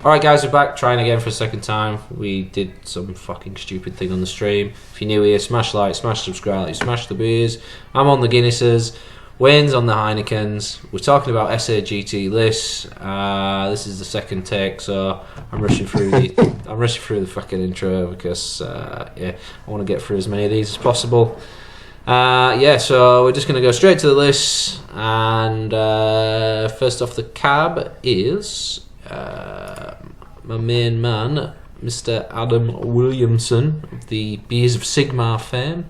Alright guys, we're back, trying again for a second time. We did some fucking stupid thing on the stream. If you're new here, smash like, smash subscribe, smash the beers. I'm on the Guinnesses, Wayne's on the Heinekens. We're talking about SAGT lists. This is the second take, so I'm rushing through the fucking intro because I want to get through as many of these as possible. So we're just going to go straight to the lists, and first off the cab is my main man, Mr. Adam Williamson of the Beers of Sigmar fame.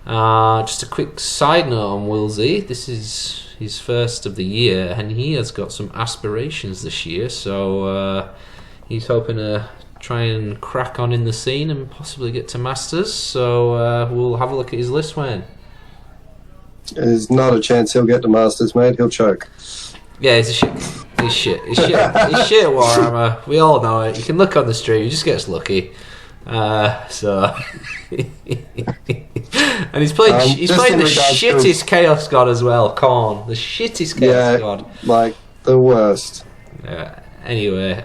Just a quick side note on Willsey, this is his first of the year and he has got some aspirations this year, so he's hoping to try and crack on in the scene and possibly get to Masters, so we'll have a look at his list, Wayne. There's not a chance he'll get to Masters, mate. He'll choke. Yeah, he's shit. He's shit Warhammer. We all know it. You can look on the stream. He just gets lucky. And he's playing. He's playing the shittest Chaos God as well. Khorne, the shittest Chaos God. Like the worst. Anyway,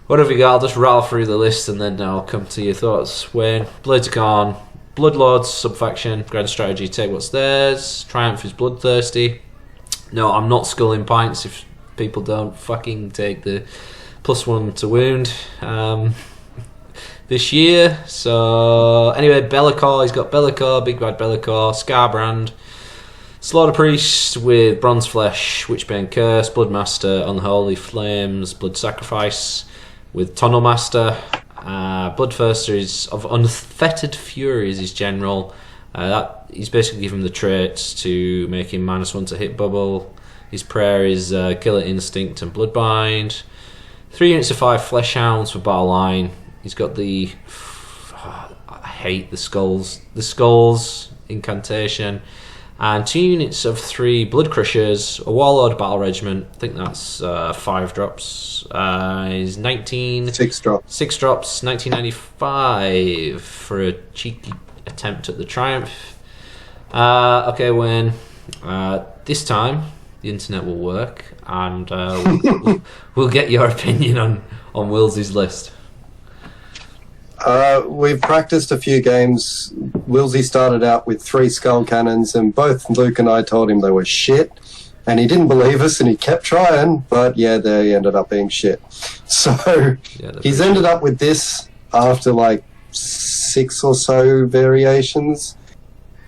what have we got? I'll just rattle through the list and then I'll come to your thoughts. Wayne, Blades of Khorne, Bloodlords, Subfaction, Grand Strategy, take what's theirs. Triumph is Bloodthirsty. No, I'm not sculling pints if people don't fucking take the +1 to wound this year. So anyway, Be'lakor, he's got Be'lakor, Big Bad Be'lakor, Scarbrand, Slaughter Priest with Bronze Flesh, Witchbane Curse, Bloodmaster, Unholy Flames, Blood Sacrifice with Tunnel Master. Bloodthirster is of Unfettered Fury is his general. That he's basically given him the traits to make him -1 to hit bubble. His prayer is Killer Instinct and Bloodbind. 3 units of 5 Flesh Hounds for Battle Line. He's got the I hate the skulls incantation, and 2 units of 3 Blood Crushers, a Warlord Battle Regiment. I think that's 5 drops. Is 6 drops. 6 drops. 1995 for a cheeky attempt at the Triumph. Okay, Wayne. This time the internet will work, and we'll get your opinion on Willsey's list. We've practiced a few games. Willsey started out with 3 skull cannons, and both Luke and I told him they were shit, and he didn't believe us, and he kept trying, but yeah, they ended up being shit. So he's ended up with this after like 6 or so variations.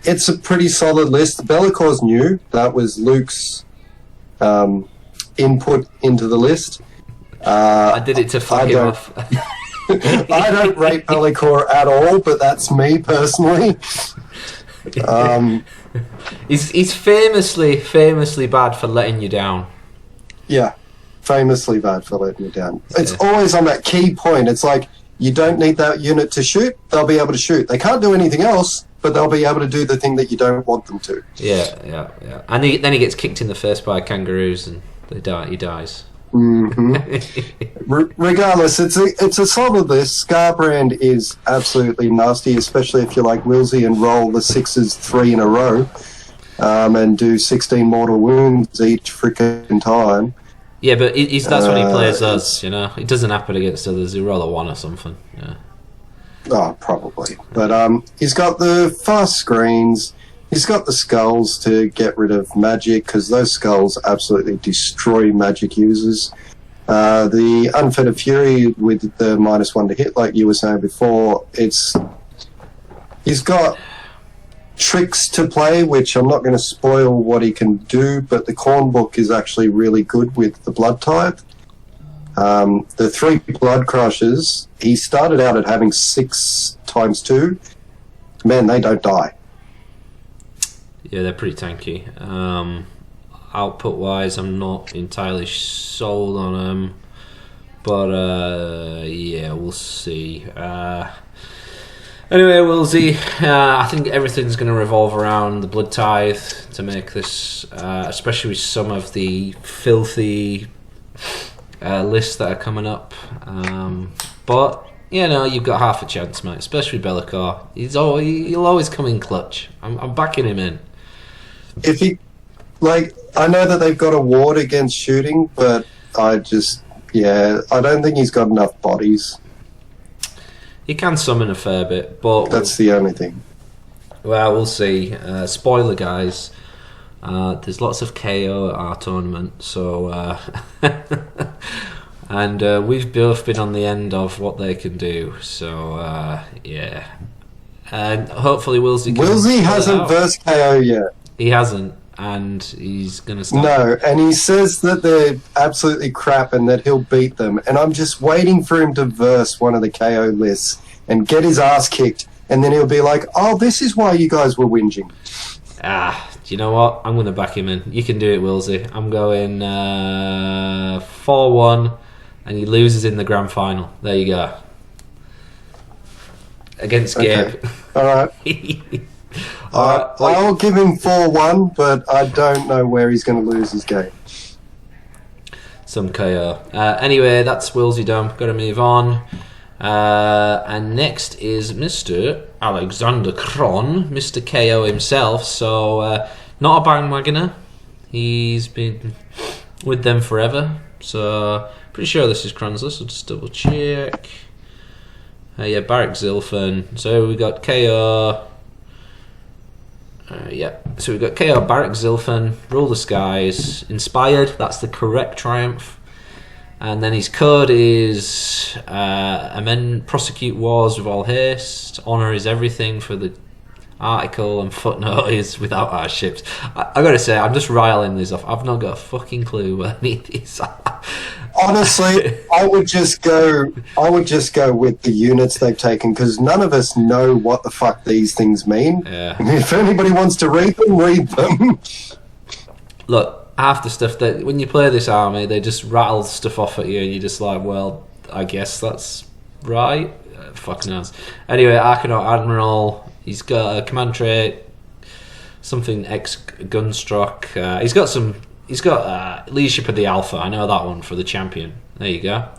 It's a pretty solid list. Be'lakor's new. That was Luke's input into the list. I did it to fuck him off. I don't rate Be'lakor at all, but that's me personally. He's famously bad for letting you down. Yeah, famously bad for letting you down. It's always on that key point. It's like, you don't need that unit to shoot, they'll be able to shoot. They can't do anything else, but they'll be able to do the thing that you don't want them to. Yeah. And then he gets kicked in the face by kangaroos and he dies. Mm-hmm. Regardless, it's a solid list. Scarbrand is absolutely nasty, especially if you like Willsey and roll the 6s 3 in a row and do 16 mortal wounds each freaking time. Yeah, but that's when he plays us, you know. It doesn't happen against others. He'll roll a 1 or something. Yeah. Oh, probably. But he's got the fast screens. He's got the skulls to get rid of magic, because those skulls absolutely destroy magic users. The Unfettered Fury with the -1 to hit, like you were saying before, he's got tricks to play, which I'm not going to spoil what he can do, but the Khorne book is actually really good with the Blood Tithe. The 3 Blood Crushers, he started out at having 6 times 2. Man, they don't die. Yeah, they're pretty tanky. Output wise, I'm not entirely sold on them, but we'll see. Anyway, Willsey, I think everything's going to revolve around the Blood Tithe to make this, especially with some of the filthy lists that are coming up. But you know, you've got half a chance, mate. Especially Be'lakor. He'll always come in clutch. I'm backing him in. If he, I know that they've got a ward against shooting, but I just Yeah, I don't think he's got enough bodies. He can summon a fair bit, but That's the only thing. well, we'll see. Spoiler, guys. There's lots of KO at our tournament, so and we've both been on the end of what they can do. So yeah, and hopefully Wilsey hasn't versed KO yet. He hasn't, and he's gonna start. No, and he says that they're absolutely crap and that he'll beat them. And I'm just waiting for him to verse one of the KO lists and get his ass kicked, and then he'll be like, "Oh, this is why you guys were whinging." Do you know what? I'm going to back him in. You can do it, Wilsey. I'm going 4-1, and he loses in the grand final. There you go. Against Gabe. Okay. All right. I'll give him 4-1, but I don't know where he's going to lose his game. Some KO. Anyway, that's Wilsey done. Got to move on. And next is Mr. Alexander Kron, Mr. KO himself. So, not a bandwagoner. He's been with them forever. So, pretty sure this is Kron's list. I'll just double check. Yeah, Barrack Zilfan. So, we got KO. Yeah, so we've got KO, Barrack Zilfan, Rule the Skies, Inspired. That's the correct triumph. And then his code is amend, prosecute wars with all haste, honour is everything for the article, and footnote is without our ships. I gotta say, I'm just riling these off. I've not got a fucking clue where any of these are. Honestly, I would just go with the units they've taken, because none of us know what the fuck these things mean. Yeah. If anybody wants to read them, read them. Look, half the stuff that when you play this army, they just rattle stuff off at you, and you're just like, well, I guess that's right. Fuck knows. Anyway, Arcanaut Admiral. He's got a command trait, something X Gunstruck. He's got Leadership of the Alpha. I know that one for the champion. There you go.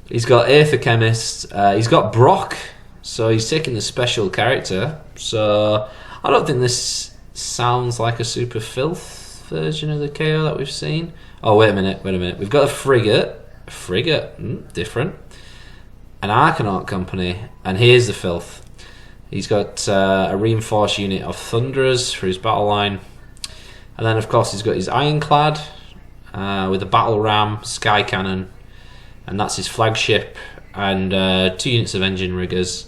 He's got Aether Chemist. He's got Brock. So he's taking the special character. So I don't think this sounds like a super filth version of the KO that we've seen. Oh, wait a minute. We've got a frigate. Different. An Arcanaut company. And here's the filth. He's got a reinforced unit of Thunderers for his battle line. And then, of course, he's got his Ironclad with a Battle Ram, Sky Cannon. And that's his flagship. And 2 units of Engine Riggers.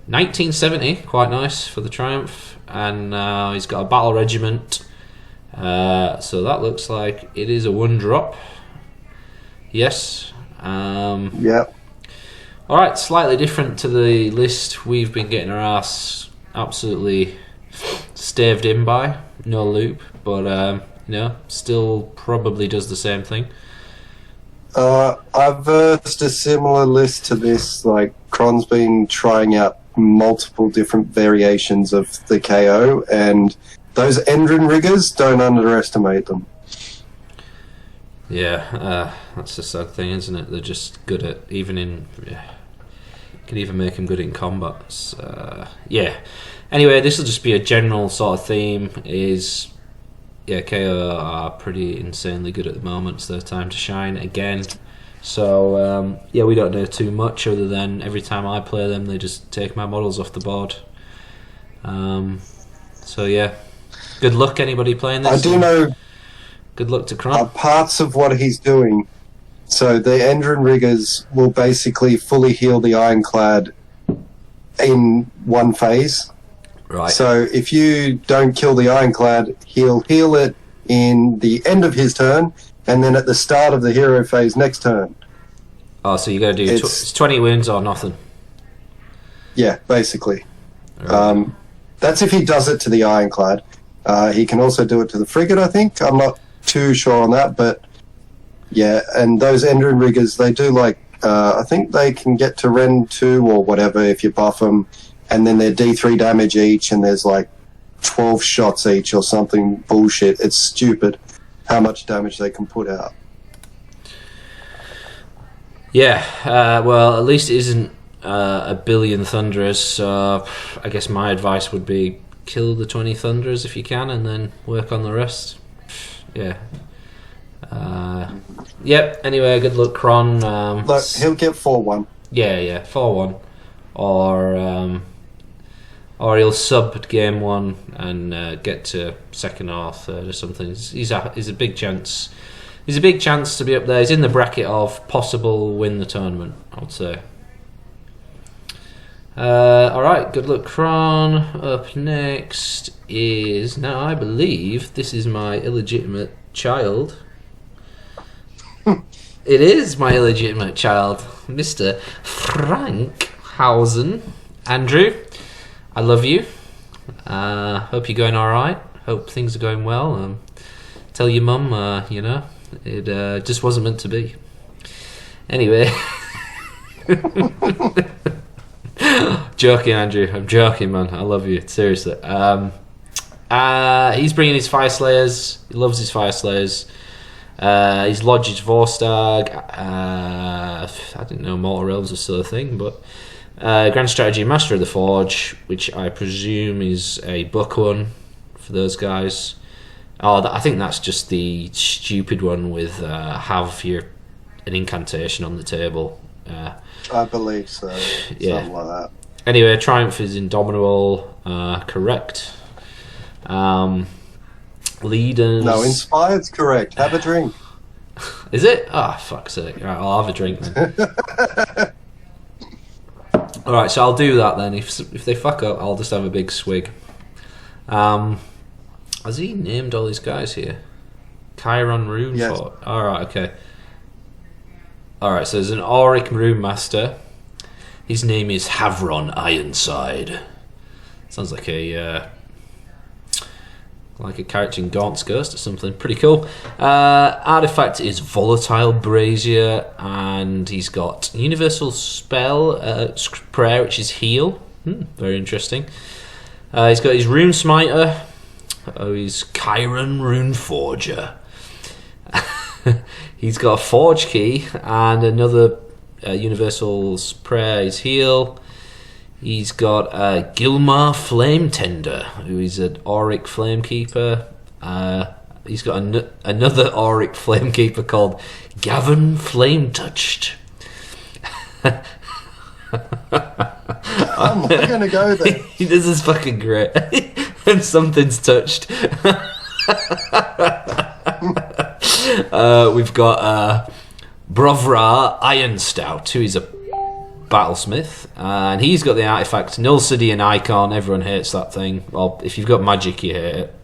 1970, quite nice for the Triumph. And he's got a Battle Regiment. So that looks like it is a 1-drop. Yes. Yep. Alright, slightly different to the list we've been getting our ass absolutely staved in by. No loop, but still probably does the same thing. I've versed a similar list to this. Like, Kron's been trying out multiple different variations of the KO, and those Endrin Riggers, don't underestimate them. Yeah, that's the sad thing, isn't it? They're just good at, can even make them good in combats. Yeah. Anyway, this will just be a general sort of theme. KO are pretty insanely good at the moment. It's their time to shine again. So we don't know too much other than every time I play them, they just take my models off the board. Good luck anybody playing this. I do know. Good luck to Kron. Parts of what he's doing. So the Endrin Riggers will basically fully heal the Ironclad in one phase. Right. So if you don't kill the Ironclad, he'll heal it in the end of his turn, and then at the start of the hero phase next turn. Oh, so you got to do it's 20 wounds or nothing. Yeah, basically. Right. That's if he does it to the Ironclad. He can also do it to the frigate, I think. I'm not too sure on that, but yeah. And those Endrin Riggers, they do I think they can get to Ren 2 or whatever if you buff them. And then they're D3 damage each, and there's 12 shots each or something bullshit. It's stupid how much damage they can put out. Yeah, well, at least it isn't a billion Thunderers, so I guess my advice would be kill the 20 Thunderers if you can, and then work on the rest. Yeah. Yep. Anyway, good luck, Kron. Look, he'll get 4-1. Yeah, 4-1, or he'll sub game 1 and get to second or third or something. He's a big chance. He's a big chance to be up there. He's in the bracket of possible win the tournament, I would say. Alright, good luck, Kron. Up next is, now I believe this is my illegitimate child. It is my illegitimate child, Mr. Frank Hausen. Andrew, I love you. Hope you're going alright. Hope things are going well. Tell your mum, it just wasn't meant to be. Anyway. Joking, Andrew. I'm joking, man. I love you. Seriously. He's bringing his Fire Slayers. He loves his Fire Slayers. He's lodged his Vorstag. I didn't know Mortal Realms was still a thing, but Grand Strategy Master of the Forge, which I presume is a book one for those guys. Oh, I think that's just the stupid one with have an incantation on the table. I believe so. Yeah. Something like that. Anyway, Triumph is Indomitable. Correct. Leaders. No, Inspired's correct. Have a drink. Is it? Oh, fuck's sake. Right, I'll have a drink then. Alright, so I'll do that then. If they fuck up, I'll just have a big swig. Has he named all these guys here? Chiron Rune? Yes. Alright, okay. Alright, so there's an Auric Rune Master. His name is Havron Ironside. Sounds like a character in Gaunt's Ghost or something. Pretty cool. Artifact is Volatile Brazier, and he's got Universal Spell Prayer, which is Heal. Very interesting. He's got his Rune Smiter. He's Chiron Rune Forger. He's got a Forge Key and another Universal Prayer is Heal. He's got Gilmar Flame Tender, who is an Auric Flamekeeper. He's got another Auric Flamekeeper called Gavin Flame Touched. I'm not going to go there. This is fucking great. And something's touched. We've got Brovra Iron Stout, who is a battlesmith, and he's got the artifact Null Sidian Icon. Everyone hates that thing. Well, if you've got magic, you hate it.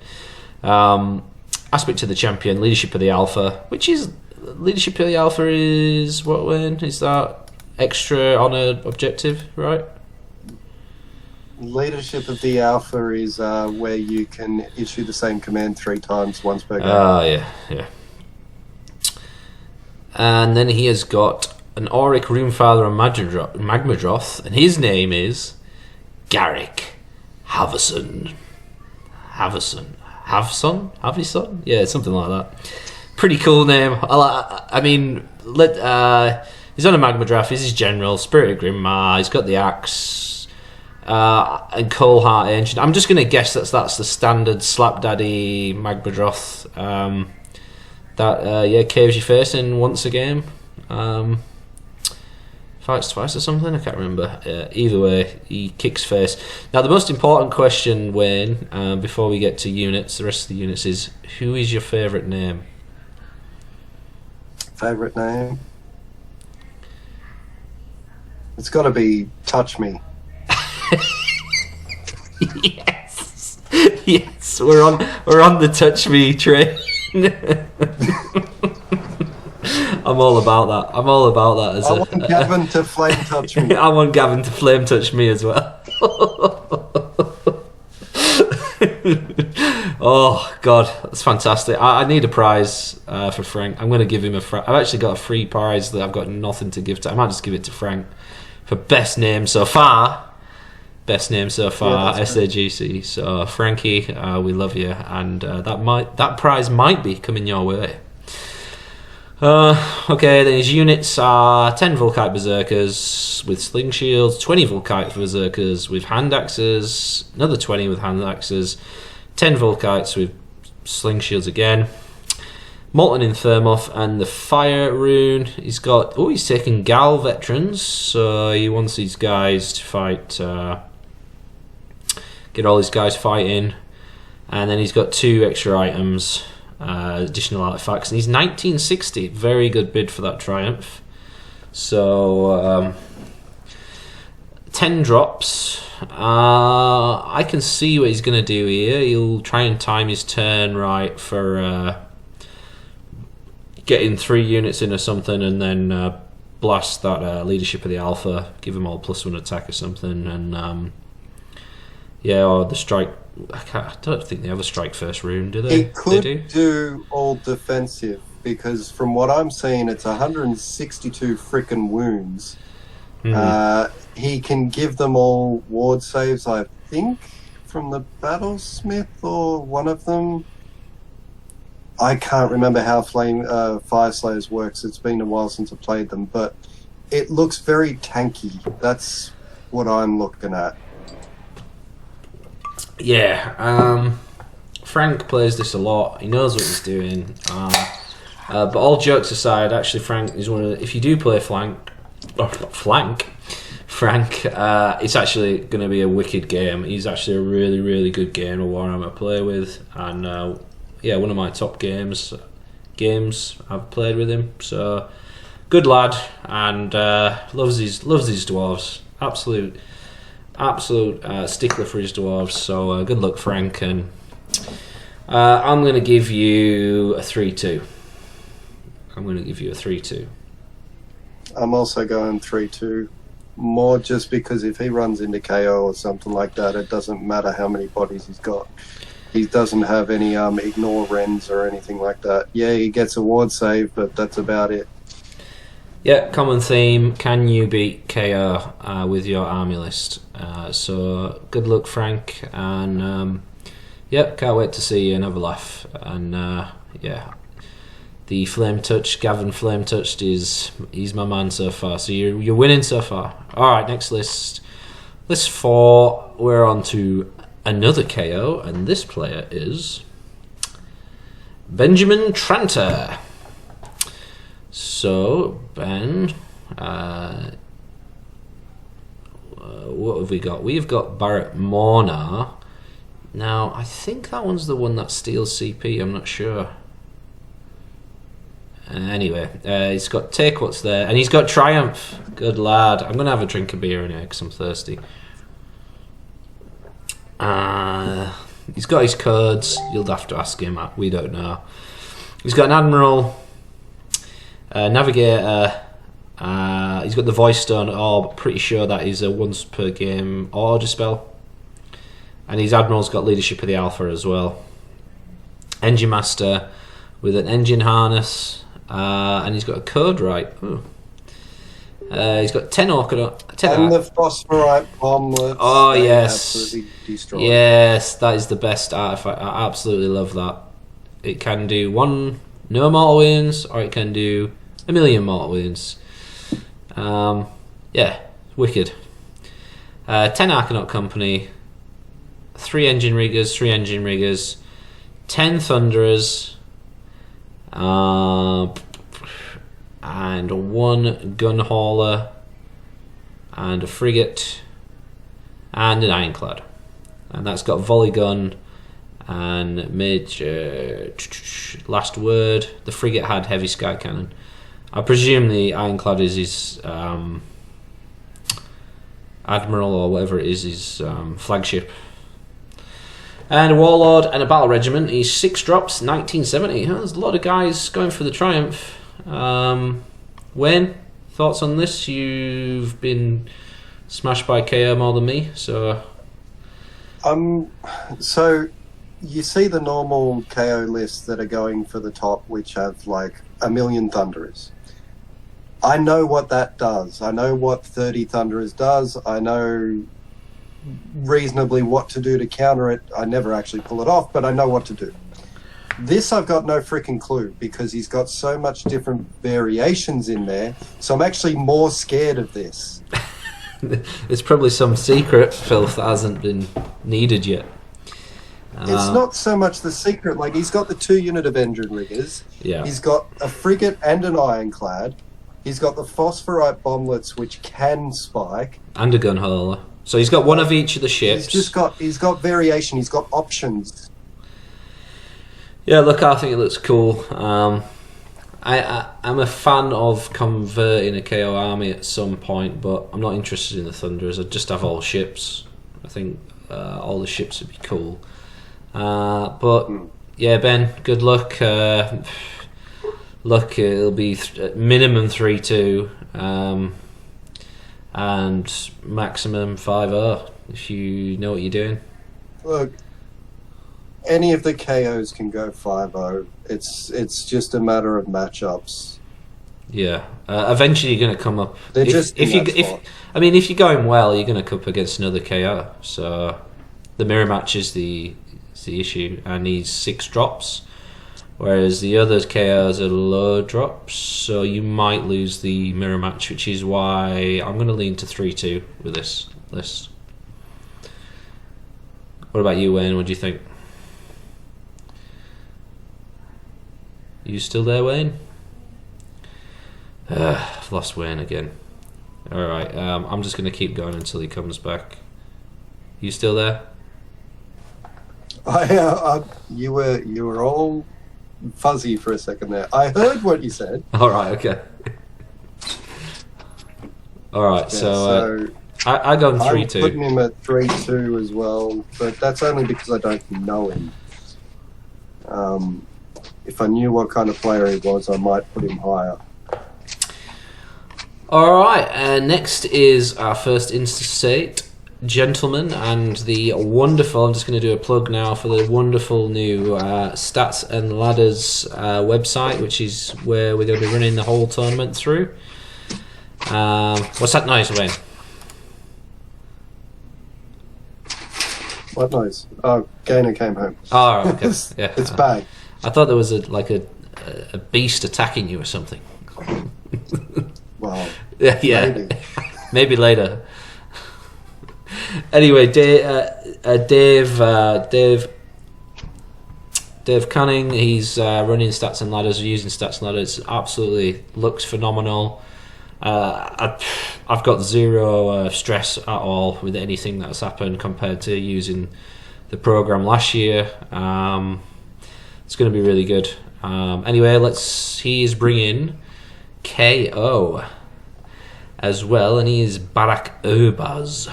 Aspect of the Champion, Leadership of the Alpha, which is Leadership of the Alpha is what when is that extra on an objective, right? Leadership of the Alpha is where you can issue the same command 3 times once per game. Yeah. And then he has got an Auric Runefather and Magmadroth, and his name is Garrick Havison. Havison? Yeah, something like that. Pretty cool name. I mean, he's on a Magmadroth. He's his general, Spirit of Grimmar. He's got the axe and Coalheart Ancient. I'm just going to guess that's the standard Slapdaddy Magmadroth. That caves your face in once a game. Fights twice or something, I can't remember. Either way, he kicks face. Now, the most important question, Wayne, before we get to units, the rest of the units, is who is your favourite name? Favourite name? It's got to be Touch Me. Yes, we're on the Touch Me train. I'm all about that. I want Gavin to flame touch me. I want Gavin to flame touch me as well. Oh God, that's fantastic. I need a prize for Frank. I'm going to give him I've actually got a free prize that I've got nothing to give to. I might just give it to Frank for best name so far. Yeah, SAGC. So Frankie, we love you, and that prize might be coming your way. Okay, then his units are 10 Volkite Berserkers with Sling Shields, 20 Volkite Berserkers with Hand Axes, another 20 with Hand Axes, 10 Volkites with Sling Shields again, Molten in Thermoth and the Fire Rune. He's got... Oh, he's taking Gal veterans, so he wants these guys to fight... get all these guys fighting. And then he's got 2 extra items, additional artifacts. And he's 1960. Very good bid for that Triumph. So, 10 drops. I can see what he's going to do here. He'll try and time his turn right for getting 3 units in or something, and then blast that Leadership of the Alpha, give them all +1 attack or something, and yeah, or the strike. I don't think they have a strike first rune, do they? It could they do all defensive, because from what I'm seeing, it's 162 frickin' wounds. He can give them all ward saves, I think, from the Battlesmith or one of them. I can't remember how Fire Slayers works. It's been a while since I played them, but it looks very tanky. That's what I'm looking at. Yeah, Frank plays this a lot. He knows what he's doing. But all jokes aside, actually, Frank is one of the, if you do play Frank, it's actually going to be a wicked game. He's actually a really, really good game of Warhammer to play with, and yeah, one of my top games I've played with him. So good lad, and loves his dwarves. Absolute stickler for his dwarves. So good luck, Frank, and I'm going to give you a 3-2. I'm going to give you a 3-2. I'm also going 3-2. More just because if he runs into KO or something like that, it doesn't matter how many bodies he's got. He doesn't have any ignore rends or anything like that. Yeah, he gets a ward save, but that's about it. Yeah, common theme. Can you beat KO with your army list? So good luck, Frank, and yep, can't wait to see you and have a laugh. And yeah, the Flame Touch, Gavin Flame Touched, he's my man so far. So you're winning so far. All right, next list. List 4. We're on to another KO, and this player is Benjamin Tranter. So Ben, what have we got? We've got Barrett Mornar. Now I think that one's the one that steals CP. I'm not sure. Anyway, he's got Take What's there, and he's got Triumph. Good lad. I'm gonna have a drink of beer in here because I'm thirsty. He's got his codes. You'll have to ask him. We don't know. He's got an Admiral, Navigator. He's got the Voice Stone Orb. Pretty sure that is a once per game order spell. And his Admiral's got Leadership of the Alpha as well. Engine Master with an engine harness. And he's got a code right. Ooh. He's got 10 Orcanon. And the Phosphorite Bomblets. Oh, yes. Absolutely destroyed. Yes, that is the best artifact. I absolutely love that. It can do no mortal wounds, or it can do 1,000,000 mortal wounds. Yeah, wicked. 10 Arcanaut Company, 3 Engine Riggers, 10 Thunderers, and 1 Gun Hauler, and a Frigate, and an Ironclad. And that's got Volley Gun and Major. Last word. The Frigate had Heavy Sky Cannon. I presume the Ironclad is his Admiral, or whatever it is, his flagship. And a Warlord and a Battle Regiment. He's 6 drops, 1970. There's a lot of guys going for the Triumph. Wayne, thoughts on this? You've been smashed by KO more than me, so... So you see the normal KO lists that are going for the top, which have like 1,000,000 Thunderers. I know what that does. I know what 30 Thunderers does. I know reasonably what to do to counter it. I never actually pull it off, but I know what to do. This I've got no freaking clue, because he's got so much different variations in there, so I'm actually more scared of this. There's probably some secret filth that hasn't been needed yet. It's not so much the secret. Like, he's got the 2-unit of engine riggers. Yeah. He's got a frigate and an ironclad. He's got the phosphorite bomblets, which can spike. And a gun hauler. So he's got one of each of the ships. He's got variation. He's got options. Yeah, look, I think it looks cool. I'm a fan of converting a KO army at some point, but I'm not interested in the Thunderers. I'd just have all ships. I think all the ships would be cool. But yeah, Ben, good luck. Look, it'll be minimum 3-2 and maximum 5-0 if you know what you're doing. Look, any of the KOs can go 5-0. It's just a matter of matchups. Yeah, eventually you're going to come up. They're just if you're going well, you're going to come up against another KO. So the mirror match is the issue, and he's 6 drops, whereas the other KOs are low drops. So you might lose the mirror match, which is why I'm going to lean to 3-2 with this list. What about you, Wayne? What do you think? You still there, Wayne? I've lost Wayne again. Alright, I'm just going to keep going until he comes back. You still there? You were all fuzzy for a second there. I heard what you said. Alright, okay. Alright, Yeah, so I go on I'm 3-2. putting him at 3-2 as well, but that's only because I don't know him. If I knew what kind of player he was, I might put him higher. Alright, next is our first interstate gentleman and the wonderful, I'm just going to do a plug now for the wonderful new Stats and Ladders website, which is where we're going to be running the whole tournament through. What's that noise, Wayne? What noise? Oh, Gainer came home. Oh, okay. Yeah. It's back. I thought there was a beast attacking you or something. Well, yeah. Maybe later. Anyway, Dave Canning, he's running Stats and Ladders, using Stats and Ladders. Absolutely looks phenomenal. I've got zero stress at all with anything that's happened compared to using the program last year. It's going to be really good. Anyway, he's bringing KO as well, and he is Barack Urbaz.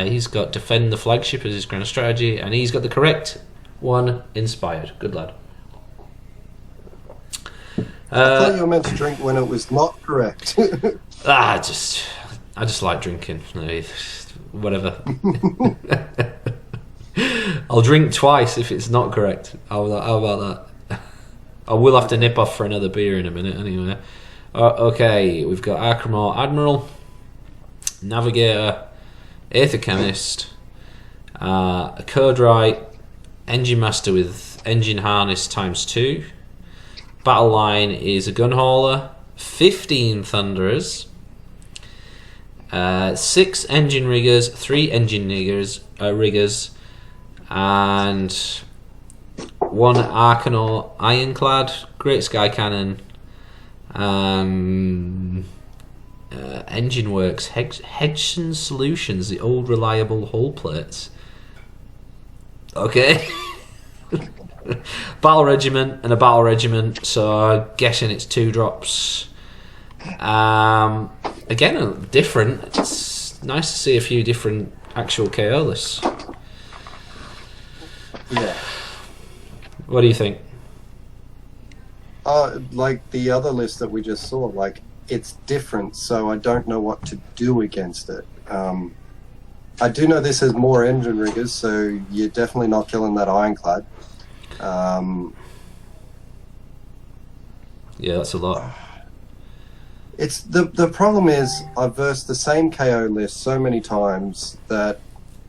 He's got defend the flagship as his grand strategy, and he's got the correct one inspired. Good lad. I thought you were meant to drink when it was not correct. I just like drinking. Whatever. I'll drink twice if it's not correct. How about that? I will have to nip off for another beer in a minute anyway. Okay, we've got Archimor Admiral, Navigator, Aether Chemist, a Code Write, Engine Master with Engine Harness ×2. Battle Line is a Gun Hauler, 15 Thunderers, 6 Engine Riggers, 3 Engine Riggers, and 1 Arcanor Ironclad, Great Sky Cannon, Engine Works, Hedson Solutions, the old reliable hull plates. Okay. Battle Regiment and a Battle Regiment, so I'm guessing it's 2 drops. Again, different. It's nice to see a few different actual KO lists. Yeah. What do you think? Like the other list that we just saw, like, it's different, so I don't know what to do against it. I do know this has more engine riggers, so you're definitely not killing that Ironclad. Yeah, that's a lot. It's the problem is I've versed the same KO list so many times that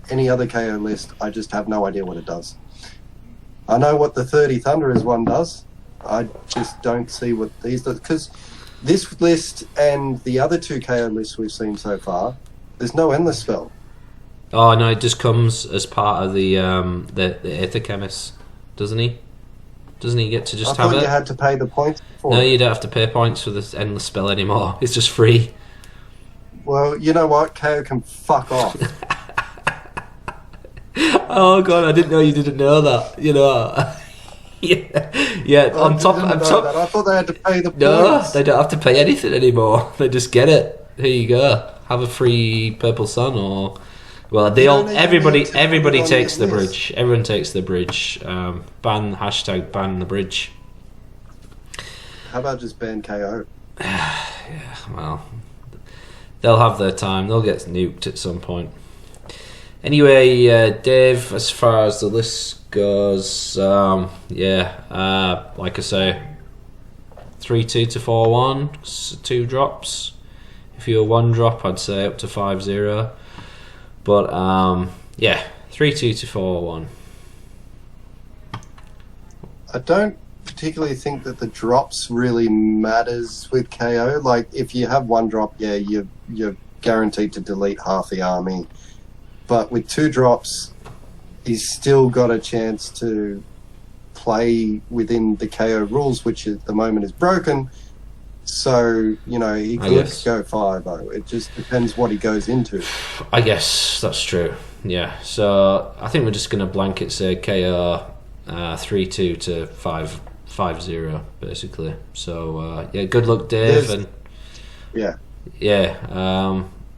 any other KO list, I just have no idea what it does. I know what the 30 Thunderers one does. I just don't see what these do, because this list and the other 2 KO lists we've seen so far, there's no Endless Spell. Oh no, it just comes as part of the Aether Chemist, doesn't he? Doesn't he get to just I have thought it? you had to pay the points for No, it. you don't have to pay points for this endless spell anymore. It's just free. Well, you know what? KO can fuck off. Oh god, I didn't know you didn't know that. You know. yeah. On top, I didn't know that. I thought they had to pay the no, points. they don't have to pay anything anymore. They just get it. Here you go. Have a free purple sun, or well, they You all. don't even Everybody, need to put everybody it on takes the your list. bridge. Everyone takes the bridge. Ban hashtag ban the bridge. How about just ban KO? Well, they'll have their time. They'll get nuked at some point. Anyway, Dave, as far as the list goes, like I say, 3-2 to 4-1, 2 drops. If you're 1 drop, I'd say up to 5-0. But 3-2 to 4-1. I don't particularly think that the drops really matters with KO. Like, if you have 1 drop, yeah, you're guaranteed to delete half the army. But with 2 drops, he's still got a chance to play within the KO rules, which at the moment is broken. So, you know, he could go 5-0. It just depends what he goes into. I guess that's true. Yeah. So I think we're just going to blanket say KO 3-2 to 5-0, basically. So, good luck, Dave.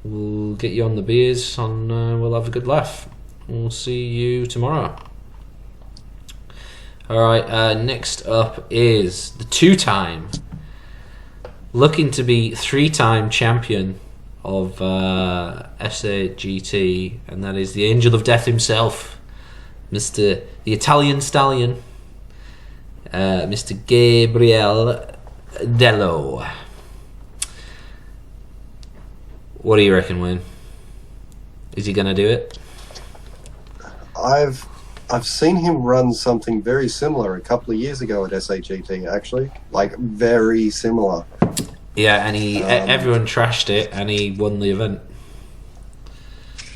We'll get you on the beers, we'll have a good laugh. We'll see you tomorrow. Alright, next up is the 2-time, looking to be 3-time champion of SAGT, and that is the Angel of Death himself, the Italian Stallion, Mr. Gabriel Dello. What do you reckon, Wayne? Is he going to do it? I've seen him run something very similar a couple of years ago at SAGT, actually. Like, very similar. Yeah, and everyone trashed it, and he won the event.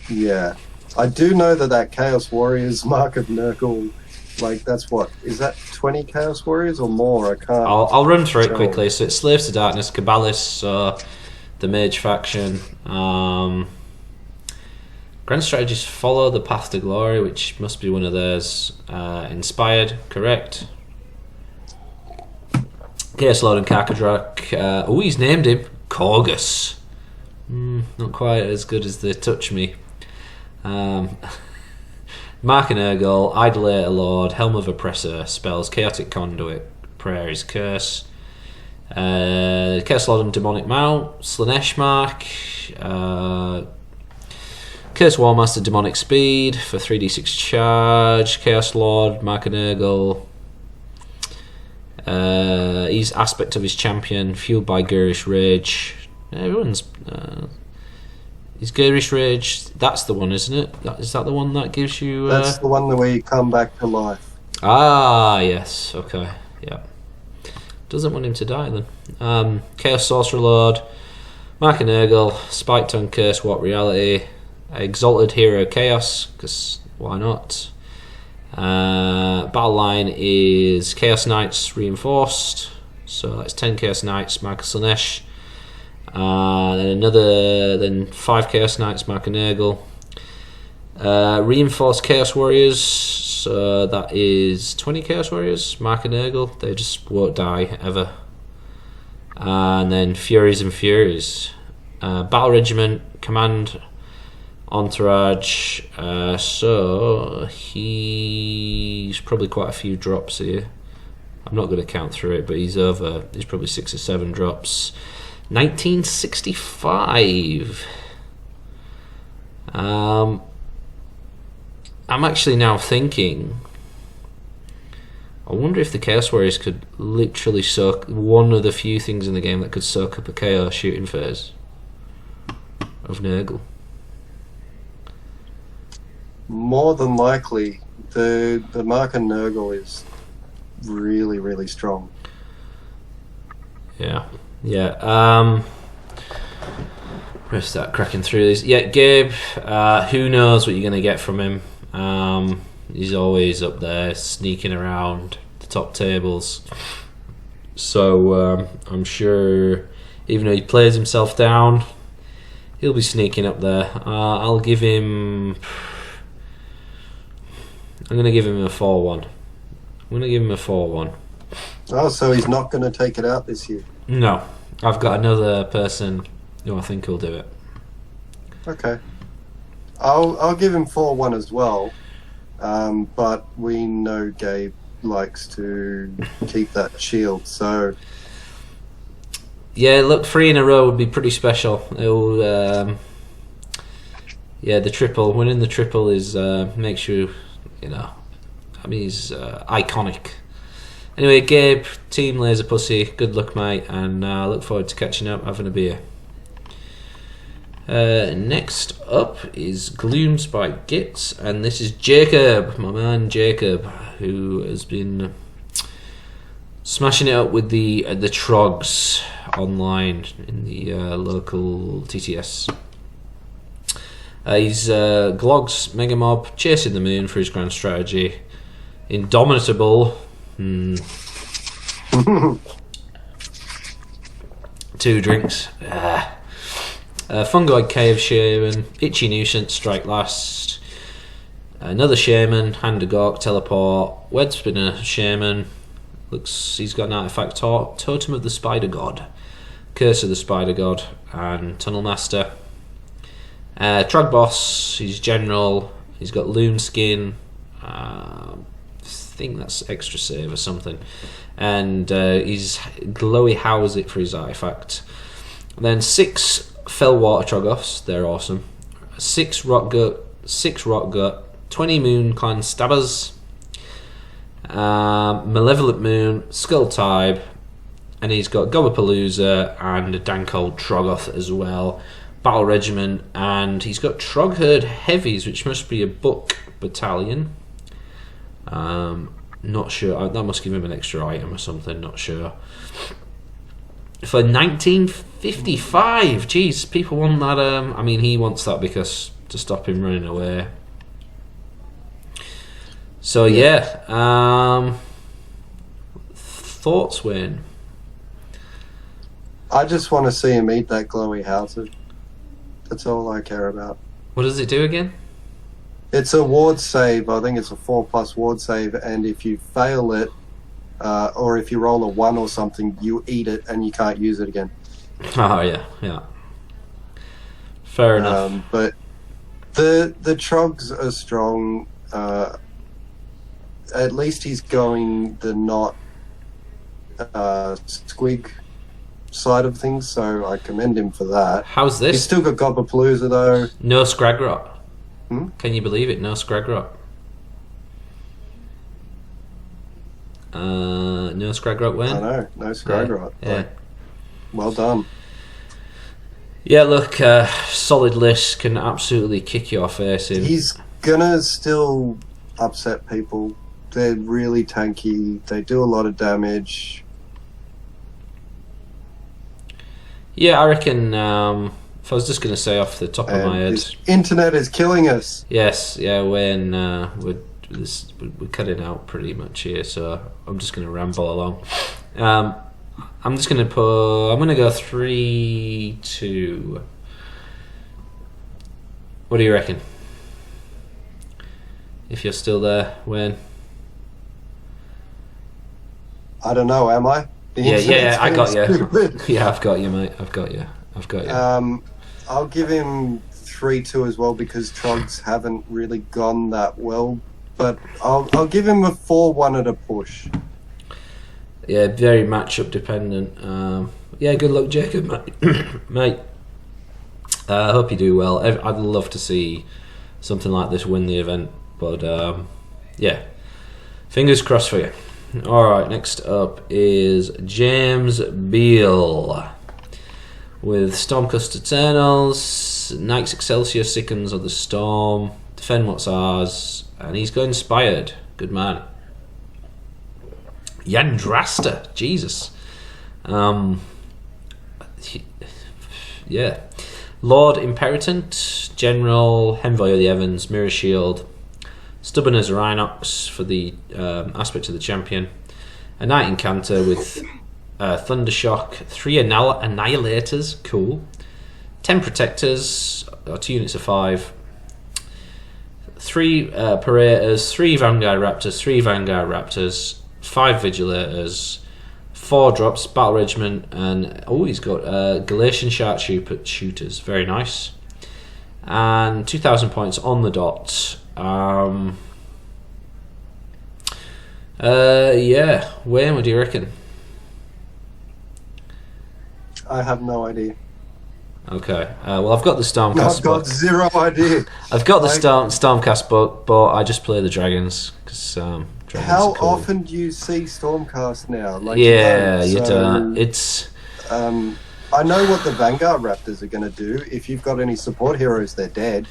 Yeah. I do know that Chaos Warriors Mark of Nurgle, like, that's what? Is that 20 Chaos Warriors or more? I can't... I'll run through it quickly. So it's Slaves to Darkness, Cabalists, the Mage faction. Grand strategies follow the Path to Glory, which must be one of theirs. Inspired, correct. Chaos Lord and Karkadrak. He's named him Corgus. Not quite as good as the Touch Me. Mark and Urgle, Idolator Lord, Helm of Oppressor, spells Chaotic Conduit, Prayer is Curse. Chaos Lord and Demonic Mount, Slanesh Mark, Curse Warmaster, Demonic Speed for 3d6 charge, Chaos Lord, Mark and Urgle. He's aspect of his champion, fueled by Gurish Rage. Everyone's is Gurish Rage. That's the one, isn't it? Is that the one that gives you? That's the one where you come back to life. Ah, yes. Okay. Yeah. Doesn't want him to die then. Chaos Sorcerer Lord, Mark and Urgle, Spike Tongue, Curse, What Reality, Exalted Hero Chaos, because why not? Battle line is Chaos Knights Reinforced, so that's 10 Chaos Knights, Mark Slanesh. Then 5 Chaos Knights, Mark and Urgle. Reinforced Chaos Warriors, so that is 20 Chaos Warriors, Mark and Urgle. They just won't die ever. And then Furies and Furies. Battle Regiment, Command, Entourage. So he's probably quite a few drops here. I'm not going to count through it, but he's probably 6 or 7 drops. 1965. I'm actually now thinking, I wonder if the Chaos Warriors could literally soak, one of the few things in the game that could soak up a Chaos shooting phase of Nurgle. More than likely, the Mark and Nurgle is really, really strong. Yeah. We'll start cracking through these. Yeah, Gabe, who knows what you're going to get from him. He's always up there sneaking around the top tables. So I'm sure, even though he plays himself down, he'll be sneaking up there. I'm going to give him a 4-1. Oh, so he's not going to take it out this year? No. I've got another person who I think will do it. Okay. I'll give him 4-1 as well. But we know Gabe likes to keep that shield, so... Yeah, look, 3 in a row would be pretty special. It'll, the triple. Winning the triple is makes you, he's iconic. Anyway, Gabe, Team Laser Pussy, good luck, mate, and I look forward to catching up, having a beer. Next up is Glooms by Gits, and this is Jacob, my man Jacob, who has been smashing it up with the Trogs online in the local TTS. He's Glog's Mega Mob, chasing the moon for his grand strategy. Indomitable. 2 drinks. Fungoid Cave Shaman, Itchy Nuisance, Strike Last. Another Shaman, Hand of Gork, Teleport. Wed Spinner Shaman. Looks he's got an artifact, Totem of the Spider God, Curse of the Spider God, and Tunnel Master. Trog Boss, he's General. He's got Loon Skin. I think that's extra save or something, and he's Glowy How's it for his artifact. And then 6 Fellwater Trogoths, they're awesome. 6 Rock Gut, 20 Moon Clan Stabbers, Malevolent Moon, Skull Tybe, and he's got Gobapalooza and a dank old Trogoth as well. Battle Regiment, and he's got Trogherd Heavies, which must be a Buck battalion. Not sure. That must give him an extra item or something. Not sure. For 1955, jeez, people want that. I mean, he wants that because to stop him running away. So yeah. Thoughts, Wayne? I just want to see him eat that glowy houses. That's all I care about. What does it do again? It's a ward save. I think it's a 4+ ward save, and if you fail it, or if you roll a 1 or something, you eat it and you can't use it again. Oh yeah. Fair enough. But the Trogs are strong. At least he's going the not squig side of things, so I commend him for that. How's this? He's still got Gobapalooza though. No Scragrot. Hmm? Can you believe it? No Scragrot. No Scragrot win? I know, no Scragrot. Yeah. Like, well done. Yeah, look, solid list can absolutely kick your face in. He's gonna still upset people. They're really tanky. They do a lot of damage. Yeah, I reckon, if I was just going to say off the top of my head... This internet is killing us. Yes, yeah, when we're cutting out pretty much here, so I'm just going to ramble along. I'm just going to put... I'm going to go 3-2. What do you reckon? If you're still there, Wayne? I don't know, am I? Yeah, I got you. Yeah, I've got you, mate. I've got you. I'll give him 3-2 as well because Trogs haven't really gone that well. But I'll give him a 4-1 at a push. Yeah, very matchup dependent. Yeah, good luck, Jacob, mate. I hope you do well. I'd love to see something like this win the event, but yeah, fingers crossed for you. Alright, next up is James Beale with Stormcast Eternals, Nike's Excelsior Sickens of the Storm, Defend What's Ours, and he's got Inspired. Good man. Yandrasta, Jesus. Yeah. Lord Imperatant, General, Envoy of the Evans, Mirror Shield, Stubborn as a Rhinox for the aspect of the champion, a Knight Incanter with Thundershock, 3 Annihilators, cool, 10 Protectors, 2 units of 5, 3 Parators, 3 Vanguard Raptors, 3 Vanguard Raptors, 5 Vigilators, 4 drops, Battle Regiment, and he's got Galatian Sharpshooters, very nice, and 2,000 points on the dot. Yeah, Wayne, what do you reckon? I have no idea. Okay, well, I've got the Stormcast I've got book. zero idea. I've got the Stormcast book, but I just play the dragons because dragons How are cool. often do you see Stormcast now? Like, Yeah, you so, don't. It's I know what the Vanguard Raptors are going to do. If you've got any support heroes, they're dead.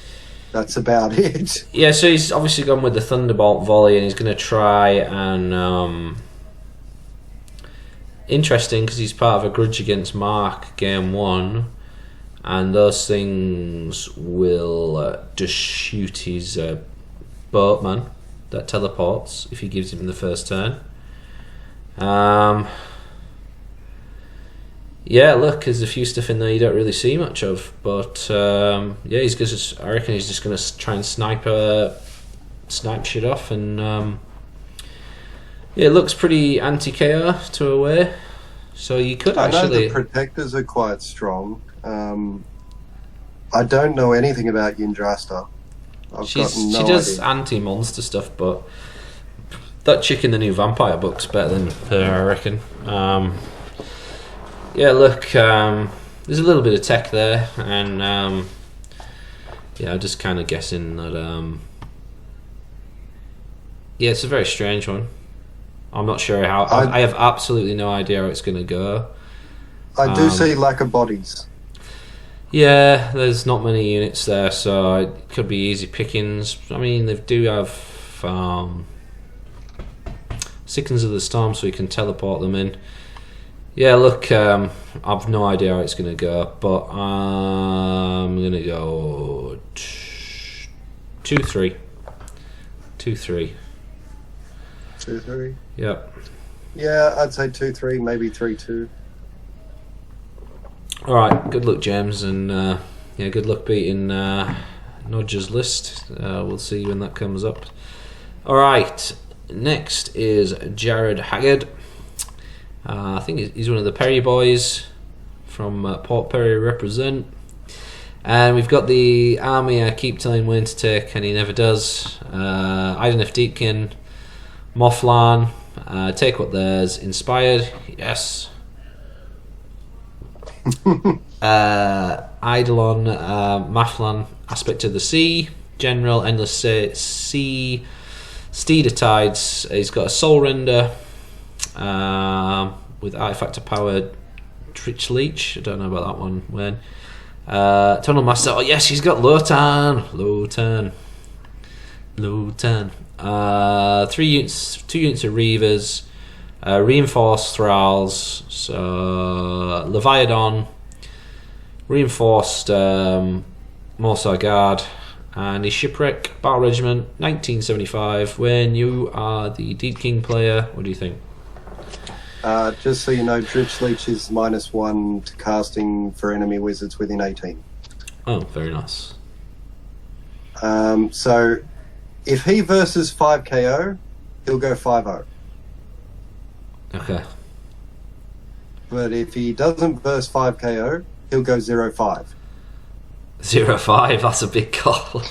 That's about it. yeah. So he's obviously gone with the Thunderbolt volley, and he's going to try and interesting because he's part of a grudge against Mark game 1. And those things will just shoot his boatman that teleports if he gives him the first turn. Yeah, look, there's a few stuff in there you don't really see much of, but yeah, I reckon he's just going to try and snipe shit off, and yeah, it looks pretty anti-KO to away. So you could actually. I know the Protectors are quite strong. I don't know anything about Yndrasta. She does anti-monster stuff, but that chick in the new Vampire book's better than her, I reckon. Yeah, look, there's a little bit of tech there, and yeah, I'm just kind of guessing that. Yeah, it's a very strange one. I'm not sure how. I have absolutely no idea how it's going to go. I do see lack of bodies. Yeah, there's not many units there, so it could be easy pickings. I mean, they do have Sickens of the Storm, so you can teleport them in. Yeah, look, I've no idea how it's going to go, but I'm going to go 2-3. 2-3. 2-3? Yep. Yeah, I'd say 2-3, maybe 3-2. Alright, good luck, James, and yeah, good luck beating Nodger's list. We'll see when that comes up. Alright, next is Jared Haggard. I think he's one of the Perry boys from Port Perry represent. And we've got the army I keep telling Wayne to take, and he never does. Idenef Deepkin, Mothlan, take what there's, Inspired, yes. Eidolon, Mathlan, Aspect of the Sea, General, Endless Sea, Steed of Tides. He's got a Soul Render with Artifact powered Trich Leech. I don't know about that one. When Tunnel Master. Oh yes, he's got low turn. 3 units, 2 units of Reavers. Reinforced Thralls, so Leviathan, reinforced Morsar Guard, and his Shipwreck, Battle Regiment, 1975. When you are the Deep King player, what do you think? Just so you know, Dritch Leech is -1 to casting for enemy wizards within 18. Oh, very nice. So if he versus 5 KO, he'll go 5-0. Okay. But if he doesn't verse 5 KO, he'll go 0-5. 0-5, that's a big call.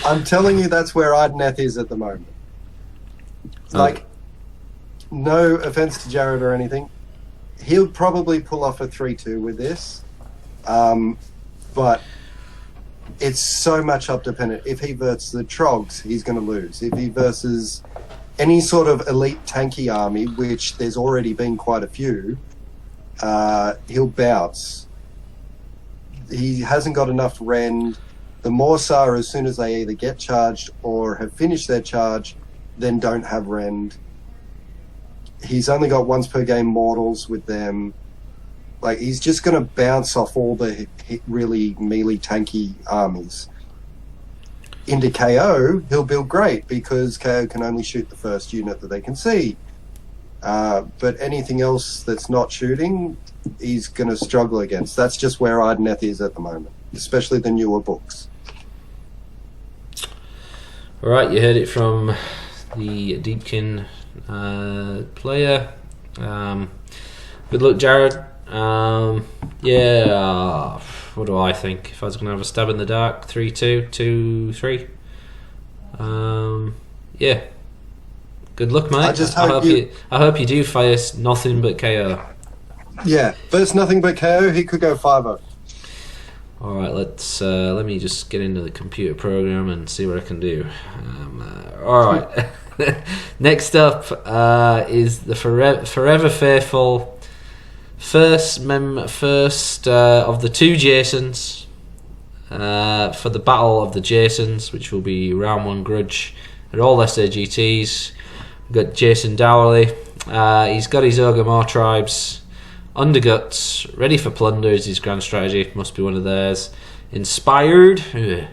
I'm telling you, that's where Ideneth is at the moment. Like, no offense to Jared or anything, he'll probably pull off a 3-2 with this. But it's so matchup dependent. If he versus the Trogs, he's going to lose. If he versus any sort of elite tanky army, which there's already been quite a few, he'll bounce. He hasn't got enough rend. The Morsar, as soon as they either get charged or have finished their charge, then don't have rend. He's only got once per game mortals with them. Like, he's just going to bounce off all the really melee tanky armies. Into KO, he'll build great because KO can only shoot the first unit that they can see. But anything else that's not shooting, he's going to struggle against. That's just where Ardeneth is at the moment, especially the newer books. All right, you heard it from the Deepkin player. Good luck, Jared. Yeah, what do I think? If I was going to have a stab in the dark, 3-2, 2-3. Yeah. Good luck, mate. I hope you do face nothing but KO. Yeah, but it's nothing but KO. He could go 5-0. All right, let me just get into the computer program and see what I can do. All right. Next up is the Forever Faithful first of the two Jasons for the Battle of the Jasons, which will be round 1 Grudge at all SAGTs. We've got Jason Dowerly. He's got his Ogre tribes. Underguts, ready for plunder is his grand strategy. Must be one of theirs. Inspired. Ugh.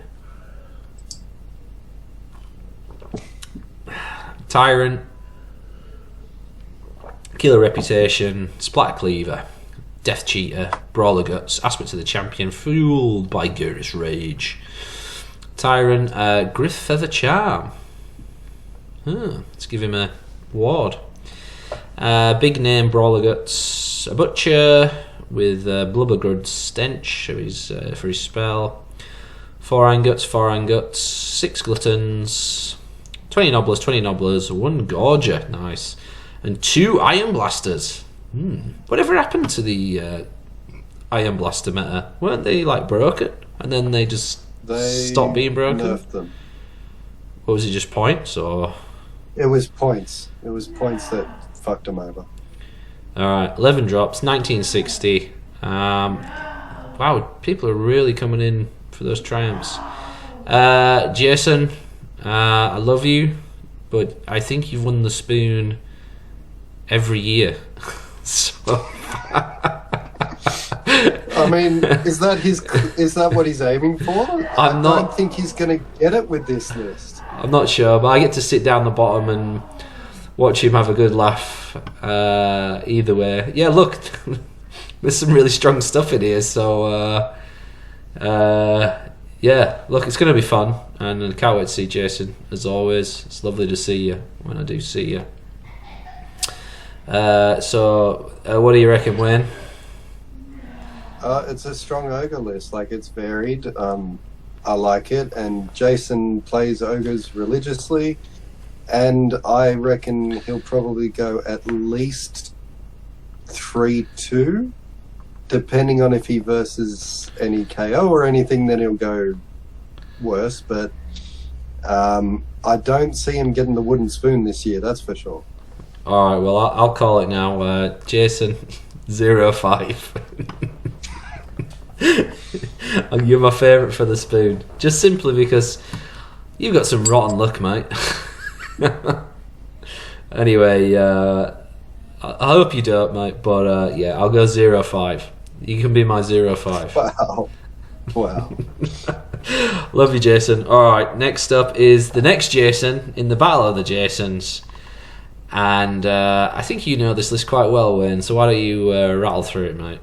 Tyrant. Killer Reputation. Splat Cleaver. Death Cheater. Brawler Guts. Aspect to the Champion. Fueled by Gertis Rage. Tyrant. Grith Feather Charm. Let's give him a ward. Big name Brawler Guts. A Butcher with Blubbergrud's Stench for his spell. 4 Iron Guts, 6 Gluttons, 20 Nobblers, 1 Gorger, nice, and 2 Iron Blasters. Whatever happened to the Iron Blaster meta? Weren't they like broken? And then they stopped being broken? Nerfed them. What was it, just points or? It was points. It was points that fucked them over. Alright, 11 drops, 1960. Wow, people are really coming in for those triumphs. Jason, I love you, but I think you've won the spoon every year. So I mean, is that what he's aiming for? I don't think he's going to get it with this list. I'm not sure, but I get to sit down the bottom and watch him have a good laugh. Either way, yeah. Look, there's some really strong stuff in here. So, yeah. Look, it's going to be fun, and I can't wait to see Jason. As always, it's lovely to see you when I do see you. So, what do you reckon, Wayne? It's a strong ogre list. Like, it's varied. I like it, and Jason plays ogres religiously. And I reckon he'll probably go at least 3-2, depending on if he versus any KO or anything. Then he'll go worse. But I don't see him getting the wooden spoon this year. That's for sure. All right. Well, I'll call it now. Jason, 0-5. You're my favourite for the spoon, just simply because you've got some rotten luck, mate. Anyway, I hope you don't, mate, but yeah, I'll go 0-5. You can be my 0-5. Wow. Love you, Jason. Alright, next up is the next Jason in the Battle of the Jasons. And I think you know this list quite well, Wayne, so why don't you rattle through it, mate?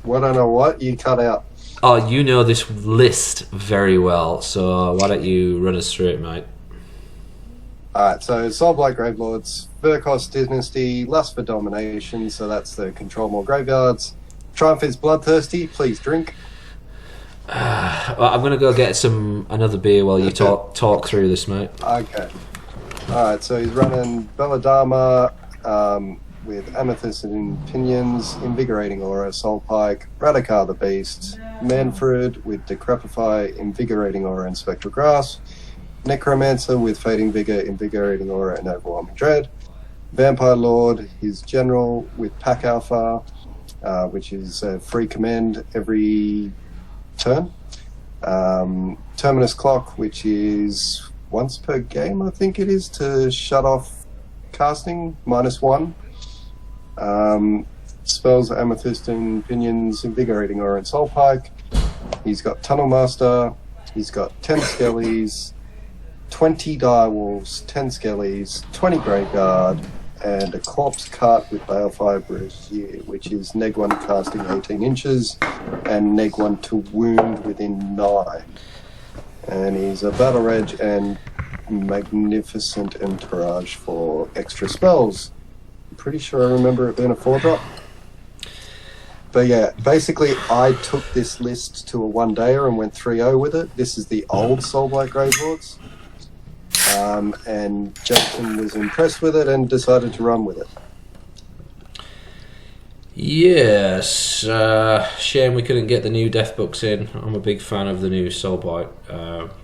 Well, I don't know what you cut out. Oh, you know this list very well, so why don't you run us through it, mate? Alright, so Soulblight Gravelords, Verkos Dynasty, Lust for Domination, so that's the control more graveyards. Triumph is Bloodthirsty, please drink. Well, I'm going to go get another beer while you talk through this, mate. Okay. Alright, so he's running Belladama with Amethyst and Pinions, Invigorating Aura, Soul Pike, Radikar the Beast, Manfred with Decrepify, Invigorating Aura and Spectral Grasp, Necromancer with Fading Vigor, Invigorating Aura and Overwhelming Dread, Vampire Lord, his General with Pack Alpha, which is a free command every turn. Terminus Clock, which is once per game, I think it is, to shut off casting, -1. Spells Amethyst and Pinions, Invigorating Aura and Soul Pike. He's got Tunnel Master. He's got 10 Skellies, 20 Direwolves, 10 Skellies, 20 Graveguard, and a Corpse Cart with Balefire Brazier, which is neg 1 casting 18 inches and neg 1 to wound within 9. And he's a Battle Reg and Magnificent Entourage for extra spells. I'm pretty sure I remember it being a 4-drop. But yeah, basically I took this list to a 1-dayer and went 3-0 with it. This is the old Soulblight Gravelords. And Jason was impressed with it and decided to run with it. Yes, shame we couldn't get the new Death Books in. I'm a big fan of the new Soulblight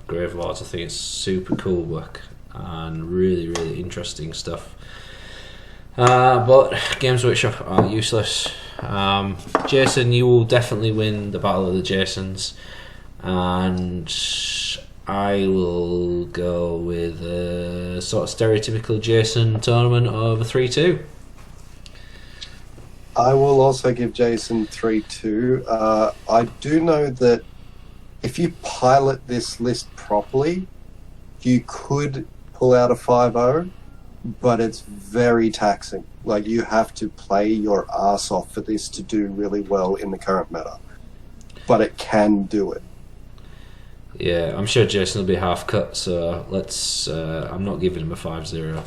Gravelords. I think it's super cool work and really, really interesting stuff. But Games Workshop are useless. Jason, you will definitely win the Battle of the Jasons, and I will go with a sort of stereotypical Jason tournament of a 3-2. I will also give Jason 3-2. I do know that if you pilot this list properly, you could pull out a 5-0, but it's very taxing. Like, you have to play your ass off for this to do really well in the current meta. But it can do it. Yeah, I'm sure Jason will be half cut, so let's... I'm not giving him a 5-0.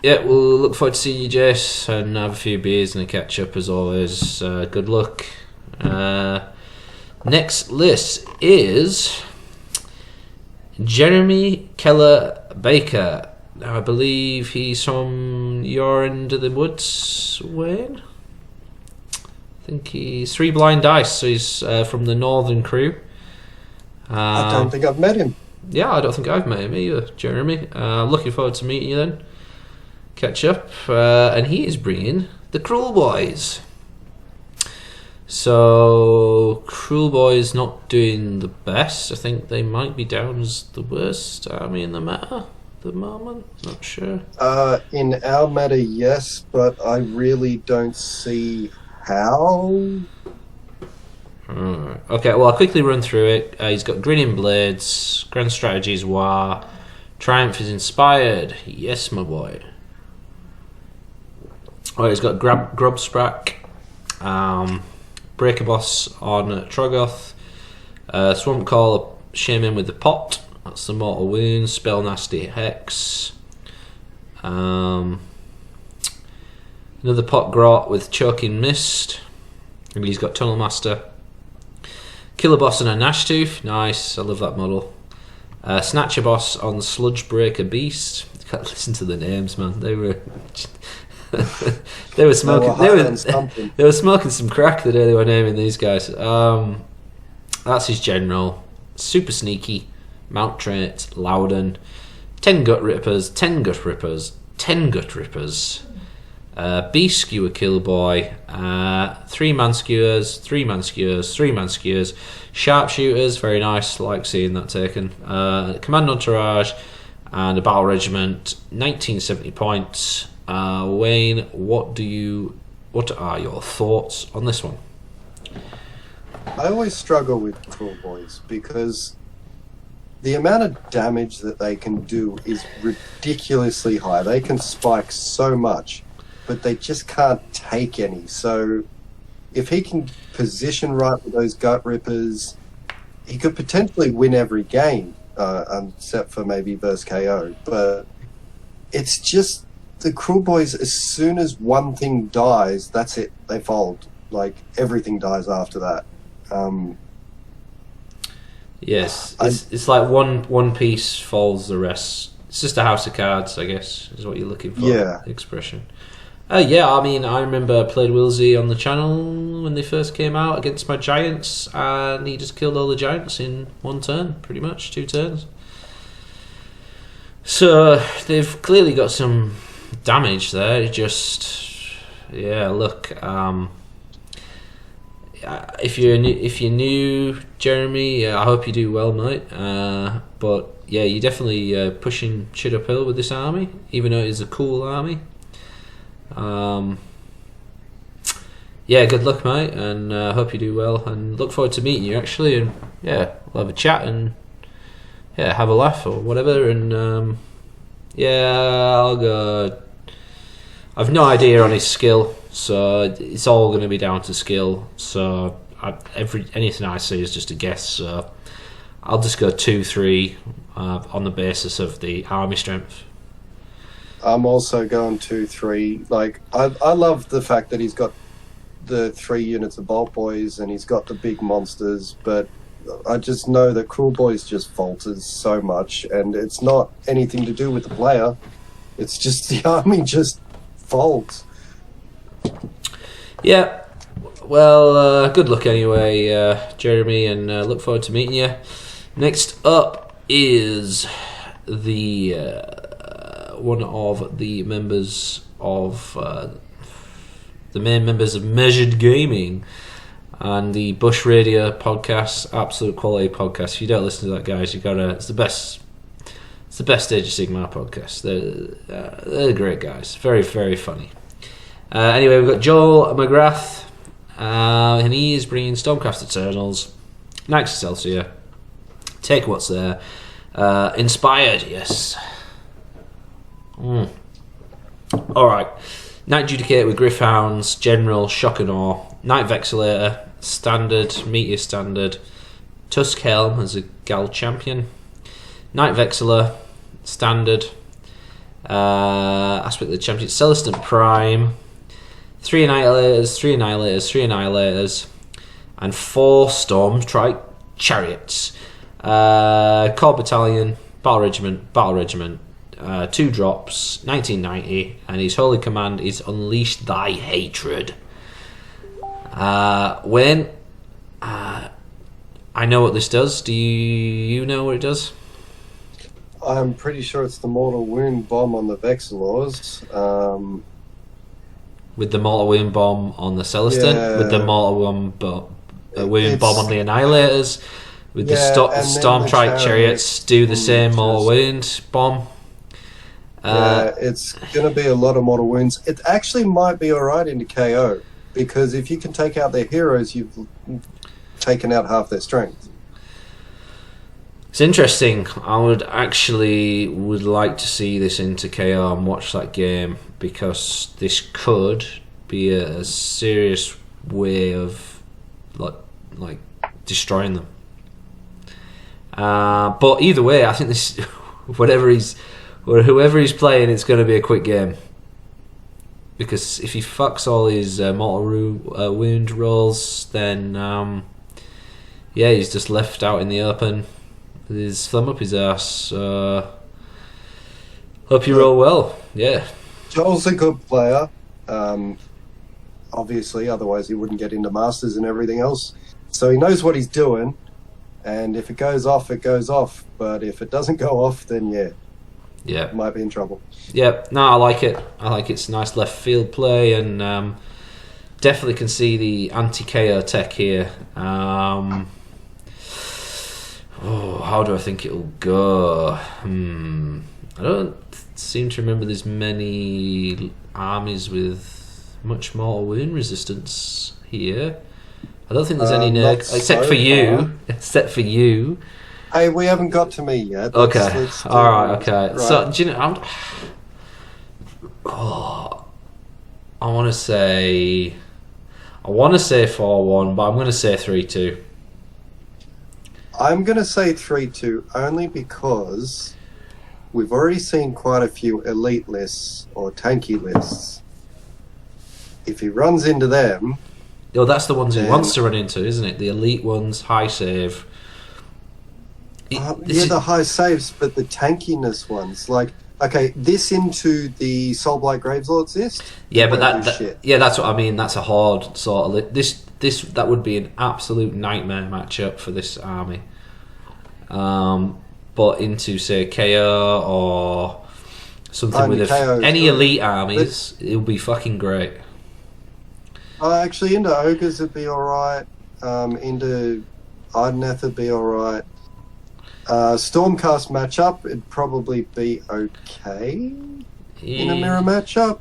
Yeah, we'll look forward to seeing you, Jace, and have a few beers and a catch-up as always. Good luck. Next list is Jeremy Keller Baker. Now, I believe he's from your end of the woods, Wayne? I think he's 3 Blind Dice, so he's from the Northern Crew. I don't think I've met him. Yeah, I don't think I've met him either, Jeremy. Looking forward to meeting you then. Catch up. And he is bringing the Cruel Boys. So, Cruel Boys not doing the best. I think they might be down as the worst army in the meta at the moment. Not sure. In our meta, yes, but I really don't see how. Okay, well, I'll quickly run through it. He's got Grinning Blades, Grand Strategies War, Triumph is Inspired. Yes, my boy. Oh, he's got Grubsprack, Breaker Boss on Trogoth, Swamp Call, Shaman with the Pot, that's the Mortal Wound, Spell Nasty Hex, another Pot Grot with Choking Mist, and he's got Tunnel Master, Killer Boss on a Nashtooth, nice, I love that model, Snatcher Boss on Sludge Breaker Beast. You can't listen to the names, man, they were... they were smoking. They were smoking some crack the day they were naming these guys. That's his general. Super sneaky. Mount Trait. Loudon. 10 Gut Rippers. 10 Gut Rippers. 10 Gut Rippers. Beast Skewer Killboy. 3-man skewers. 3-man skewers. 3-man skewers. Sharpshooters. Very nice. Like seeing that taken. Command Entourage. And a Battle Regiment. 1970 points. Wayne, what are your thoughts on this one? I always struggle with Cruel Boys because the amount of damage that they can do is ridiculously high. They can spike so much, but they just can't take any. So if he can position right with those Gut Rippers, he could potentially win every game, except for maybe versus KO. But it's just the Cruel Boys, as soon as one thing dies, that's it. They fold. Like, everything dies after that. Yes, it's like one piece falls the rest. It's just a house of cards, I guess, is what you're looking for. Yeah. Expression. Yeah, I mean, I remember I played Wilsey on the channel when they first came out against my Giants, and he just killed all the Giants in one turn, pretty much, 2 turns. So, they've clearly got some damage there. It just, yeah, look, if you're new, Jeremy, I hope you do well, mate. But yeah, you're definitely pushing shit uphill with this army, even though it is a cool army. Yeah, good luck, mate, and hope you do well. And look forward to meeting you, actually. And yeah, we'll have a chat and have a laugh or whatever. And I'll go. I've no idea on his skill, so it's all going to be down to skill. So anything I see is just a guess. So I'll just go 2-3 on the basis of the army strength. I'm also going 2-3. Like, I love the fact that he's got the 3 units of Bolt Boys and he's got the big monsters, but I just know that Cruel Boys just falters so much, and it's not anything to do with the player. It's just the army just faults. Yeah. Well, good luck anyway, Jeremy, and look forward to meeting you. Next up is the one of the members of the main members of Measured Gaming and the Bush Radio podcast, absolute quality podcast. If you don't listen to that, guys, you gotta. It's the best Age of Sigmar podcast. They're great guys, very very funny. Anyway, we've got Joel McGrath, and he is bringing Stormcast Eternals, Knights Excelsior, Take What's There, Inspired, yes. Alright. Knight Judicator with Gryph-hounds, General, Shock and Awe, Knight Vexillolator, Standard, Meteor Standard, Tusk Helm as a Gal Champion, Knight Vexilla, Standard, Aspect of the Champion, Celestant Prime, 3 Annihilators, 3 Annihilators, 3 Annihilators, and 4 Storm Trike Chariots. Core Battalion, Battle Regiment, 2 drops, 1990, and his holy command is Unleash Thy Hatred. When I know what this does. Do you know what it does? I'm pretty sure it's the Mortal Wound Bomb on the Vexillors. With the Mortal Wound Bomb on the Celestin, with the Mortal Wound Bomb on the Annihilators, with the Storm Trike Chariots do the same Mortal Wound Bomb. It's going to be a lot of mortal wounds. It actually might be alright into KO, because if you can take out their heroes, you've taken out half their strength. It's interesting. I would like to see this into KO and watch that game, because this could be a serious way of like destroying them. But either way, I think this whoever he's playing, it's going to be a quick game. Because if he fucks all his mortal wound rolls, then he's just left out in the open with his thumb up his ass. Hope you roll well. Yeah. Joel's a good player, obviously, otherwise he wouldn't get into Masters and everything else. So he knows what he's doing, and if it goes off, it goes off. But if it doesn't go off, then might be in trouble. Yeah, no, I like it. It's nice left field play, and definitely can see the anti-KO tech here. How do I think it'll go? I don't seem to remember there's many armies with much mortal wound resistance here. I don't think there's any except for you. Except for you. Hey, we haven't got to me yet. Okay. All right. Okay. Right. So, do you know? I want to say 4-1, but I'm going to say 3-2. I'm going to say 3-2 only because we've already seen quite a few elite lists or tanky lists. If he runs into them... that's the ones he wants to run into, isn't it? The elite ones, high save. The high saves, but the tankiness ones. Like, okay, this into the Soulblight Graveslords list? Yeah, but that's what I mean. That's a horde sort of... That would be an absolute nightmare matchup for this army. But into, say, KO or something with any elite armies, it'll be fucking great. Actually, into Ogres would be alright. Into Ideneth would be alright. Stormcast matchup, it'd probably be okay in a mirror matchup.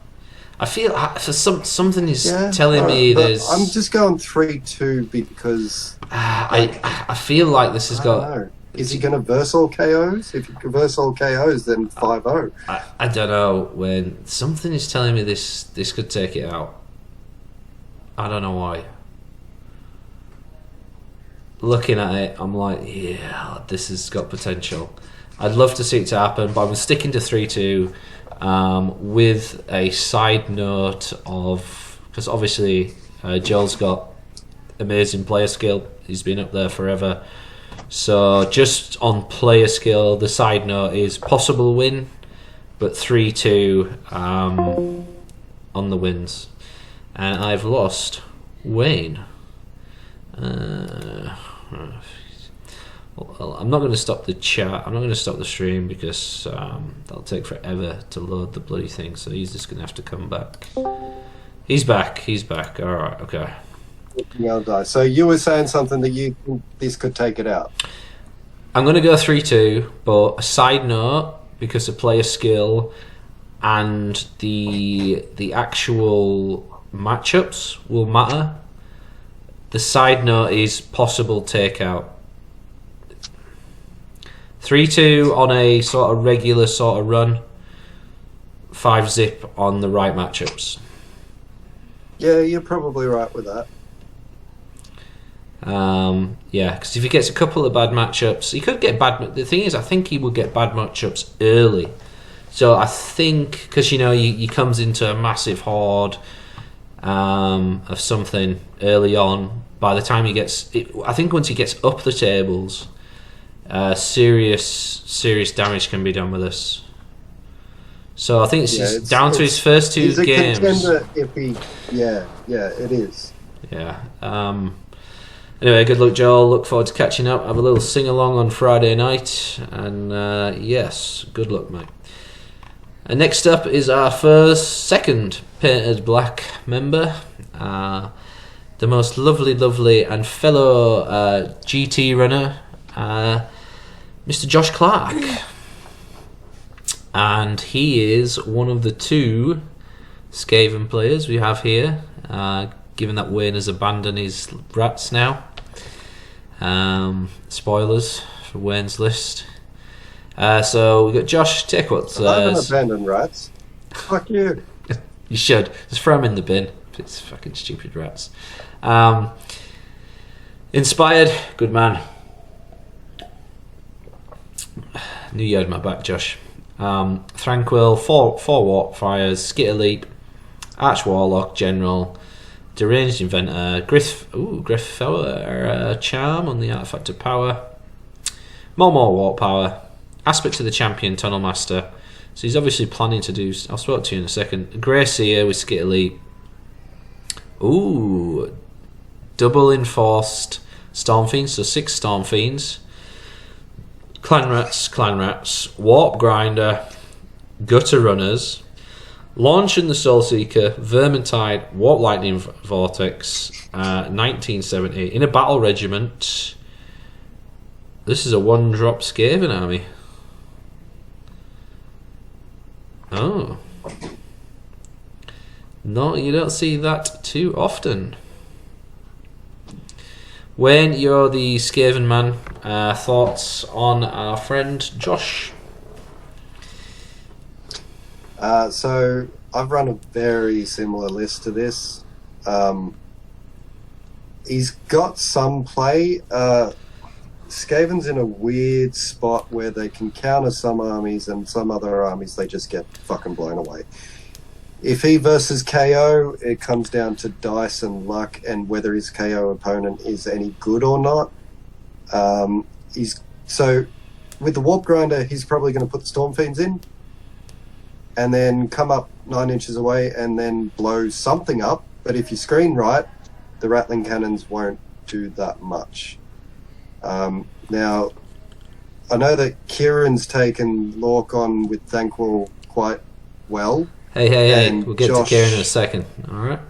I feel for something is Yeah, telling me but there's. I'm just going 3-2 because I feel like this has I don't got. know. Is he going to verse all KOs? If he can verse all KOs, then 5-0. I don't know when something is telling me this could take it out. I don't know why. Looking at it, I'm like, yeah, this has got potential. I'd love to see it to happen, but I'm sticking to 3-2 with a side note of, because obviously Joel's got amazing player skill. He's been up there forever. So just on player skill, the side note is possible win, but 3-2 on the wins. And I've lost Wayne. Well, I'm not going to stop the chat. I'm not going to stop the stream because that'll take forever to load the bloody thing. So he's just going to have to come back. He's back. He's back. All right. Okay. So you were saying something that this could take it out. I'm going to go 3-2, but a side note, because of player skill and the actual matchups will matter. The side note is possible takeout. 3-2 on a sort of regular sort of run. 5-zip on the right matchups. Yeah, you're probably right with that. Yeah, because if he gets a couple of bad matchups, he could get bad. The thing is, I think he will get bad matchups early. So I think, because he comes into a massive horde of something early on. By the time he gets, I think once he gets up the tables, serious damage can be done with this. So I think it's down to his first two he's a games. Contender if he, yeah, it is. Yeah. Anyway, good luck, Joel. Look forward to catching up. Have a little sing along on Friday night, and yes, good luck, mate. And next up is our second painted black member, the most lovely and fellow GT runner, Mr. Josh Clark. And he is one of the two Skaven players we have here, given that Wayne has abandoned his rats now. Spoilers for Wayne's list. So we've got Josh, take what's... I haven't abandoned rats. Fuck you. You should. Just throw them in the bin. It's fucking stupid rats. Inspired, good man. Knew you had my back, Josh. Tranquil, 4 warp fires, Skitter Leap, Arch Warlock, General, Deranged Inventor, Griff Charm on the Artifact of Power, more warp power, Aspect to the Champion, Tunnel Master. So he's obviously planning to do. I'll speak to you in a second. Grey Seer with Skitter Leap. Ooh, double enforced Storm Fiends, so 6 Storm Fiends. Clan Rats, Warp Grinder, Gutter Runners, Launch and the Soul Seeker, Vermintide, Warp Lightning Vortex, 1970. In a battle regiment, this is a 1-drop Skaven army. Oh. No, you don't see that too often. Wayne, you're the Skaven man. Thoughts on our friend Josh? So I've run a very similar list to this. He's got some play. Skaven's in a weird spot where they can counter some armies and some other armies they just get fucking blown away. If he versus KO, it comes down to dice and luck and whether his KO opponent is any good or not. So with the Warp Grinder, he's probably going to put the Storm Fiends in and then come up 9 inches away and then blow something up. But if you screen right, the Rattling Cannons won't do that much. Now, I know that Kieran's taken Lorcon with Thanquil quite well. Hey, we'll get to Kieran in a second, alright?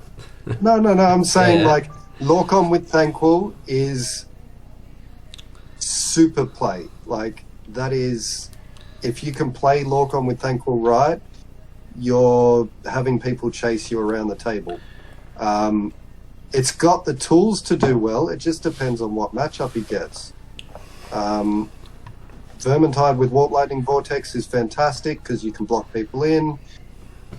No, I'm saying Yeah. like Lorcon with Thanquil is super play. Like that is, if you can play Lorcon with Thanquil right, you're having people chase you around the table. It's got the tools to do well. It just depends on what matchup he gets. Vermintide with Warp Lightning Vortex is fantastic because you can block people in.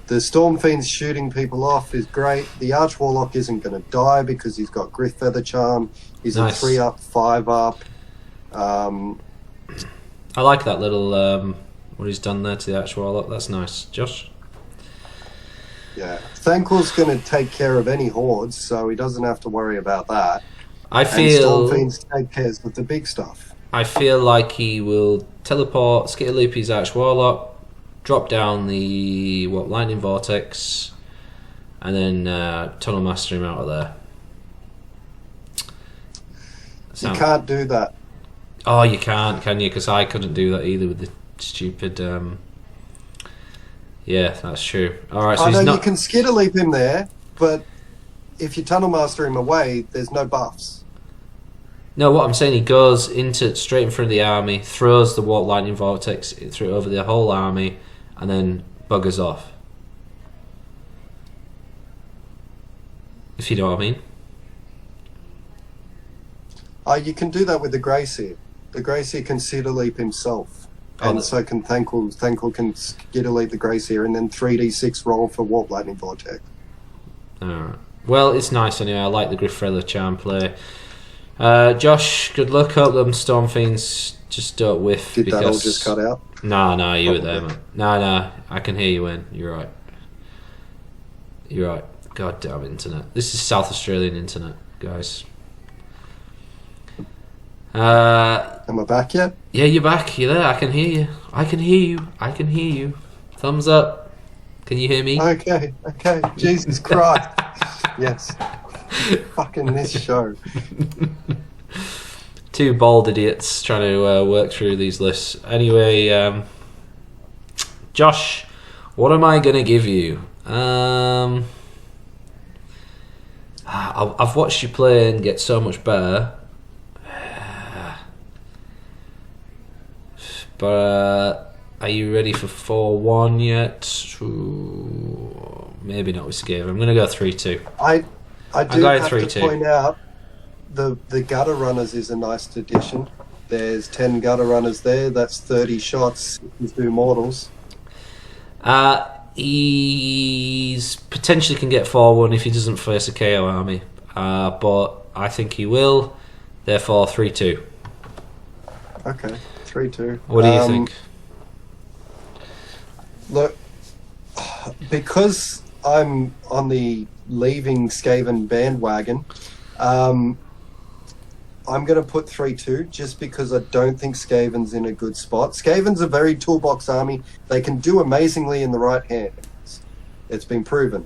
The Storm Fiend's shooting people off is great. The Arch Warlock isn't going to die because he's got Griff Feather Charm. He's Nice. a 3-up, 5-up. I like that little what he's done there to the Arch Warlock. That's nice. Josh? Yeah. Thanquil's going to take care of any hordes, so he doesn't have to worry about that. I And feel Storm Fiends take care of the big stuff. I feel like he will teleport, Skitterloop his Arch Warlock, drop down the Lightning Vortex, and then Tunnel Master him out of there. You can't do that. Oh, you can't, can you? Because I couldn't do that either with the stupid. Yeah, that's true. All right, so I he's know not. you can skitter leap him there, but if you Tunnel Master him away, there's no buffs. No, what I'm saying, he goes into straight in front of the army, throws the Lightning Vortex through over the whole army, and then buggers off. If you know what I mean. You can do that with the Greyseer. The Greyseer can skitter leap himself. And so can Thanquil. Thanquil can skitter leap the Greyseer and then 3d6 roll for Warp Lightning Vortex. Alright. Well, it's nice anyway. I like the Griff Feather Charm play. Josh, good luck. Hope them Storm Fiends just don't whiff. Did that all just cut out? No, you were Probably. there, man. No, I can hear you, Wayne. You're right. You're right. God damn internet. This is South Australian internet, guys. Am I back yet? Yeah, you're back. You're there. I can hear you. I can hear you. Thumbs up. Can you hear me? Okay. Jesus Christ. Yes. Fucking this show. Two bald idiots trying to work through these lists. Anyway, Josh, what am I going to give you? I've watched you play and get so much better. But are you ready for 4-1 yet? Ooh, maybe not with Skaven. I'm going to go 3-2. I do going have 3-2. to point out the Gutter Runners is a nice addition. There's 10 Gutter Runners there. That's 30 shots with 2 mortals. He's potentially can get 4-1 if he doesn't face a KO army. But I think he will. Therefore, 3-2. Okay, 3-2. What do you think? Look, because I'm on the leaving Skaven bandwagon, I'm going to put 3-2 just because I don't think Skaven's in a good spot. Skaven's a very toolbox army. They can do amazingly in the right hands. It's been proven.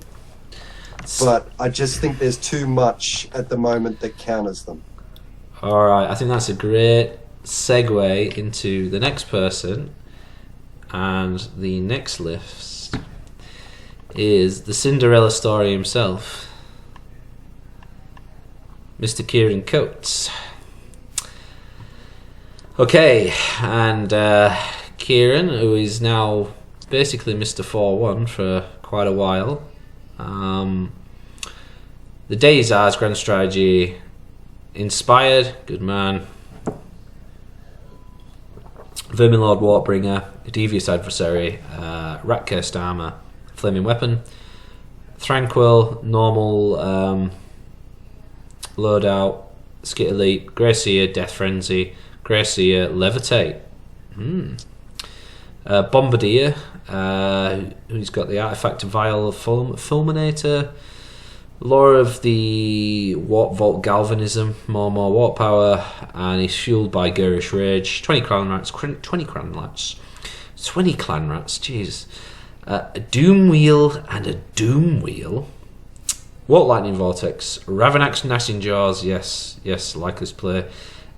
But I just think there's too much at the moment that counters them. Alright, I think that's a great segue into the next person. And the next list is the Cinderella story himself, Mr. Kieran Coates. Okay, and Kieran, who is now basically Mr. 4-1 for quite a while. The Days Ours Grand Strategy, Inspired, good man. Verminlord Warbringer, Devious Adversary, Rat-Cursed Armour, Flaming Weapon, Tranquil, Normal, Loadout, Skit Elite, Greyseer, Death Frenzy, Greyseer, Levitate, Bombardier, who's got the Artifact of Vial Fulminator, Lore of the Warp Vault Galvanism, more warp power, and he's fueled by Garish Rage. 20 clan rats, jeez. A Doom Wheel and a Doom Wheel. Warp Lightning Vortex, Ravanax Gnashing Jaws, yes, like this play,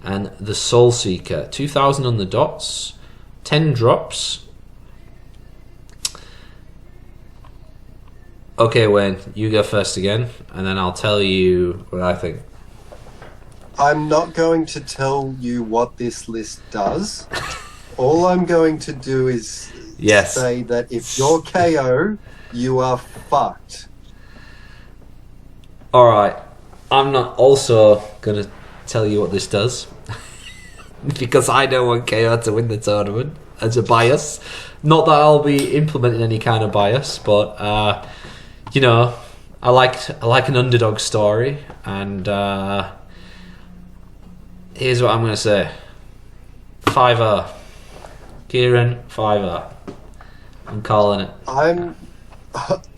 and the Soul Seeker. 2,000 on the dots, 10 drops. Okay, Wayne, you go first again, and then I'll tell you what I think. I'm not going to tell you what this list does. All I'm going to do is Yes. say that if you're KO, you are fucked. Alright, I'm not also going to tell you what this does. Because I don't want KO to win the tournament as a bias. Not that I'll be implementing any kind of bias, but, you know, I like an underdog story. And here's what I'm going to say. 5-0. Kieran, 5-0. I'm calling it.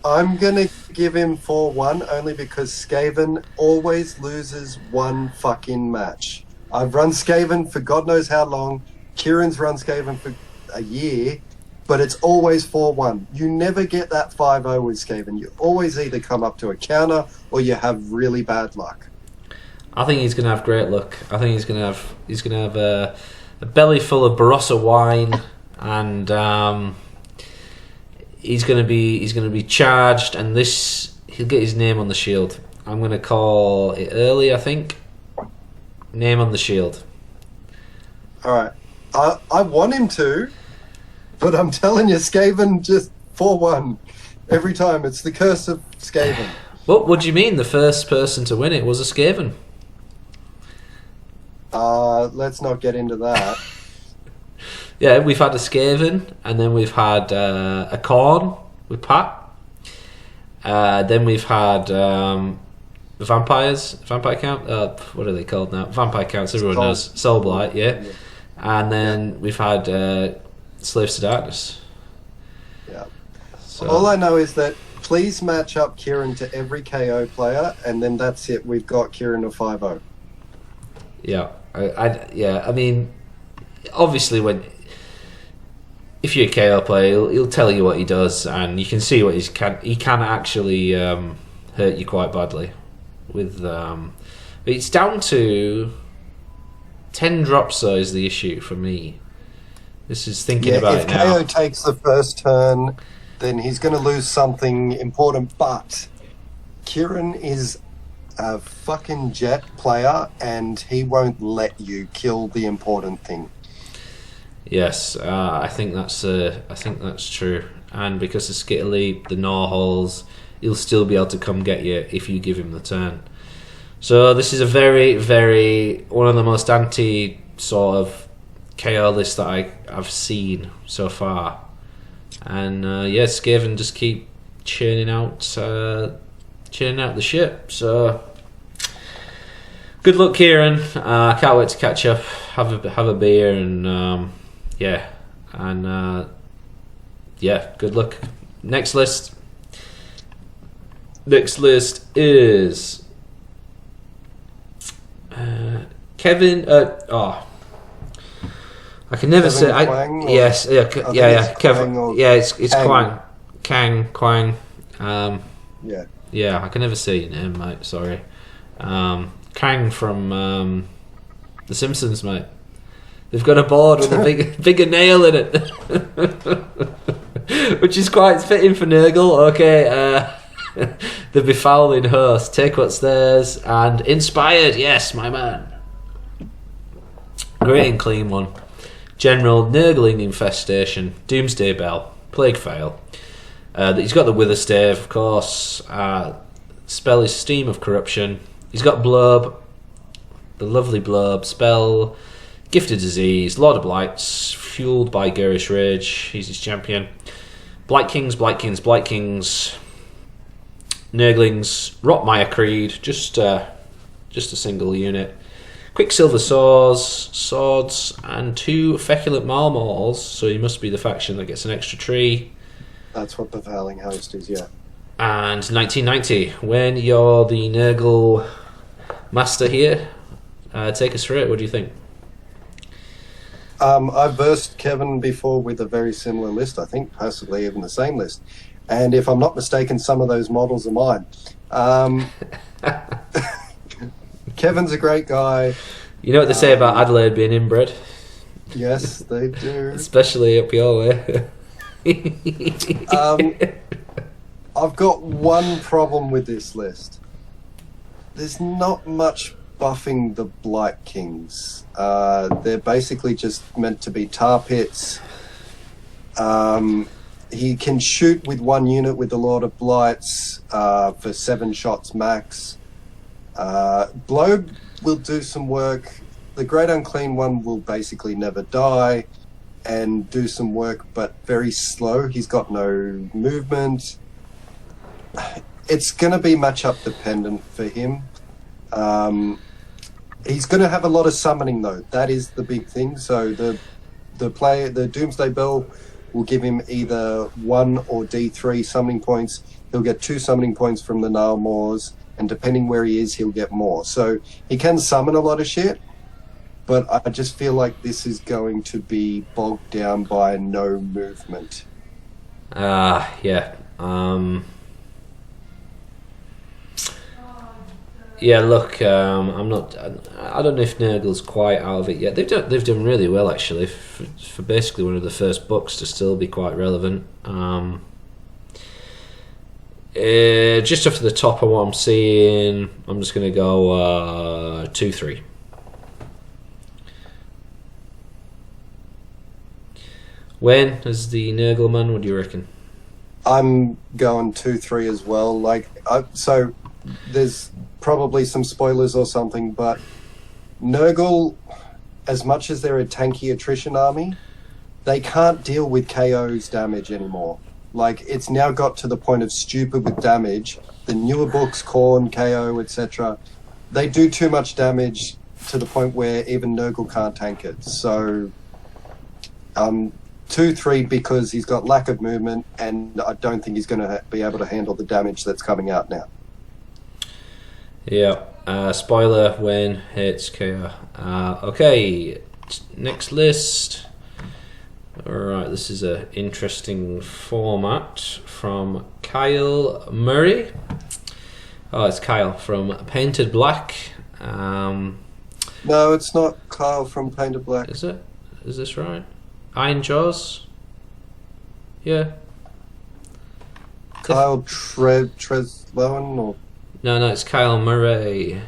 I'm gonna give him 4-1 only because Skaven always loses one fucking match. I've run Skaven for God knows how long. Kieran's run Skaven for a year, but it's always 4-1. You never get that 5-0 with Skaven. You always either come up to a counter or you have really bad luck. I think he's gonna have great luck. I think he's gonna have a belly full of Barossa wine, and he's gonna be charged, and he'll get his name on the shield. I'm gonna call it early. I think name on the shield. All right, I want him to, but I'm telling you, Skaven just 4-1 every time. It's the curse of Skaven. What do you mean? The first person to win it was a Skaven. Let's not get into that. Yeah, we've had a Skaven, and then we've had a Khorne with Pat. Then we've had vampires. Vampire count? What are they called now? Vampire counts, everyone knows. Soulblight, yeah. And then we've had Slaves to Darkness. Yeah. So, all I know is that please match up Kieran to every KO player, and then that's it. We've got Kieran to 5-0. yeah. I mean, obviously if you're a KO player, he'll tell you what he does, and you can see what he can actually hurt you quite badly. But it's down to 10 drops though is the issue for me. This is thinking about it now. If KO takes the first turn, then he's going to lose something important. But Kieran is a fucking jet player, and he won't let you kill the important thing. Yes, I think that's true. And because of Skittily, the gnaw holes, he'll still be able to come get you if you give him the turn. So this is a very, very one of the most anti sort of KO lists that I've seen so far. And Skaven just keep churning out the ship. So good luck, Kieran. I can't wait to catch up, have a beer, and good luck. Next list is Kevin. I can never say. Kevin. Yeah, it's Quang. Quang. Yeah, I can never say your name, mate. Sorry. Kang from The Simpsons, mate. They've got a board with a bigger nail in it, which is quite fitting for Nurgle. Okay, the befouling host. Take what's theirs and inspired. Yes, my man. Great and clean one. General Nurgling infestation. Doomsday Bell. Plague fail. He's got the Wither Stave, of course. Spell is Steam of Corruption. He's got Blurb, the lovely Blurb. Spell, Gifted Disease, Lord of Blights, fueled by Garish Rage. He's his champion. Blight Kings, Nurglings, Rotmire Creed, just a single unit. Quicksilver swords, and 2 Feculent Marmors, so he must be the faction that gets an extra tree. That's what the Howling Host is, yeah. And 1990, when you're the Nurgle master here, take us through it. What do you think? I versed Kevin before with a very similar list, I think, possibly even the same list. And if I'm not mistaken, some of those models are mine. Kevin's a great guy. You know what they say about Adelaide being inbred? Yes, they do. Especially up your way. I've got one problem with this list. There's not much buffing the Blight Kings. They're basically just meant to be tar pits. He can shoot with one unit with the Lord of Blights for 7 shots max. Blow will do some work. The Great Unclean One will basically never die and do some work, but very slow. He's got no movement. It's going to be matchup dependent for him. He's going to have a lot of summoning, though. That is the big thing. So the Doomsday Bell will give him either 1 or D3 summoning points. He'll get 2 summoning points from the Nile Moors, and depending where he is, he'll get more. So he can summon a lot of shit, but I just feel like this is going to be bogged down by no movement. Yeah. Yeah, look, I'm not. I don't know if Nurgle's quite out of it yet. They've done really well actually for basically one of the first books to still be quite relevant. Just off the top of what I'm seeing, I'm just going to go 2-3. When as the Nurgleman, what do you reckon? I'm going 2-3 as well. So there's probably some spoilers or something, but Nurgle, as much as they're a tanky attrition army, they can't deal with KO's damage anymore. Like, it's now got to the point of stupid with damage. The newer books, Khorne, KO, etc., they do too much damage to the point where even Nurgle can't tank it. So 2-3 because he's got lack of movement, and I don't think he's going to be able to handle the damage that's coming out now. Yeah. Spoiler: when hits KO. Okay. Next list. Alright, this is an interesting format from Kyle Murray. Oh, it's Kyle from Painted Black. No, it's not Kyle from Painted Black. Is it? Is this right? Iron Jaws? Yeah. Kyle Treslowan or... No, it's Kyle Murray.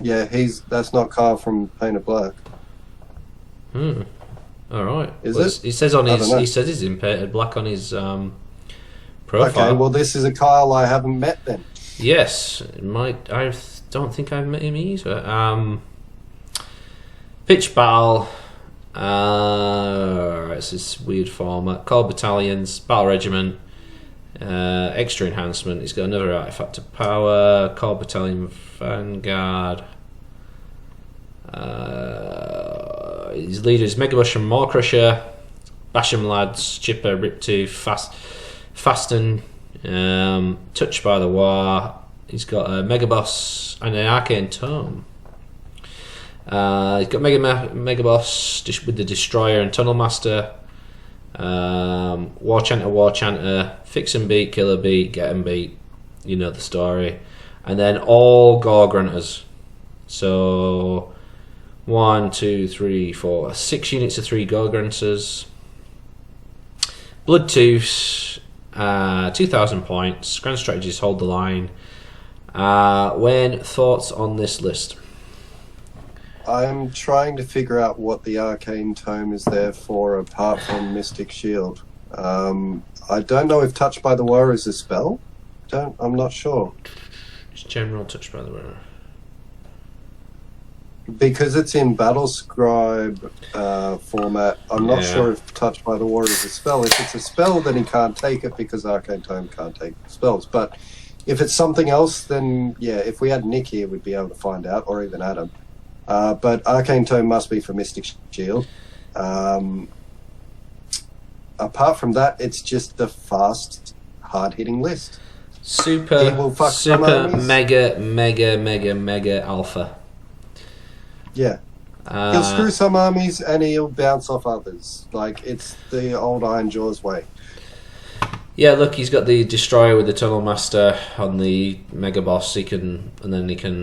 Yeah, that's not Kyle from Painted Black. All right. Is it? He says he says he's in Painted Black on his profile. Okay, well, this is a Kyle I haven't met then. Yes, I don't think I've met him either. Pitch battle. It's this weird format. Core battalions, battle regiment, extra enhancement. He's got another artifact of power. Core battalion vanguard. His leader is Megabush and Maw-Crusher, Basham Lads, Chipper, Riptooth, Fasten, Touched by the War. He's got a Megaboss and an Arcane Tome. He's got Megaboss with the Destroyer and Tunnel Master. War Chanter, Fix and Beat, Kill and Beat, Get and Beat. You know the story. And then all Gore Grunters. So 1, 2, 3, 4, 6 units of 3 Gore Grunters. Bloodtooths, 2,000 points. Grand strategies, hold the line. When thoughts on this list? I'm trying to figure out what the Arcane Tome is there for apart from Mystic Shield. I don't know if Touched by the War is a spell. I'm not sure. It's general Touched by the War. Because it's in Battle Scribe format, I'm not sure if Touched by the War is a spell. If it's a spell, then he can't take it because Arcane Tome can't take spells. But if it's something else, then yeah, if we had Nick here, we'd be able to find out, or even Adam. But Arcane Tome must be for Mystic Shield. Apart from that, it's just a fast, hard-hitting list. Super mega alpha. Yeah. He'll screw some armies and he'll bounce off others. Like, it's the old Iron Jaws way. Yeah, look, he's got the Destroyer with the Tunnel Master on the Mega Boss. He can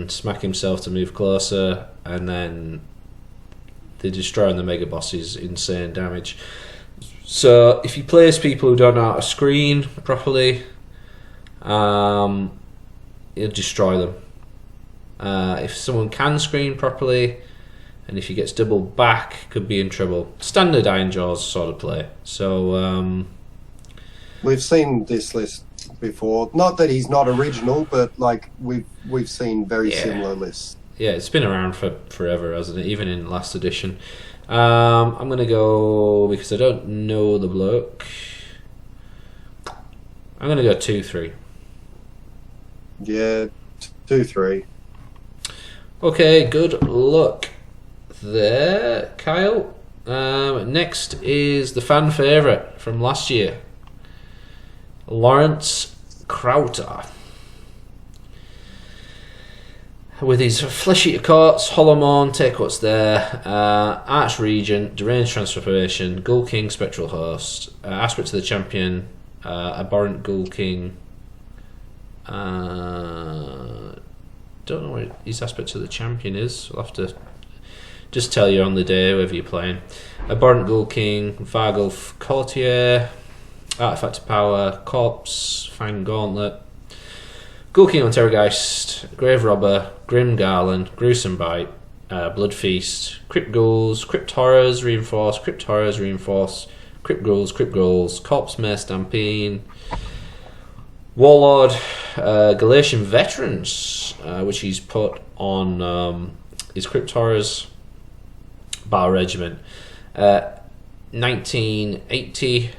smack himself to move closer, and then the Destroyer and the Mega Boss is insane damage. So if he plays people who don't know how to screen properly, he'll destroy them. If someone can screen properly, and if he gets doubled back, could be in trouble. Standard Iron Jaws sort of play. So we've seen this list before. Not that he's not original, but like we've seen very similar lists. Yeah, it's been around for forever, hasn't it? Even in last edition. I'm gonna go because I don't know the bloke. I'm gonna go 2-3. Yeah, 2-3. Okay, good luck there, Kyle. Next is the fan favourite from last year, Lawrence Crowther. With his Flesh Eater Courts, Hollow Mourn, take what's there, Arch Regent, Deranged Transformation, Ghoul King, Spectral Host, Aspect to the Champion, Abhorrent Ghoul King. Don't know what his Aspect to the Champion is. I'll have to just tell you on the day whether you're playing. Abhorrent Ghoul King, Vargulf Courtier, Artifact of Power, Corpse, Fang Gauntlet, Ghoul King on Terrorgeist, Grave Robber, Grim Garland, Gruesome Bite, Blood Feast, Crypt Ghouls, Crypt Horrors Reinforce, Crypt Horrors Reinforce, Crypt Ghouls, Corpse Mare Stampede, Warlord, Galatian Veterans, which he's put on his Crypt Horrors Bar Regiment. 1980.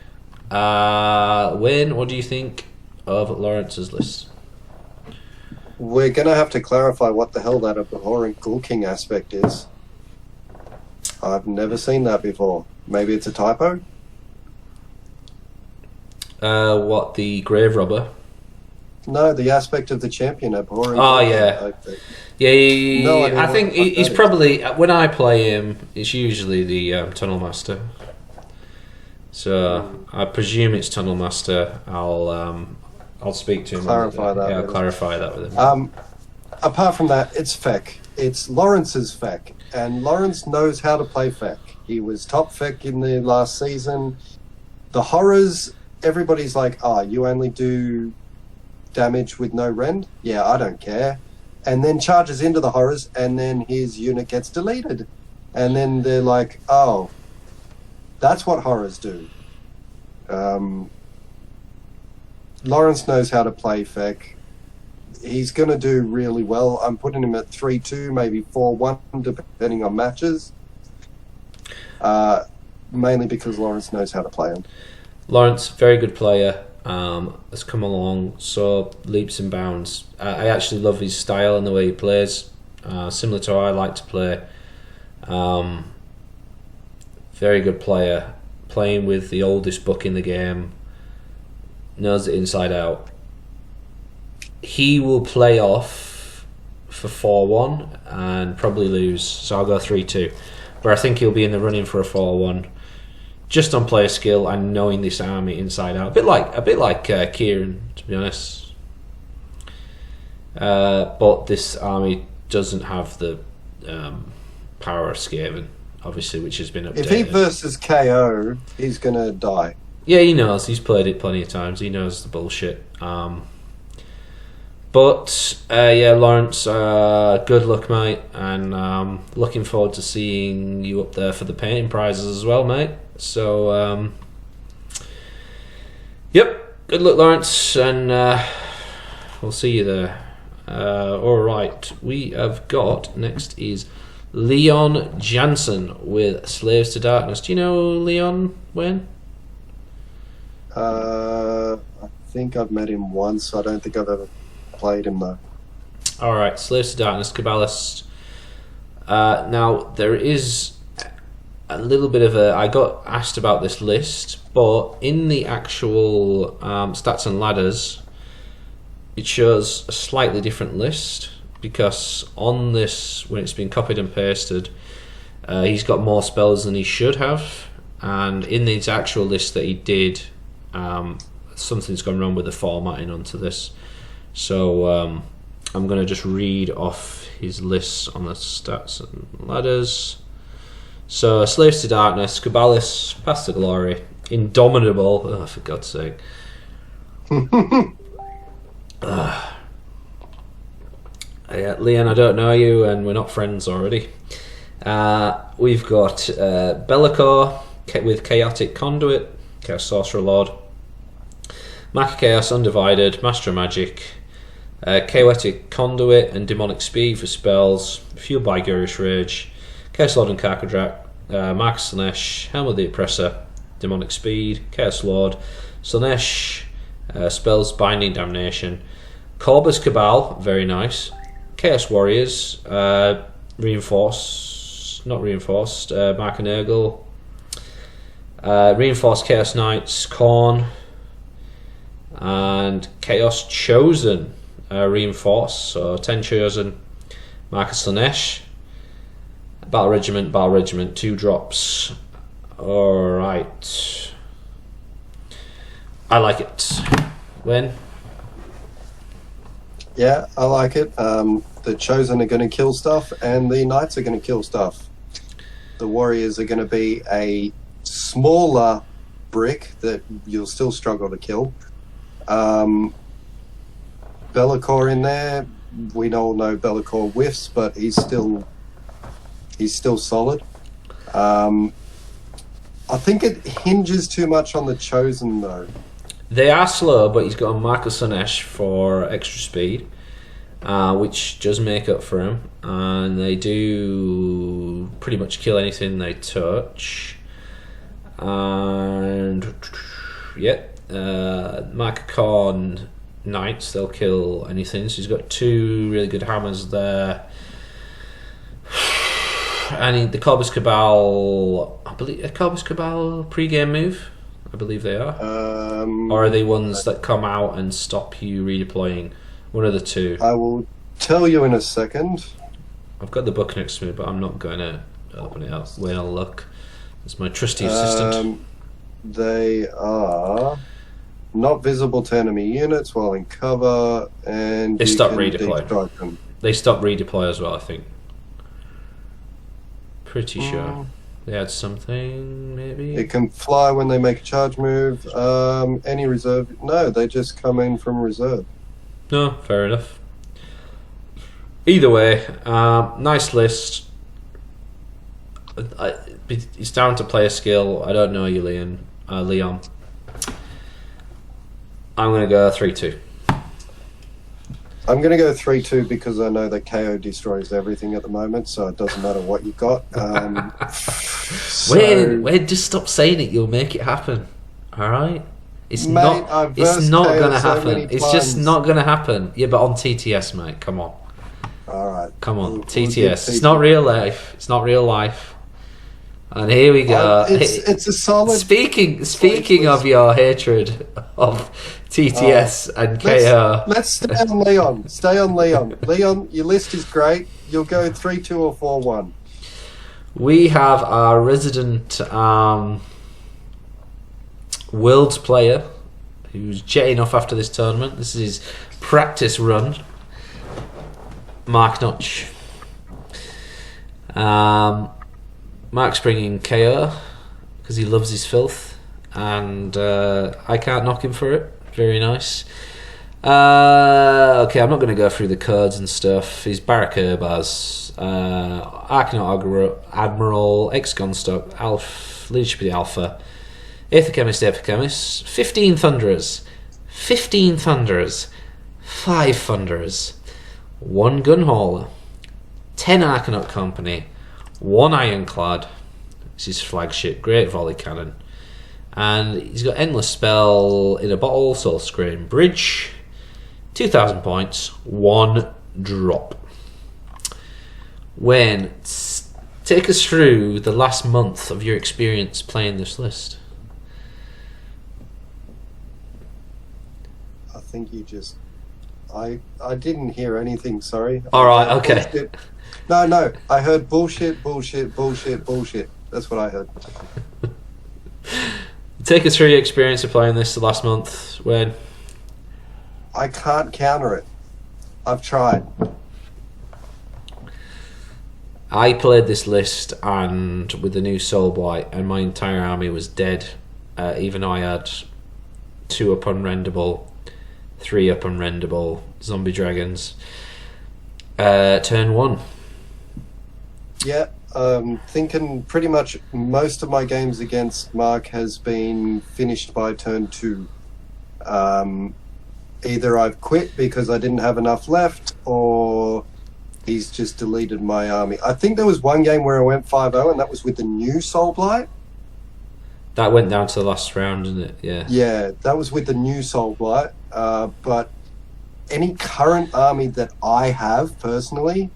Wayne, what do you think of Lawrence's list? We're going to have to clarify what the hell that Abhorrent Ghoul King aspect is. I've never seen that before. Maybe it's a typo? What, the Grave Robber? No, the aspect of the champion, Abhorrent. Oh, yeah. Yeah, No, I think he's probably, when I play him, it's usually the Tunnel Master. So I presume it's Tunnel Master. I'll speak to him. Clarify that. Yeah, I'll clarify that with him. Apart from that, it's Feck. It's Lawrence's Feck, and Lawrence knows how to play Feck. He was top Feck in the last season. The horrors, everybody's like, you only do damage with no rend? Yeah, I don't care. And then charges into the horrors, and then his unit gets deleted. And then they're like, that's what horrors do. Lawrence knows how to play Feck. He's going to do really well. I'm putting him at 3-2, maybe 4-1, depending on matches. Mainly because Lawrence knows how to play him. Lawrence, very good player. Has come along so leaps and bounds. I actually love his style and the way he plays. Similar to how I like to play. Very good player. Playing with the oldest book in the game. Knows it inside out. He will play off for 4-1 and probably lose. So I'll go 3-2. But I think he'll be in the running for a 4-1. Just on player skill and knowing this army inside out. A bit like Kieran, to be honest. But this army doesn't have the power of Skaven, obviously, which has been updated. If he versus KO, he's going to die. Yeah, he knows. He's played it plenty of times. He knows the bullshit. But Lawrence, good luck, mate, and looking forward to seeing you up there for the painting prizes as well, mate. So, good luck, Lawrence, and we'll see you there. All right, we have got next is Leon Jansen with Slaves to Darkness. Do you know Leon, Wayne? I think I've met him once. I don't think I've ever played him though. Alright, Slaves to Darkness, Kabbalist. Now, there is a little bit of I got asked about this list, but in the actual stats and ladders, it shows a slightly different list, because on this, when it's been copied and pasted, he's got more spells than he should have, and in his actual list that he did, something's gone wrong with the formatting onto this. So I'm going to just read off his lists on the stats and ladders. So Slaves to Darkness, Kabbalist, Path to Glory, Indomitable, oh, for God's sake. Leon, I don't know you and we're not friends already. We've got Bellicor with Chaotic Conduit, Chaos Sorcerer Lord, Mark of Chaos Undivided, Master of Magic, Chaotic Conduit and Demonic Speed for spells, fueled by Gurish Rage, Chaos Lord and Karkadrak, Mark of Slanesh, Helm of the Oppressor, Demonic Speed, Chaos Lord, Slanesh, spells Binding Damnation, Corvus Cabal, very nice, Chaos Warriors, not reinforced, Mark and Nurgle, Reinforced Chaos Knights, Khorne, and Chaos Chosen, reinforced, so 10 Chosen, Marcus Slanesh, Battle Regiment, 2 drops. Alright. I like it. When? Yeah, I like it. The Chosen are going to kill stuff, and the Knights are going to kill stuff. The Warriors are going to be a smaller brick that you'll still struggle to kill. Bellicor in there, we all know Bellicor whiffs, but he's still solid. I think it hinges too much on the Chosen though. They are slow, but he's got a Marcus Slanesh for extra speed, which does make up for him, and they do pretty much kill anything they touch. And Mark Khorne Knights, they'll kill anything. So he's got 2 really good hammers there. And the Corvus Cabal, I believe, a Corvus Cabal pre-game move? I believe they are. Or are they ones that come out and stop you redeploying? One of the two. I will tell you in a second. I've got the book next to me, but I'm not going to open it up. Wait, I'll look. It's my trusty assistant. They are not visible to enemy units while in cover, and they stop redeploy. They stop redeploy as well, I think. Pretty sure. They had something, maybe? It can fly when they make a charge move. Any reserve... No, they just come in from reserve. No, fair enough. Either way, nice list. It's down to player skill. I don't know you, Leon. I'm going to go 3-2. I'm going to go 3-2 because I know that KO destroys everything at the moment, so it doesn't matter what you got. Wait, just stop saying it. You'll make it happen. All right? It's not going to happen. It's just not going to happen. Yeah, but on TTS, mate. Come on. All right. Come on, TTS. It's not real life. It's not real life. And here we go. It's a solid... Speaking of your hatred of TTS and KO... Let's stay on Leon. Stay on Leon. Leon, your list is great. You'll go 3-2 or 4-1. We have our resident Worlds player who's jetting off after this tournament. This is his practice run. Mark Notch. Mark's bringing KO because he loves his filth, and I can't knock him for it. Very nice. Okay, I'm not going to go through the codes and stuff. He's Barak Urbaz, Arcanaut Admiral, ex-Gunstock, Leadership of the Alpha, Aether Chemist, 15 Thunderers, 5 Thunderers, 1 Gunhauler, 10 Arcanaut Company, 1 Ironclad. It's his flagship, great volley cannon. And he's got Endless Spell in a Bottle, Soul Scream Bridge, 2,000 points, 1 drop. Wayne, take us through the last month of your experience playing this list. I think you just... I didn't hear anything, sorry. Alright, okay. Bullshit. No, I heard bullshit. That's what I heard. Take us through your experience of playing this the last month, Wayne. I can't counter it. I've tried. I played this list and with the new Soul Blight, and my entire army was dead, even though I had 2 up unrendable, 3 up unrendable zombie dragons. Turn 1. Yeah, thinking pretty much most of my games against Mark has been finished by turn 2. Either I've quit because I didn't have enough left, or he's just deleted my army. I think there was one game where I went 5-0, and that was with the new Soul Blight. That went down to the last round, didn't it? Yeah. Yeah, that was with the new Soul Blight. But any current army that I have, personally,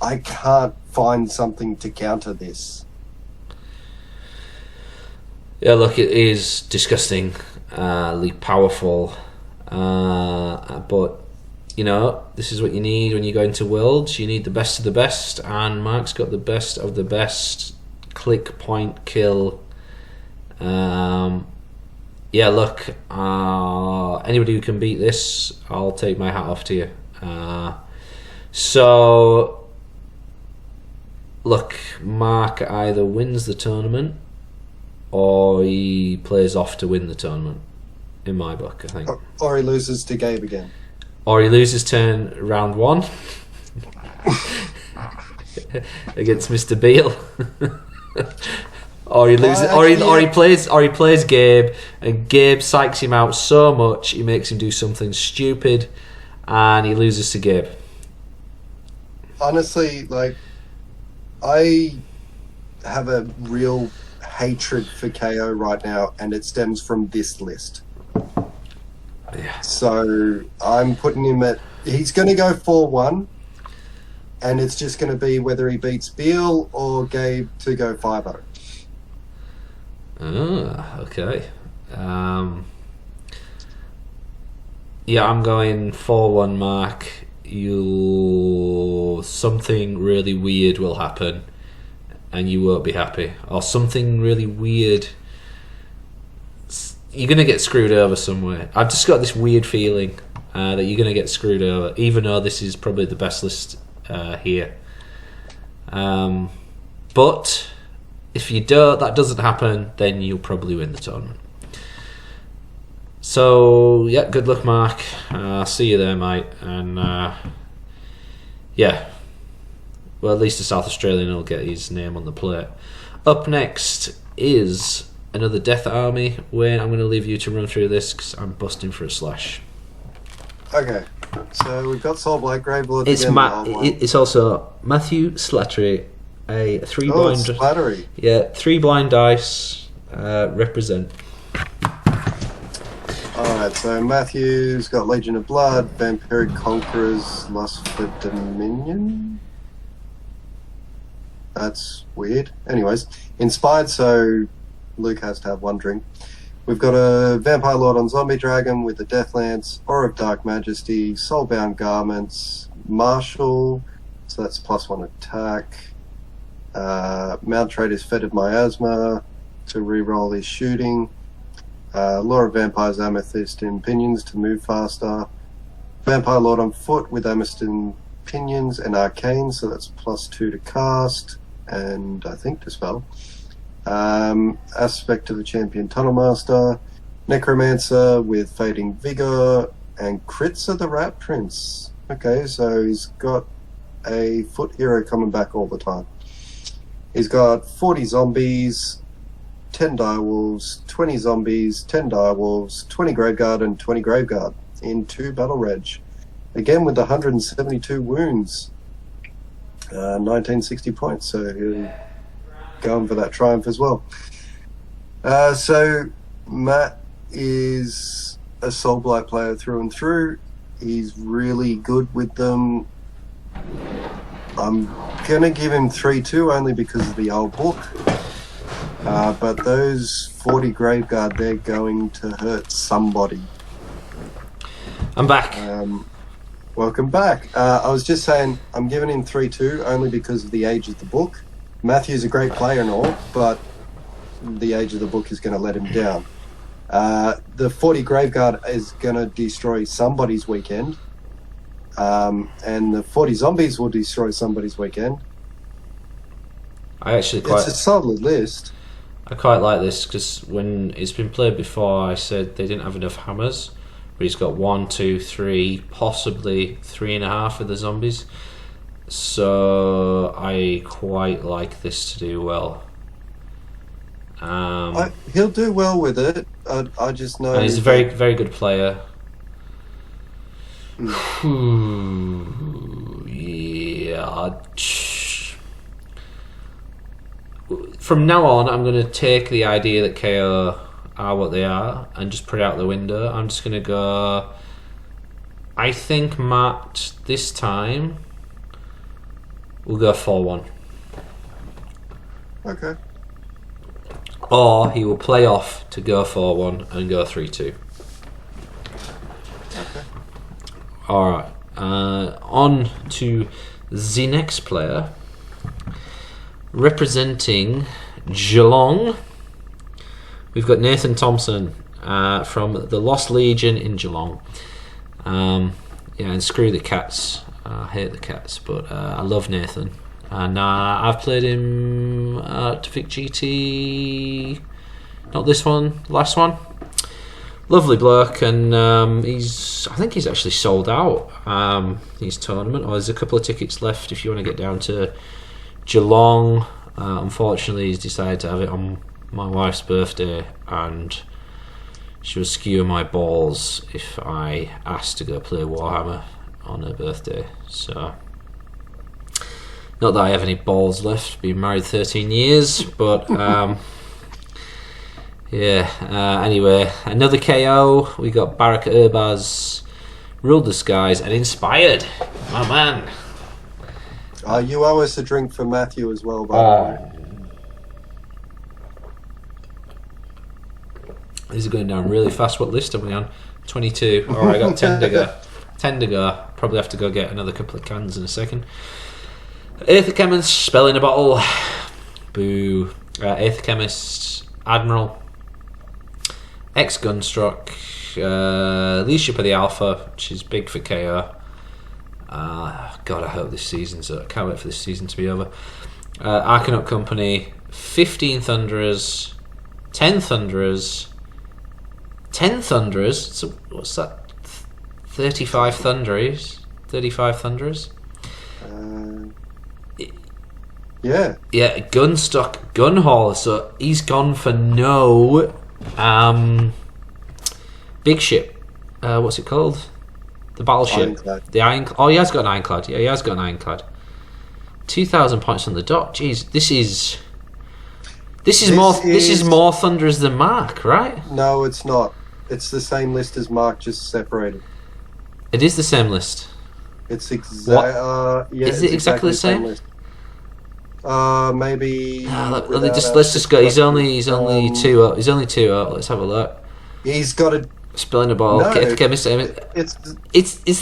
I can't find something to counter this. Yeah, look, it is disgustingly powerful. But, you know, this is what you need when you go into Worlds. You need the best of the best, and Mark's got the best of the best. Click, point, kill. Yeah, look, anybody who can beat this, I'll take my hat off to you. So, look, Mark either wins the tournament or he plays off to win the tournament, in my book, I think. Or he loses to Gabe again. Or he loses turn round 1 against Mr. Beale. Or he loses, or he plays Gabe, and Gabe psychs him out so much he makes him do something stupid, and he loses to Gabe. Honestly, like, I have a real hatred for KO right now, and it stems from this list. Yeah. So I'm putting him at. He's going to go 4-1, and it's just going to be whether he beats Beale or Gabe to go 5-0. Okay. Yeah, I'm going 4-1, Mark. Something really weird will happen, and you won't be happy. Or something really weird. You're going to get screwed over somewhere. I've just got this weird feeling that you're going to get screwed over, even though this is probably the best list here. But if that doesn't happen, then you'll probably win the tournament. So, yeah, good luck, Mark. See you there, mate. And, yeah. Well, at least the South Australian will get his name on the plate. Up next is another Death Army. Wayne, I'm going to leave you to run through this because I'm busting for a slash. Okay. So we've got Soul Blight, Gravelord. It's also Matthew Slattery, a 3 blind. Slattery. Yeah, 3 blind dice represent. Alright, so Matthew's got Legion of Blood, Vampiric Conquerors, Lust for Dominion. That's weird. Anyways, Inspired, so Luke has to have 1 drink. We've got a Vampire Lord on Zombie Dragon with the Death Lance, Aura of Dark Majesty, Soulbound Garments, Marshal, so that's +1 attack. Mount Trader's Fetid Miasma to reroll his shooting. Law of Vampires, Amethyst and Pinions to move faster. Vampire Lord on foot with Amethyst and Pinions and Arcane, so that's +2 to cast and I think Dispel. Aspect of the Champion Tunnelmaster, Necromancer with Fading Vigor, and Crits of the Rat Prince. Okay, so he's got a foot hero coming back all the time. He's got 40 zombies, 10 direwolves, 20 zombies, 10 direwolves, 20 Graveguard, and 20 Graveguard in 2 Battle Reg. Again with 172 wounds, 1960 points, so he'll going for that triumph as well. So Matt is a Soul Blight player through and through. He's really good with them. I'm gonna give him 3-2 only because of the old book. But those 40 Graveguard, they're going to hurt somebody. I'm back. Welcome back. I was just saying I'm giving him 3-2 only because of the age of the book. Matthew's a great player and all, but the age of the book is going to let him down. The 40 Graveguard is going to destroy somebody's weekend, and the 40 zombies will destroy somebody's weekend. It's a solid list. I quite like this because when it's been played before, I said they didn't have enough hammers, but he's got 1, 2, 3, possibly 3.5 of the zombies. So I quite like this to do well. He'll do well with it. I just know. And he's a very, very good player. Yeah. From now on, I'm going to take the idea that KO are what they are and just put it out the window. I'm just going to go. I think Matt this time will go 4-1. Okay. Or he will play off to go 4-1 and go 3-2. Okay. Alright. On to the next player. Representing Geelong, we've got Nathan Thompson from the Lost Legion in Geelong. Yeah, and screw the Cats. I hate the Cats, but I love Nathan. And I've played him at Vic GT, not this one, last one. Lovely bloke, and I think he's actually sold out his tournament, or there's a couple of tickets left if you want to get down to Geelong. Unfortunately, he's decided to have it on my wife's birthday, and she was skewing my balls if I asked to go play Warhammer on her birthday. So, not that I have any balls left, been married 13 years, but yeah. Anyway, another KO. We got Barack Urbaz, ruled the skies and inspired. My man. You owe us a drink for Matthew as well, by the way. These are going down really fast. What list are we on? 22. Alright, I got 10 to go. 10 to go. Probably have to go get another couple of cans in a second. Aether Chemist, spell in a bottle. Boo. Aether Chemist, Admiral. Ex-Gunstruck. Leadership of the Alpha, which is big for KO. God, I hope this season's I can't wait for this season to be over. Arcanaut Company, 15 Thunderers, 10 Thunderers, 10 Thunderers. So what's that? 35 Thunderers. 35 Thunderers. Yeah. Yeah, Gunstock, Gunhaul. So he's gone for no big ship. What's it called? The battleship. Ironclad. The iron. Oh, he has got an ironclad. Yeah, he has got an ironclad. 2,000 points on the dot. Jeez, this is more Thunderers than Mark, right? No, it's not. It's the same list as Mark, just separated. It is the same list. It's What? yeah. Is it exactly the same? list. Maybe. Let's just go. He's only 2 up. He's only 2 up. Let's have a look. He's got a. Spilling a ball. No, It's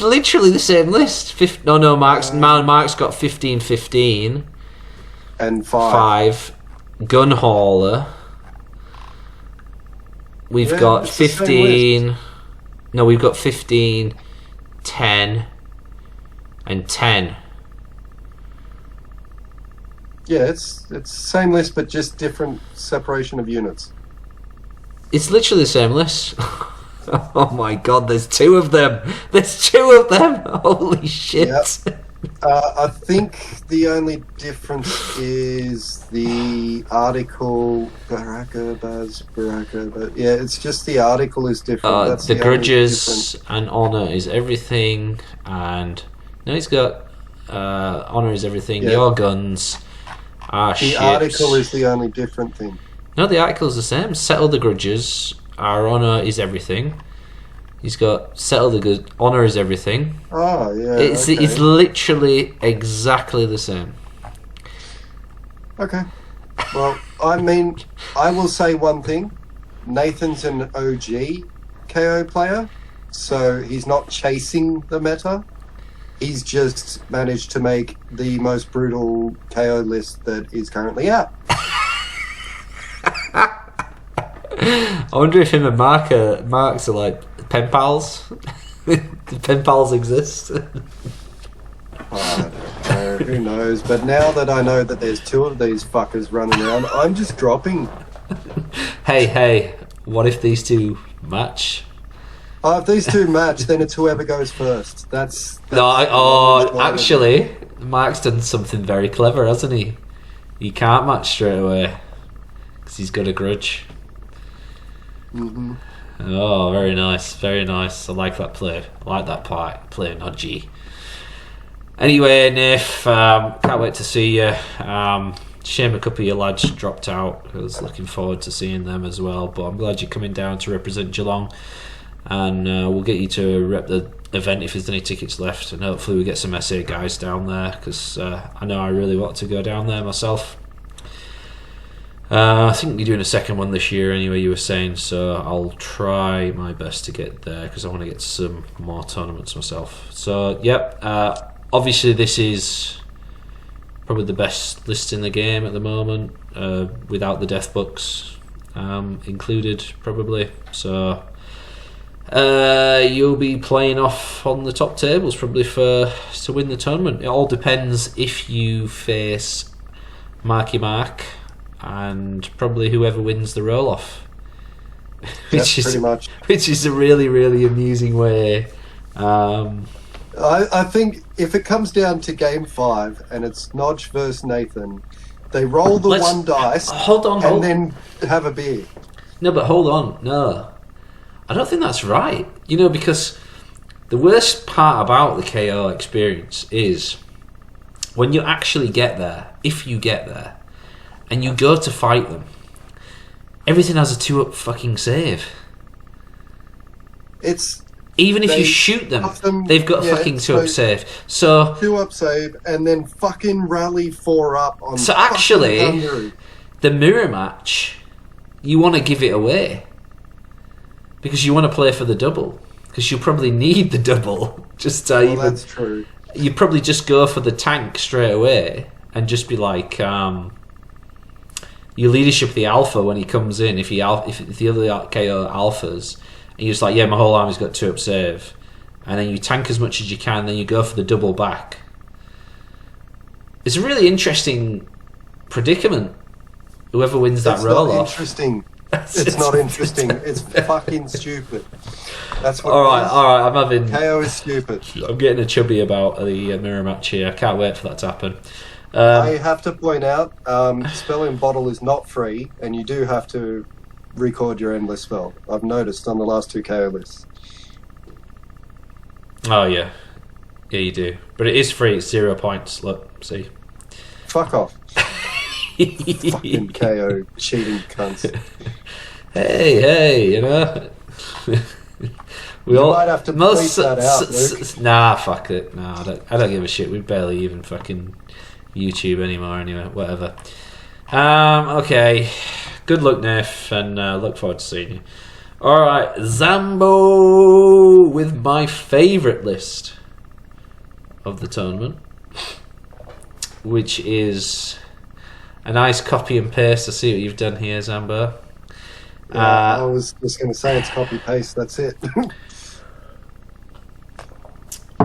literally the same list. Mark's got 15-15 and 5. Gunhauler. We've got it's the same 15. No, we've got 15, 10, and 10. Yeah, it's the same list, but just different separation of units. It's literally the same list. Oh my god, there's 2 of them. There's 2 of them. Holy shit. Yep. I think the only difference is the article. Baraka. Yeah, it's just the article is different. That's the grudges and honor is everything, and no, he's got honor is everything. Yeah. Your guns are The ships. article is the only different thing. No, the article is the same. Settle the grudges. Our honor is everything. He's got settle the good. Honor is everything. Oh yeah. It's literally exactly the same. Okay. Well, I mean, I will say one thing. Nathan's an OG KO player, so he's not chasing the meta. He's just managed to make the most brutal KO list that is currently out. I wonder if him and Mark's are like pen pals. Do pen pals exist? I don't know, who knows? But now that I know that there's 2 of these fuckers running around, I'm just dropping. Hey, what if these 2 match? If these two match, then it's whoever goes first. That's No, actually, Mark's done something very clever, hasn't he? He can't match straight away because he's got a grudge. Mm-hmm. Oh, very nice, very nice. I like that play. I like that play, Nodgy. Anyway, Nif, can't wait to see you. Shame a couple of your lads dropped out. I was looking forward to seeing them as well, but I'm glad you're coming down to represent Geelong, and we'll get you to rep the event if there's any tickets left, and hopefully we get some SA guys down there, because I know I really want to go down there myself. I think you're doing a second one this year anyway, you were saying, so I'll try my best to get there because I want to get some more tournaments myself. So, yep, obviously this is probably the best list in the game at the moment, without the death books included, probably. So, you'll be playing off on the top tables probably to win the tournament. It all depends if you face Marky Mark and probably whoever wins the roll-off, which is a really, really amusing way. I think if it comes down to game 5 and it's Nodge versus Nathan, they roll the one dice and then have a beer. No, but hold on. No, I don't think that's right. You know, because the worst part about the KO experience is when you actually get there, if you get there, and you go to fight them, everything has a 2-up fucking save. Even if you shoot them, they've got a fucking 2-up save. So 2-up save and then fucking rally 4-up on. So actually, the mirror match, you want to give it away because you want to play for the double, because you probably need the double. That's true. You probably just go for the tank straight away and just be like, you leadership the alpha when he comes in. If the other KO alphas, and you're just like, yeah, my whole army's got 2-up save, and then you tank as much as you can, then you go for the double back. It's a really interesting predicament. Whoever wins that roll off. Interesting. It's not interesting. It's fucking stupid. That's what. All right. I'm having KO is stupid. I'm getting a chubby about the mirror match here. I can't wait for that to happen. I have to point out, spelling bottle is not free, and you do have to record your endless spell. I've noticed on the last 2 KO lists. Oh yeah, you do. But it is free. It's 0 points. Look, see. Fuck off. Fucking KO cheating cunts. Hey, you know. Might have to bleep that out, Luke. Nah, fuck it. Nah, I don't give a shit. We barely even fucking YouTube anymore anyway, whatever. Okay, good luck, Nef, and look forward to seeing you. Alright, Zambo with my favourite list of the tournament, which is a nice copy and paste. I see what you've done here, Zambo. Yeah, I was just going to say it's copy paste, that's it.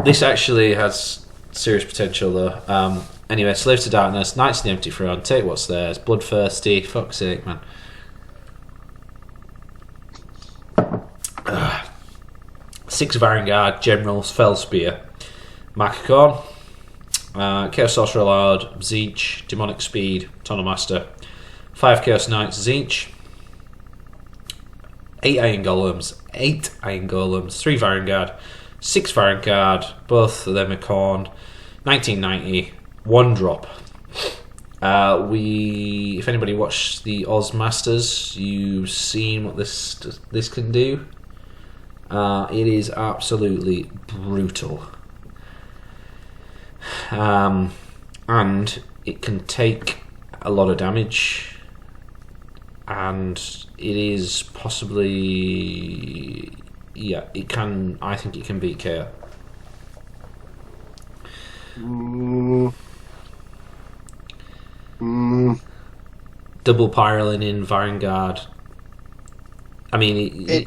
This actually has serious potential though. Anyway, Slave to Darkness, Knights of the Empty Throne, take what's theirs, Bloodthirsty, fuck's sake, man. 6 Vanguard, Generals, Fellspear, Makakorn, Chaos Sorcerer Lord, Zeech, Demonic Speed, Tunnel Master, 5 Chaos Knights, Zeech, 8 Iron Golems, 3 Vanguard, 6 Vanguard, both of them are Khorne, 1990, 1 drop. If anybody watched the Oz Masters, you've seen what this can do. It is absolutely brutal, and it can take a lot of damage, and it is possibly, it can. I think it can beat KO. Double Pyroling in Vanguard. I mean,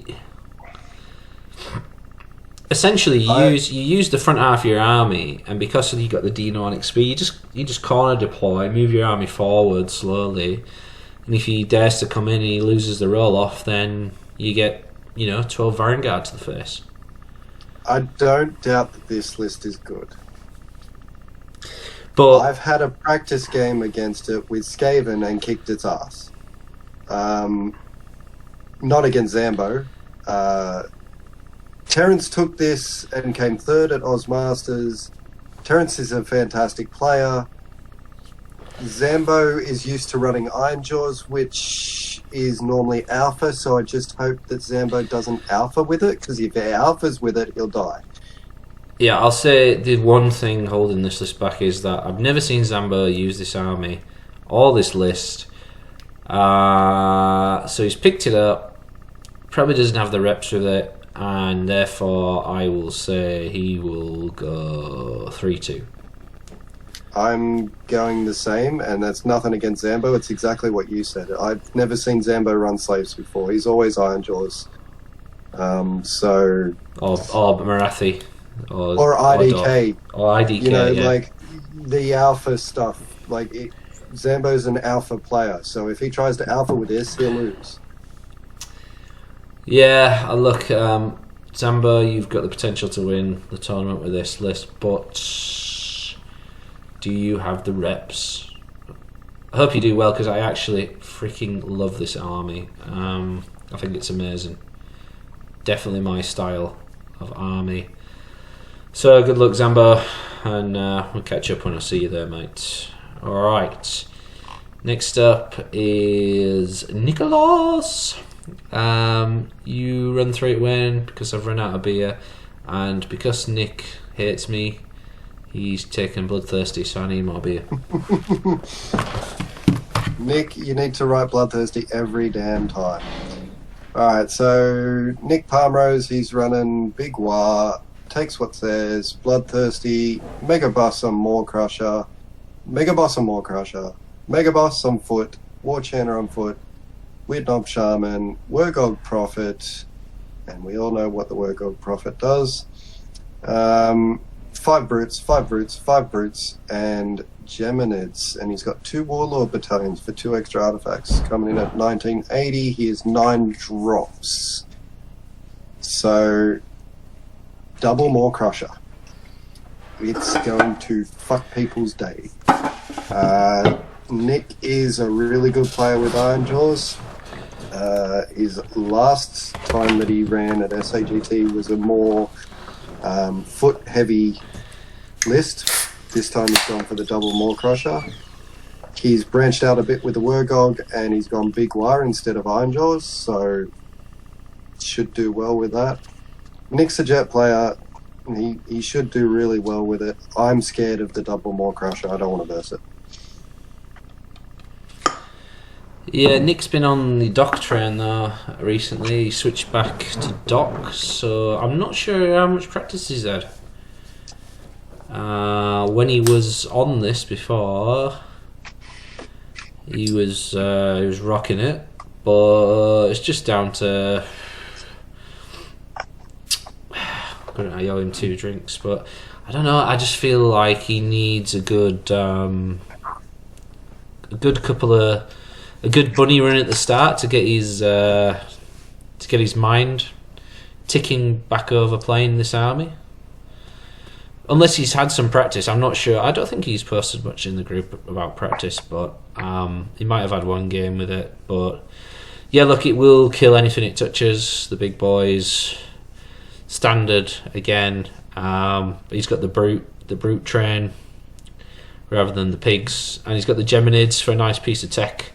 essentially you use the front half of your army, and because you got the Demonic Speed, you just corner deploy, move your army forward slowly, and if he dares to come in and he loses the roll off, then you get 12 Vanguard to the face. I don't doubt that this list is good. But I've had a practice game against it with Skaven and kicked its ass. Not against Zambo. Terence took this and came third at Ozmasters. Terence is a fantastic player. Zambo is used to running Ironjaws, which is normally alpha, so I just hope that Zambo doesn't alpha with it, because if he alphas with it, he'll die. yeah, I'll say the one thing holding this list back is that I've never seen Zambo use this army or this list. So he's picked it up, probably doesn't have the reps with it, and therefore I will say he will go 3-2. I'm going the same, and that's nothing against Zambo. It's exactly what you said. I've never seen Zambo run slaves before. He's always Ironjaws. So... Or Marathi. Or IDK. Or IDK, like the alpha stuff. Zambo's an alpha player, so if he tries to alpha with this, he'll lose. Yeah, look, Zambo, you've got the potential to win the tournament with this list, but do you have the reps? I hope you do well, because I actually freaking love this army. I think it's amazing. Definitely my style of army. So good luck, Zambo, and we'll catch up when I see you there, mate. Alright, next up is Nicholas. You run through it when, because I've run out of beer, and because Nick hates me, he's taken Bloodthirsty, so I need more beer. Nick, you need to write Bloodthirsty every damn time. Alright, so Nick Palmrose, he's running Big War, takes what says, Bloodthirsty, Mega Boss on Maw Crusher, Mega Boss on Maw Crusher, Mega Boss on foot, War Chanter on foot, Weird Knob Shaman, Wergog Prophet, and we all know what the Wergog Prophet does. 5 brutes, 5 brutes, 5 brutes, and Geminids. And he's got 2 Warlord battalions for 2 extra artifacts. Coming in at 1980, he has 9 drops. So, double Maw Crusher. It's going to fuck people's day. Nick is a really good player with Ironjaws. His last time that he ran at SAGT was a more foot-heavy list. This time he's gone for the double Maw Crusher. He's branched out a bit with the Wergog, and he's gone Big War instead of Ironjaws, so should do well with that. Nick's a jet player. He should do really well with it. I'm scared of the double Maw Crusher. I don't want to verse it. Yeah, Nick's been on the dock train though recently. He switched back to dock, so I'm not sure how much practice he's had. When he was on this before, he was rocking it, but it's just down to I owe him 2 drinks, but I don't know. I just feel like he needs a good bunny run at the start to get his mind ticking back over playing this army. Unless he's had some practice, I'm not sure. I don't think he's posted much in the group about practice, but he might have had 1 game with it. But yeah, look, it will kill anything it touches. The big boys, standard again. He's got the brute train rather than the pigs, and he's got the Geminids for a nice piece of tech.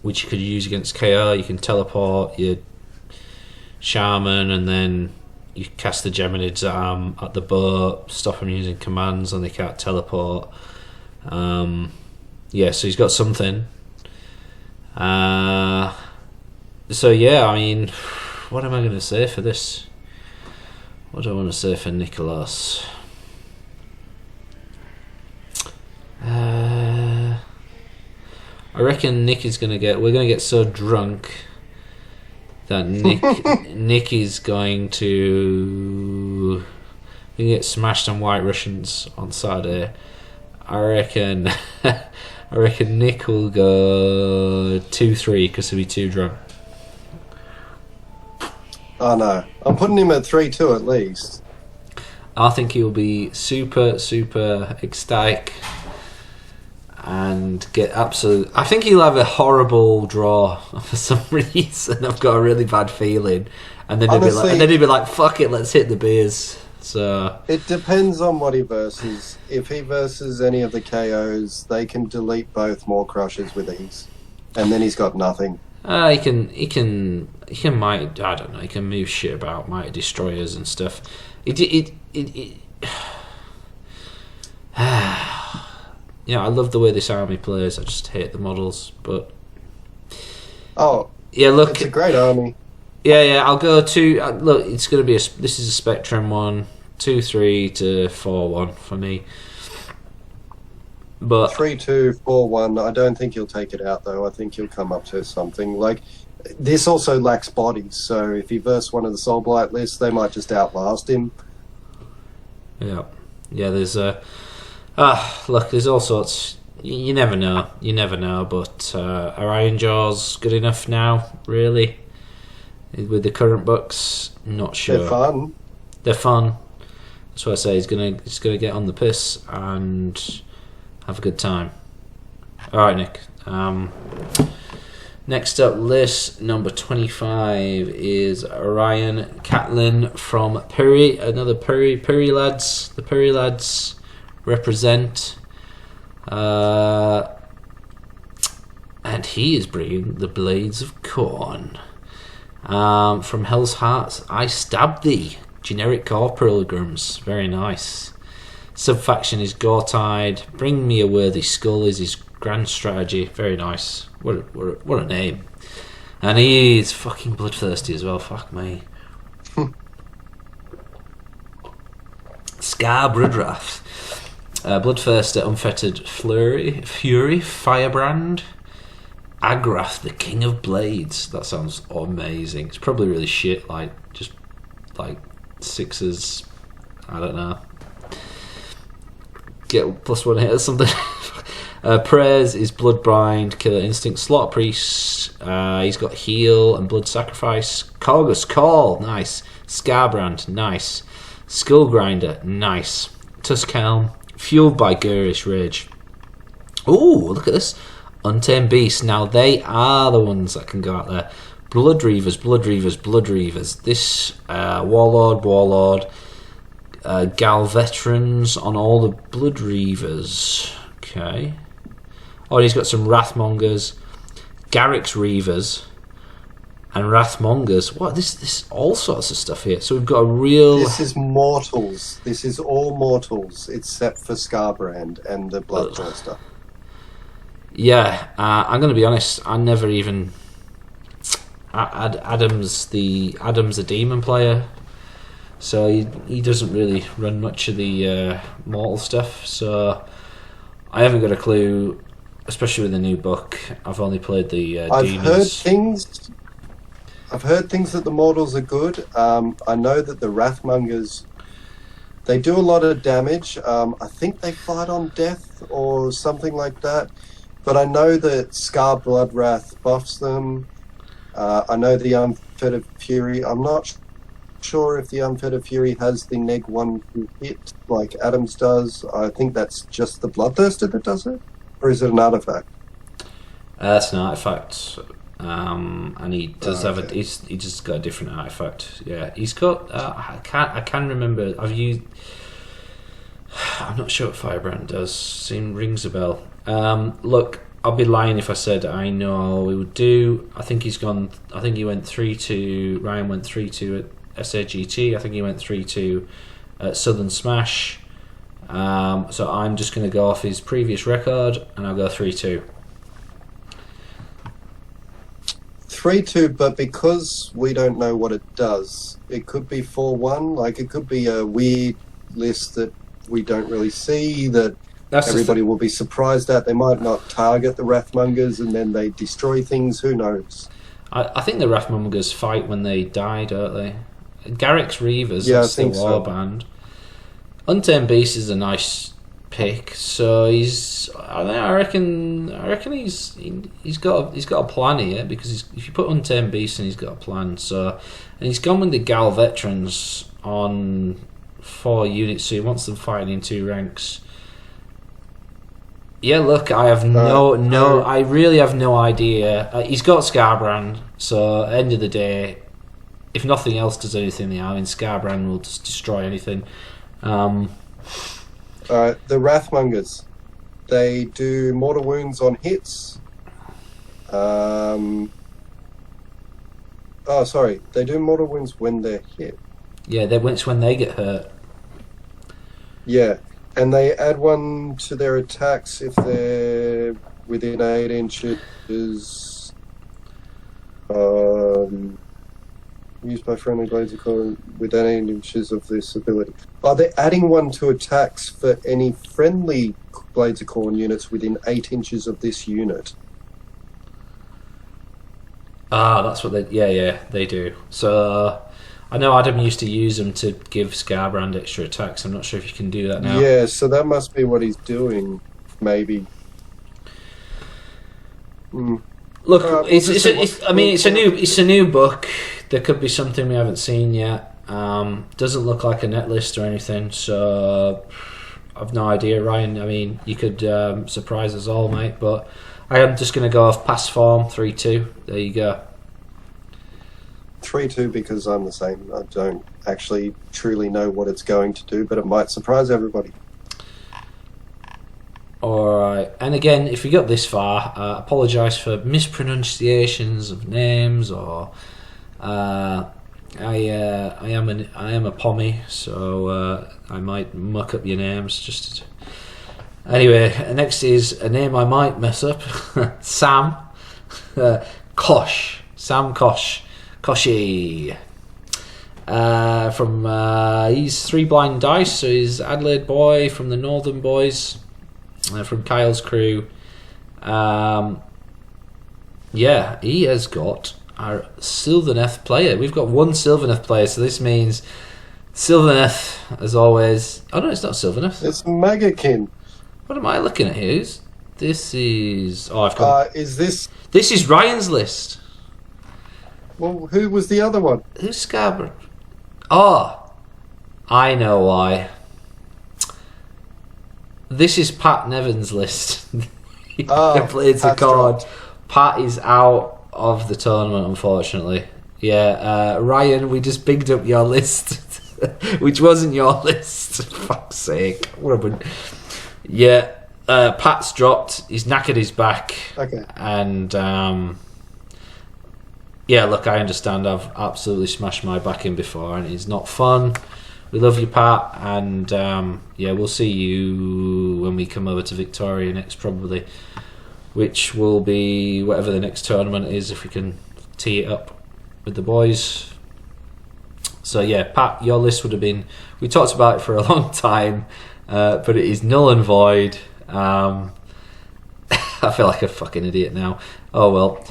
Which you could use against KO. You can teleport your shaman, and then you cast the Geminids at the boat, stop them using commands, and they can't teleport. So he's got something. So yeah, I mean, what am I going to say for this? What do I want to say for Nicholas? I reckon Nick is we're gonna get so drunk that Nick is going to get smashed on White Russians on Saturday. I reckon Nick will go 2-3 because he'll be too drunk. Oh no, I'm putting him at 3-2 at least. I think he'll be super, super ecstatic and get absolute. I think he'll have a horrible draw for some reason. I've got a really bad feeling, and then Honestly, he'll be like, "Fuck it, let's hit the beers." So it depends on what he versus. If he versus any of the KOs, they can delete both more crushes with ease, and then he's got nothing. he can might, I don't know. He can move shit about, might destroyers and stuff. You know, I love the way this army plays. I just hate the models, but Oh, yeah, look, it's a great army. yeah. I'll go to look. It's going to be this is a Spectrum one, 2-3 to 4-1 for me. But 3-2, 4-1. I don't think he'll take it out though. I think he'll come up to something like. This also lacks bodies, so if he versus one of the Soul Blight lists, they might just outlast him. yeah, there's look, there's all sorts. You never know. But are Iron Jaws good enough now? Really, with the current books, not sure. They're fun. That's why I say he's gonna get on the piss and have a good time. All right, Nick. Next up, list number 25 is Ryan Catlin from Perry. Another Perry lads. The Perry lads represent. And he is bringing the Blades of Corn. From Hell's Hearts, I Stab Thee. Generic core pilgrims. Very nice. Subfaction is Gore-Tide. Bring me a worthy skull is his grand strategy. Very nice. What a name. And he is fucking bloodthirsty as well. Fuck me. Scar Bloodwrath. Bloodthirster, Unfettered Fury, Firebrand, Agrath, the King of Blades. That sounds amazing. It's probably really shit, just like sixes. I don't know. Get +1 hit or something. Prayers is Bloodbind, Killer Instinct, Slaughter Priest. He's got Heal and Blood Sacrifice. Korgus Call, nice. Scarbrand, nice. Skull Grinder, nice. Tusk Helm, Fueled by Gurish Rage. Ooh, look at this. Untamed Beast. Now they are the ones that can go out there. Blood Reavers. This Warlord. Gal Veterans on all the Blood Reavers. Okay. Oh, and he's got some Wrathmongers, Garrick's Reavers, and Wrathmongers. What? This all sorts of stuff here. So we've got a real. This is mortals. This is all mortals except for Scarbrand and the Bloodthirster. Yeah, I'm going to be honest. I never even. Adam's a demon player, so he doesn't really run much of the mortal stuff. So I haven't got a clue, especially with the new book. I've only played the demons. I've heard things that the mortals are good. I know that the Wrathmongers, they do a lot of damage. I think they fight on death or something like that. But I know that Scar Bloodwrath buffs them. I know the Unfettered Fury. I'm not sure if the Unfettered Fury has the neg1 hit like Adams does. I think that's just the Bloodthirster that does it. Or is it an artifact? That's an artifact. And he does have he just got a different artifact. Yeah, he's got. I can remember. I'm not sure what Firebrand does. Rings a bell. Look, I'll be lying if I said I know what we would do. I think he's gone. I think he went 3-2. Ryan went 3-2 at SAGT. I think he went 3-2 at Southern Smash. So I'm just going to go off his previous record, and I'll go 3-2. 3-2, but because we don't know what it does, it could be 4-1. Like, it could be a weird list that we don't really see, that everybody will be surprised at. They might not target the Wrathmongers, and then they destroy things. Who knows? I think the Wrathmongers fight when they die, don't they? Garrick's Reavers, yeah, that's the warband. Untamed Beast is a nice pick. So I reckon he's got a plan here, because if you put Untamed Beast in, he's got a plan. So And he's gone with the Gal veterans on 4 units, so he wants them fighting in 2 ranks. Yeah, look, I have I really have no idea. He's got Scarbrand, so at the end of the day, if nothing else does anything, Scarbrand will just destroy anything. The Wrathmongers, they do mortal wounds on hits. They do mortal wounds when they're hit. Yeah, it's when they get hurt. Yeah, and they add 1 to their attacks if they're within 8 inches. Used by friendly blades of claw within 8 inches of this ability. They're adding 1 to attacks for any friendly blades of corn units within 8 inches of this unit. That's what they do. So I know Adam used to use them to give Scarbrand extra attacks. I'm not sure if you can do that now. Yeah, so that must be what he's doing, maybe. Look, it's a new book. There could be something we haven't seen yet. Doesn't look like a net list or anything, so I've no idea, Ryan. I mean, you could surprise us all, mate. But I am just going to go off past form, 3-2. There you go. 3-2 because I'm the same. I don't actually truly know what it's going to do, but it might surprise everybody. Alright, and again, if you got this far, apologise for mispronunciations of names, or I am a pommy, so I might muck up your names. Anyway, next is a name I might mess up. Sam Kosh. Sam Kosh. Koshy. He's 3 blind dice, so he's Adelaide boy from the Northern Boys, from Kyle's crew. He has got our Sylvaneth player. We've got 1 Sylvaneth player, so this means Sylvaneth, as always. Oh no, it's not Sylvaneth. It's Magakin. What am I looking at here? This is... Oh, I've got... Is this... This is Ryan's list. Well, who was the other one? Who's Scarborough? Oh, I know why. This is Pat Nevin's list. Blades of Cord. Pat is out of the tournament, unfortunately. Yeah, Ryan, we just bigged up your list, which wasn't your list. For fuck's sake. Pat's dropped. He's knackered his back. Okay. And look, I understand. I've absolutely smashed my back in before, and it's not fun. We love you, Pat, and we'll see you when we come over to Victoria next, probably, which will be whatever the next tournament is, if we can tee it up with the boys. So yeah, Pat, your list would have been... We talked about it for a long time, but it is null and void. I feel like a fucking idiot now. Oh well.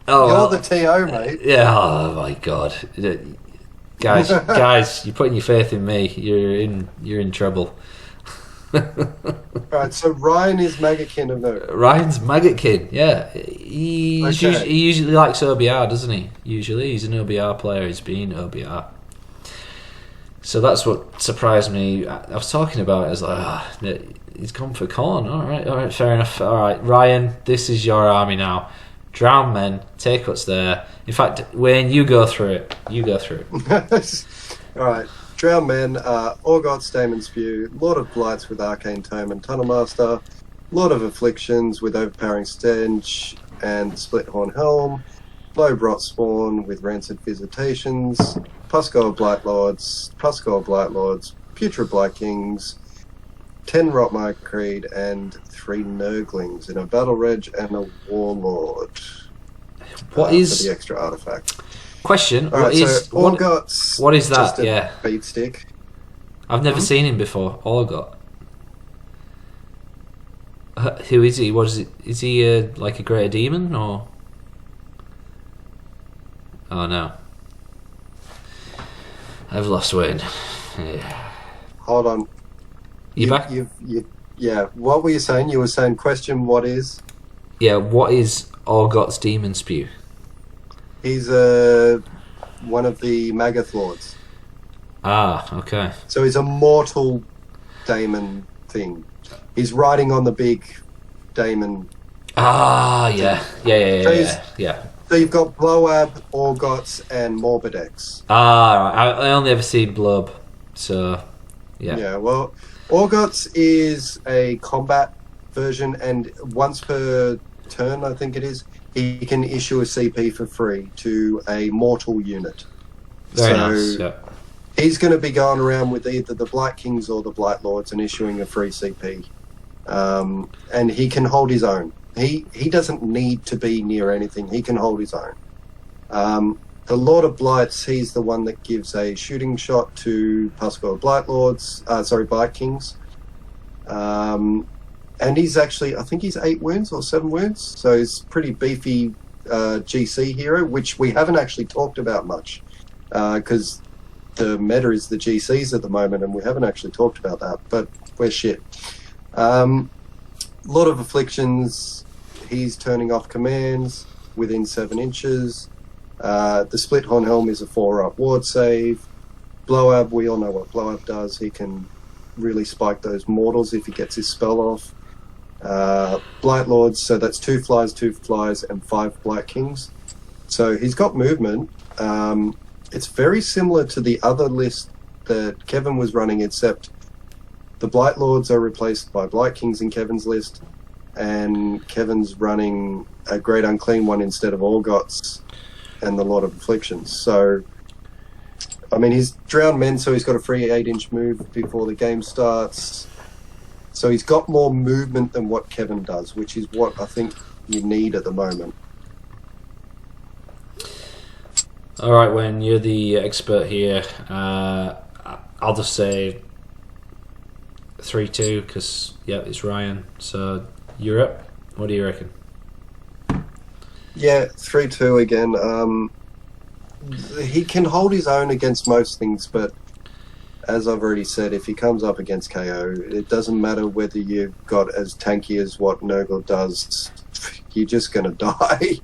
You're the TO, mate. Yeah. Oh my god, guys, you're putting your faith in me. You're in trouble. Right. So Ryan is Magakin of note. Ryan's Magakin. Yeah, he usually likes OBR, doesn't he? Usually, he's an OBR player. He's been OBR. So that's what surprised me. I was talking about it. I was like, he's gone for corn. All right, fair enough. All right, Ryan, this is your army now. Drown men, take what's there. In fact, Wayne, you go through it. All right. Drown men are Orgoth's Daemon's Spew, Lord of Blights with Arcane Tome and Tunnel Master, Lord of Afflictions with Overpowering Stench and Split Horn Helm, Lowbrot Spawn with Rancid Visitations, Puskol Blight Lords, Putrid Blight Kings, 10 Rotmire Creed, and 3 Nurglings in a Battle Reg and a Warlord. What is for the extra artifact? Question. What is that? Yeah. Beat stick. I've never seen him before. Orgot. Who is he? What is it? Is he like a greater demon or? Oh no. I've lost Wayne. Yeah. Hold on. You back? Yeah. What were you saying? You were saying question. What is? Yeah. What is Orgot's Demon Spew? He's a one of the Magath Lords. Ah, okay. So he's a mortal daemon thing. He's riding on the big daemon. Ah, yeah. Yeah. So you've got Bloab, Orgots, and Morbidex. Ah, right. I only ever seen Blub, so yeah. Yeah, well, Orgots is a combat version, and once per turn, I think it is, he can issue a CP for free to a mortal unit. Very nice. Yeah. He's going to be going around with either the Blight Kings or the Blight Lords and issuing a free CP. And he can hold his own. He doesn't need to be near anything. He can hold his own. The Lord of Blights, he's the one that gives a shooting shot to Pascal Blight Lords, Blight Kings. And he's actually, I think he's 8 wounds or 7 wounds. So he's pretty beefy GC hero, which we haven't actually talked about much. Because the meta is the GCs at the moment, and we haven't actually talked about that, but we're shit. Lot of Afflictions, he's turning off commands within 7 inches. The Split Horn Helm is a 4-up ward save. Bloab, we all know what Bloab does. He can really spike those mortals if he gets his spell off. Blight Lords, so that's 2 flies, and 5 Blight Kings. So he's got movement. It's very similar to the other list that Kevin was running, except the Blight Lords are replaced by Blight Kings in Kevin's list, and Kevin's running a Great Unclean one instead of Orgots and the Lord of Afflictions. So, I mean, he's Drowned Men, so he's got a free 8-inch move before the game starts. So he's got more movement than what Kevin does, which is what I think you need at the moment. All right, Wayne, you're the expert here. I'll just say 3-2 because it's Ryan. So you're up. What do you reckon? Yeah, 3-2 again. He can hold his own against most things, but as I've already said, if he comes up against KO, it doesn't matter whether you've got as tanky as what Nurgle does. You're just going to die.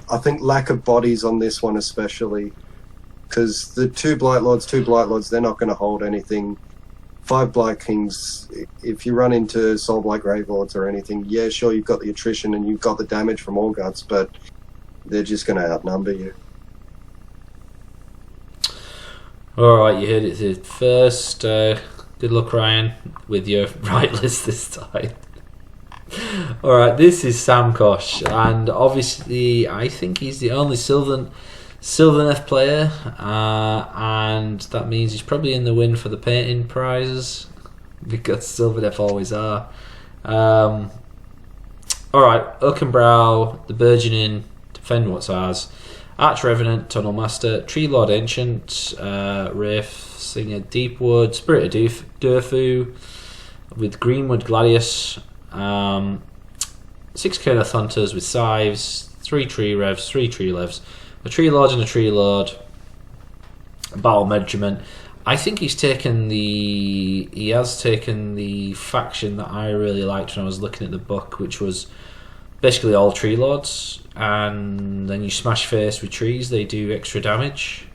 I think lack of bodies on this one especially, because the 2 Blight Lords, they're not going to hold anything. 5 Blight Kings, if you run into Soulblight Grave Lords or anything, yeah, sure, you've got the attrition and you've got the damage from Orgots, but they're just going to outnumber you. Alright, you heard it here first. Good luck, Ryan, with your right list this time. Alright, this is Sam Kosh, and obviously I think he's the only Sylvaneth player, and that means he's probably in the win for the painting prizes, because Sylvaneth always are. Alright, Oakenbrow, the Burgeoning, Defend What's Ours, Arch Revenant, Tunnel Master, Tree Lord Ancient, Wraith, Singer Deepwood, Spirit of Durfu, with Greenwood Gladius, 6 Kernoth Hunters with Scythes, 3 Tree Revs, 3 Tree Levs, a Tree Lord and a Tree Lord, a Battle Regiment. I think he has taken the faction that I really liked when I was looking at the book, which was basically all Tree Lords, and then you smash face with trees, they do extra damage.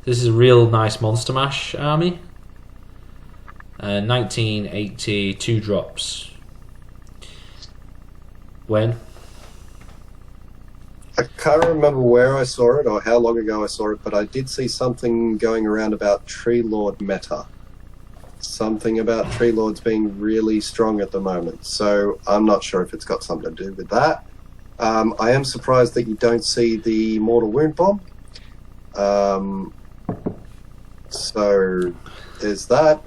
This is a real nice Monster Mash army. 1980, 2 drops. When? I can't remember where I saw it or how long ago I saw it, but I did see something going around about Tree Lord meta. Something about Tree Lords being really strong at the moment. So I'm not sure if it's got something to do with that. I am surprised that you don't see the Mortal Wound Bomb. So there's that.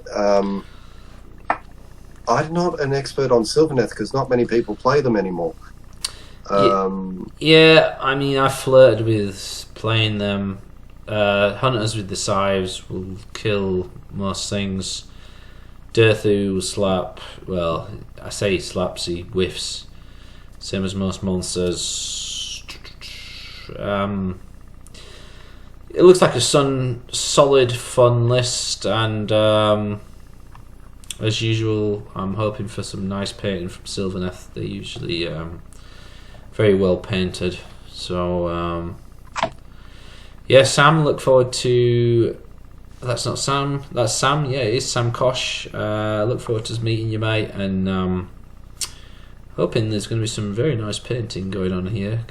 I'm not an expert on Sylvaneth because not many people play them anymore. Yeah, I mean, I flirted with playing them. Hunters with the Scythes will kill most things. Durthu will slap. Well, I say he slaps, he whiffs. Same as most monsters. It looks like a solid, fun list, and as usual, I'm hoping for some nice painting from Sylvaneth. They're usually very well painted. So Yeah, Sam, look forward to... That's not Sam, that's Sam. Yeah, it is Sam Kosh. Look forward to meeting you, mate, and hoping there's going to be some very nice painting going on here.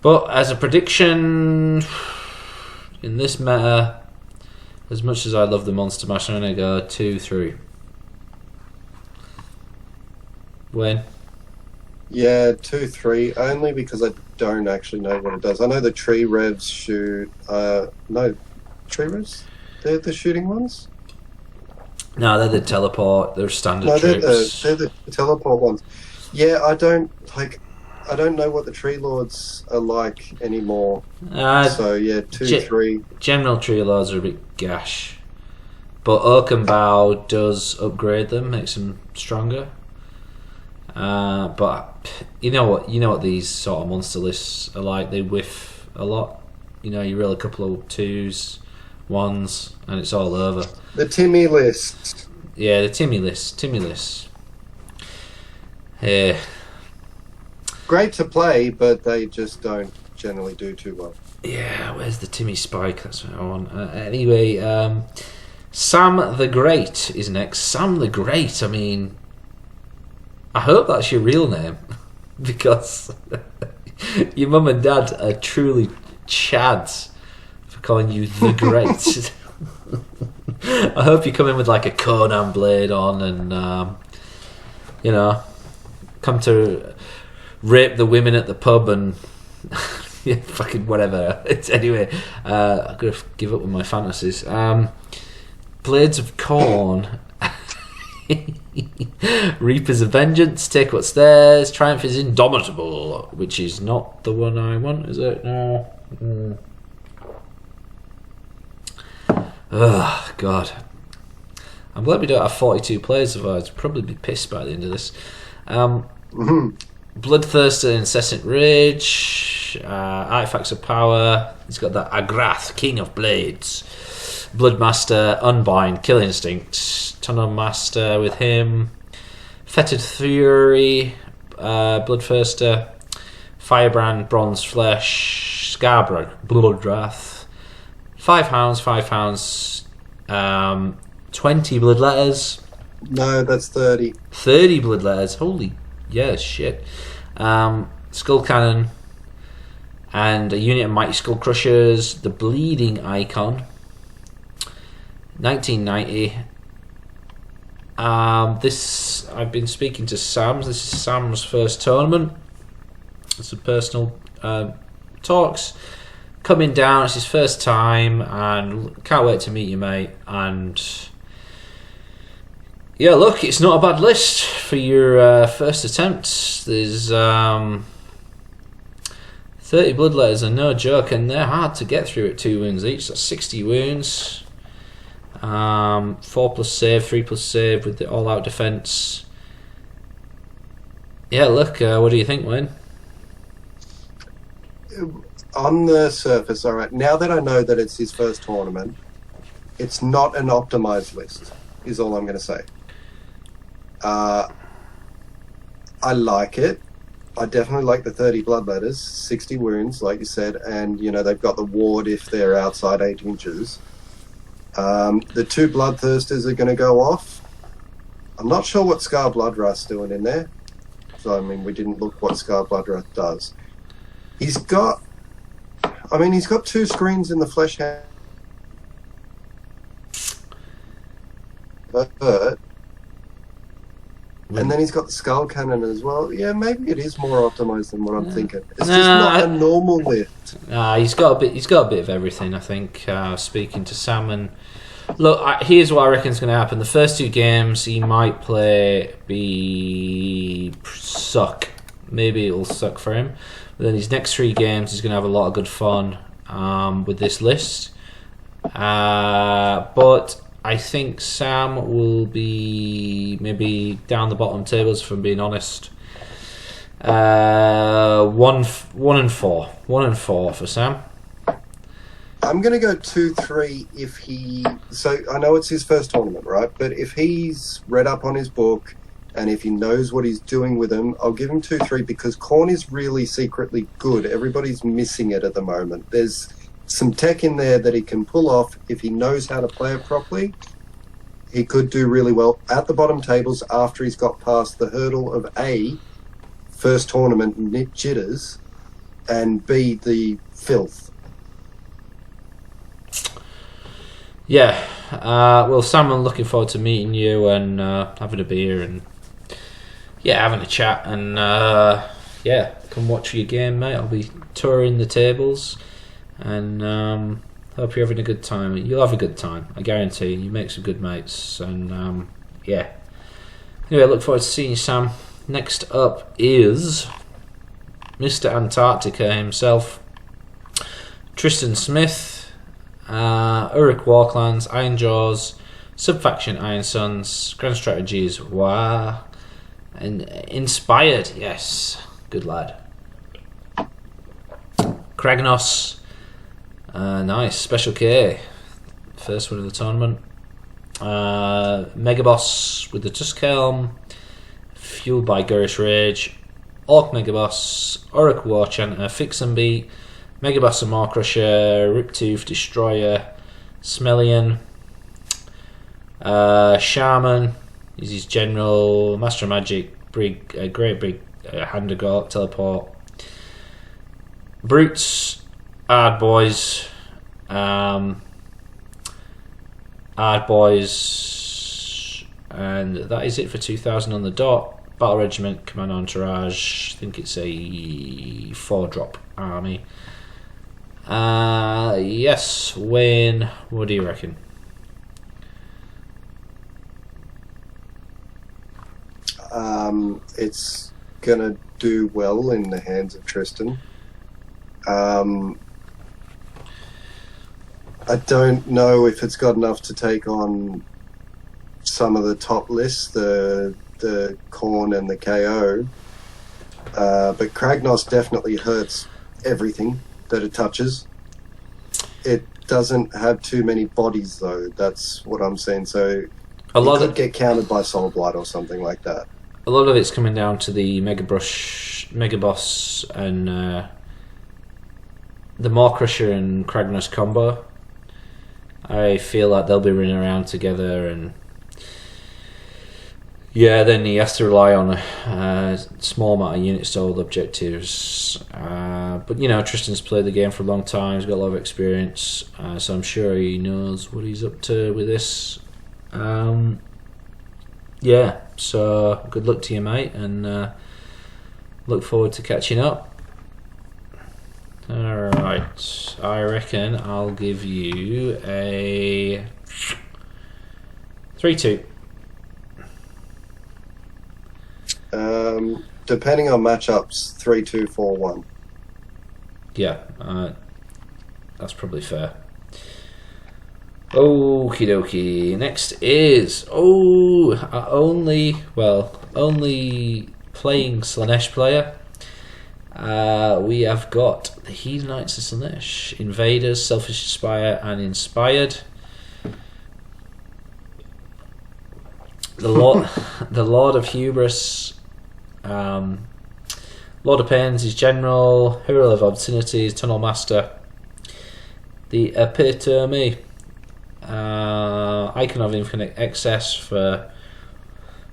But as a prediction, in this meta, as much as I love the Monster Mash, I'm going to go 2-3. When? Yeah, 2-3. Only because I don't actually know what it does. I know the tree revs shoot. No, tree revs. They're the shooting ones. No, they're the teleport. They're standard No, troops. they're the teleport ones. Yeah, I don't know what the tree lords are like anymore. So yeah, 2-3. General tree lords are a bit gash, but Oak and Bow does upgrade them, makes them stronger. But you know what these sort of monster lists are like. They whiff a lot. You roll a couple of 2s, 1s, and it's all over. The Timmy list. Yeah, the Timmy list. Yeah. Great to play, but they just don't generally do too well. Yeah, where's the Timmy Spike? That's what I want. Anyway, Sam the Great is next. Sam the Great, I mean... I hope that's your real name, because your mum and dad are truly chads for calling you the Great. I hope you come in with like a Conan blade on and, come to rape the women at the pub and yeah, fucking whatever. Anyway, I'm going to give up with my fantasies. Blades of Corn. Reapers of Vengeance, take what's theirs. Triumph is Indomitable, which is not the one I want, is it? No. Oh, God. I'm glad we don't have 42 players, otherwise I'd probably be pissed by the end of this. Bloodthirster, Incessant Rage, Artifacts of Power. He's got that Agrath, King of Blades. Bloodmaster, Unbind, Kill Instinct, Tunnel Master with him, Fetid Fury, Bloodthirster, Firebrand, Bronze Flesh, Scarborough, Bloodwrath, 5 hounds, 20 Bloodletters. No, that's 30. 30 Bloodletters, holy, yeah, shit. Skull Cannon, and a unit of Mighty Skull Crushers, the Bleeding Icon. 1990. This I've been speaking to Sam. This is Sam's first tournament. It's a personal talks. Coming down, it's his first time, and can't wait to meet you, mate. And yeah, look, it's not a bad list for your first attempt. There's 30 Bloodletters are no joke, and they're hard to get through at 2 wounds each. That's 60 wounds. 4+ save, 3+ save with the all-out defense. Yeah, look, what do you think, Wayne? On the surface, all right. Now that I know that it's his first tournament, it's not an optimized list, is all I'm going to say. I like it. I definitely like the 30 Bloodletters, 60 wounds, like you said, and they've got the ward if they're outside 8 inches. The 2 Bloodthirsters are going to go off. I'm not sure what Scar Bloodwrath's doing in there. So, I mean, we didn't look what Scar Bloodwrath does. He's got 2 screens in the flesh hand. And then he's got the Skull Cannon as well. Yeah, maybe it is more optimized than what I'm thinking. It's just not a normal lift. He's got a bit of everything, I think. Speaking to Sam, and look, here's what I reckon is going to happen. The first 2 games he might suck. Maybe it'll suck for him. But then these next 3 games he's going to have a lot of good fun with this list. But I think Sam will be maybe down the bottom tables, if I'm being honest. 1-4. 1-4 for Sam. I'm going to go 2-3 So I know it's his first tournament, right? But if he's read up on his book, And if he knows what he's doing with them, I'll give him 2-3 because Corn is really secretly good. Everybody's missing it at the moment. There's some tech in there that he can pull off if he knows how to play it properly. He could do really well at the bottom tables after he's got past the hurdle of A, first tournament jitters, and B, the filth. Yeah. Well, Sam, I'm looking forward to meeting you and having a beer and having a chat and come watch your game, mate. I'll be touring the tables and hope you're having a good time. You'll have a good time, I guarantee. You make some good mates and Anyway, I look forward to seeing you, Sam. Next up is Mr. Antarctica himself, Tristan Smith, Uruk Warclans, Iron Jaws, Subfaction Iron Suns, Grand Strategies, Wah, and Inspired, yes, good lad. Kragnos, nice, Special K, first win of the tournament. Megaboss with the Tuskhelm, fueled by Gurish Rage, Orc Megaboss, Uruk Warchanter, Fix and Beat, Megaboss and Maw-Crusher, Riptooth, Destroyer, Smellian, Shaman, he's his General, Master of Magic, Brig, Great Big, Hand of God, Teleport, Brutes, Ard Boys, and that is it for 2000 on the dot. Battle Regiment, Command Entourage, I think it's a 4-drop army. Yes, Wayne, what do you reckon? It's gonna do well in the hands of Tristan. I don't know if it's got enough to take on some of the top lists, the Korn and the KO. But Kragnos definitely hurts everything that it touches. It doesn't have too many bodies, though. That's what I'm saying. So A lot could get countered by Soul Blight or something like that. A lot of it's coming down to the Megaboss and the Maw-Crusher and Kragnos combo. I feel like they'll be running around together, and then he has to rely on a small amount of units to hold objectives. But Tristan's played the game for a long time. He's got a lot of experience, so I'm sure he knows what he's up to with this. So good luck to you, mate, and look forward to catching up. Alright, I reckon I'll give you a 3-2. Depending on matchups, 3-2, 4-1. Yeah, that's probably fair. Okie dokie. Next is only playing Slaanesh player. We have got the Heathen Knights of Slaanesh, Invaders, Selfish Aspire, and Inspired. The Lord of Hubris, Lord of Pains is General, Hero of Obscenities, Tunnel Master, the Epitome, Icon of Infinite Excess for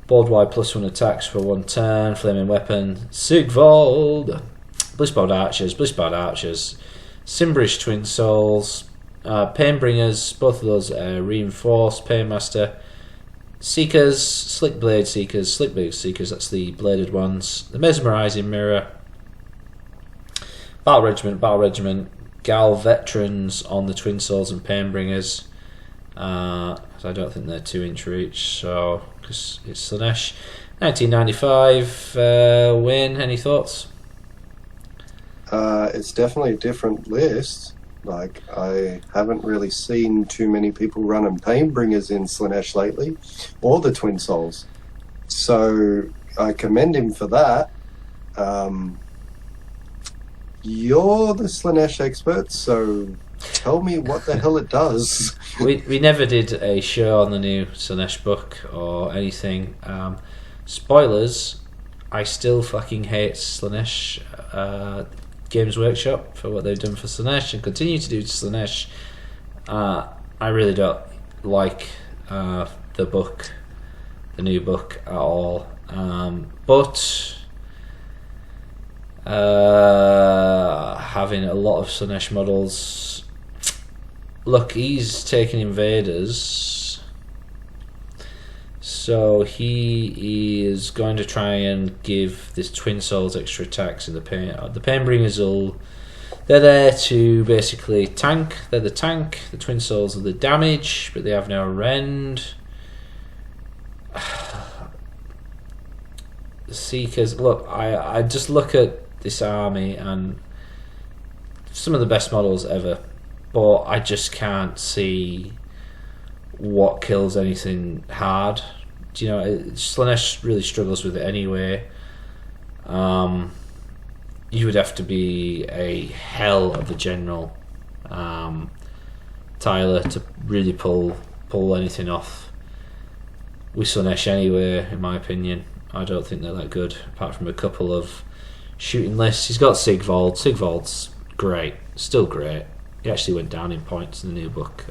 board wide +1 attacks for 1 turn, Flaming Weapon, Sigvald, Blissbound Archers, Simbrish Twin Souls, Painbringers, both of those reinforced, Painmaster, Seekers, Slick Blade Seekers, that's the bladed ones, the Mesmerizing Mirror, Battle Regiment, Gal Veterans on the Twin Souls and Painbringers. So I don't think they're 2-inch reach, so because it's Slaanesh. 1995, Wayne, any thoughts? It's definitely a different list. Like, I haven't really seen too many people running Painbringers in Slaanesh lately, or the Twin Souls. So I commend him for that. You're the Slaanesh expert, so tell me what the hell it does. We never did a show on the new Slaanesh book or anything. Spoilers, I still fucking hate Slanesh Games Workshop for what they've done for Slanesh and continue to do to Slanesh. I really don't like the book, the new book at all. But having a lot of Slanesh models, look, he's taking invaders, so he is going to try and give this Twin Souls extra attacks in the pain. The Painbringers they're there to basically tank. They're the tank. The Twin Souls are the damage, but they have no rend. The Seekers, look, I just look at this army and some of the best models ever, but I just can't see what kills anything hard. Do you know, Slanesh really struggles with it anyway. You would have to be a hell of a general, Tyler, to really pull anything off with Slanesh anyway, in my opinion. I don't think they're that good, apart from a couple of shooting lists. He's got Sigvald. Sigvald's great, still great. He actually went down in points in the new book.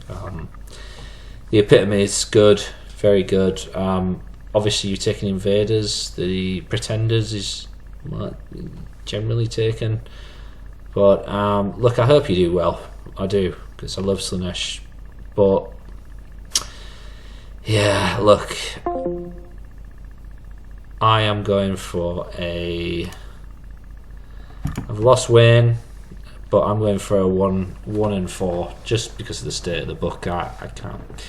The Epitome is good, very good. Obviously, you're taking invaders. The Pretenders is generally taken. But look, I hope you do well. I do, because I love Slanesh. But yeah, look, I am going for I've lost Wayne, but I'm going for a 1-4 just because of the state of the book. I can't.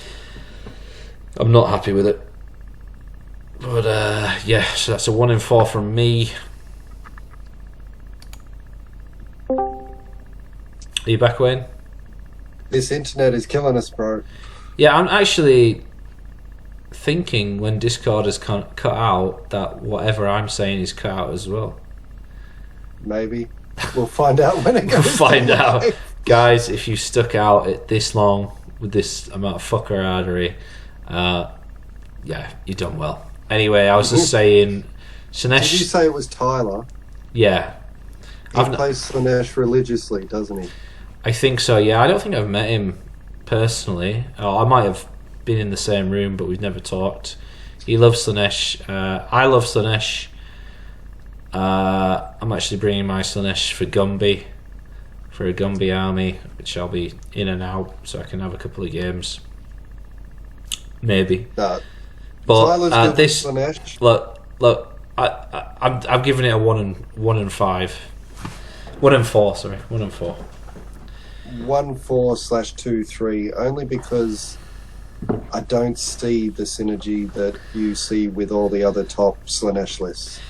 I'm not happy with it. But yeah, so that's a 1-4 from me. Are you back, Wayne? This internet is killing us, bro. Yeah, I'm actually thinking when Discord is cut out that whatever I'm saying is cut out as well. Maybe. We'll find out when it goes. We'll find out. Guys, if you stuck out it this long with this amount of fuckeraddery, yeah, you've done well. Anyway, I was just saying, Slanesh. Did you say it was Tyler? Yeah. He plays Slanesh religiously, doesn't he? I think so, yeah. I don't think I've met him personally. I might have been in the same room, but we've never talked. He loves Slanesh. I love Slanesh. I'm actually bringing my Slanesh for Gumby, for a Gumby army, which I'll be in and out, so I can have a couple of games. Maybe. But this, look, I'm giving it a 1-5. 1-4, sorry, 1-4. 1-4/2-3, only because I don't see the synergy that you see with all the other top Slanesh lists.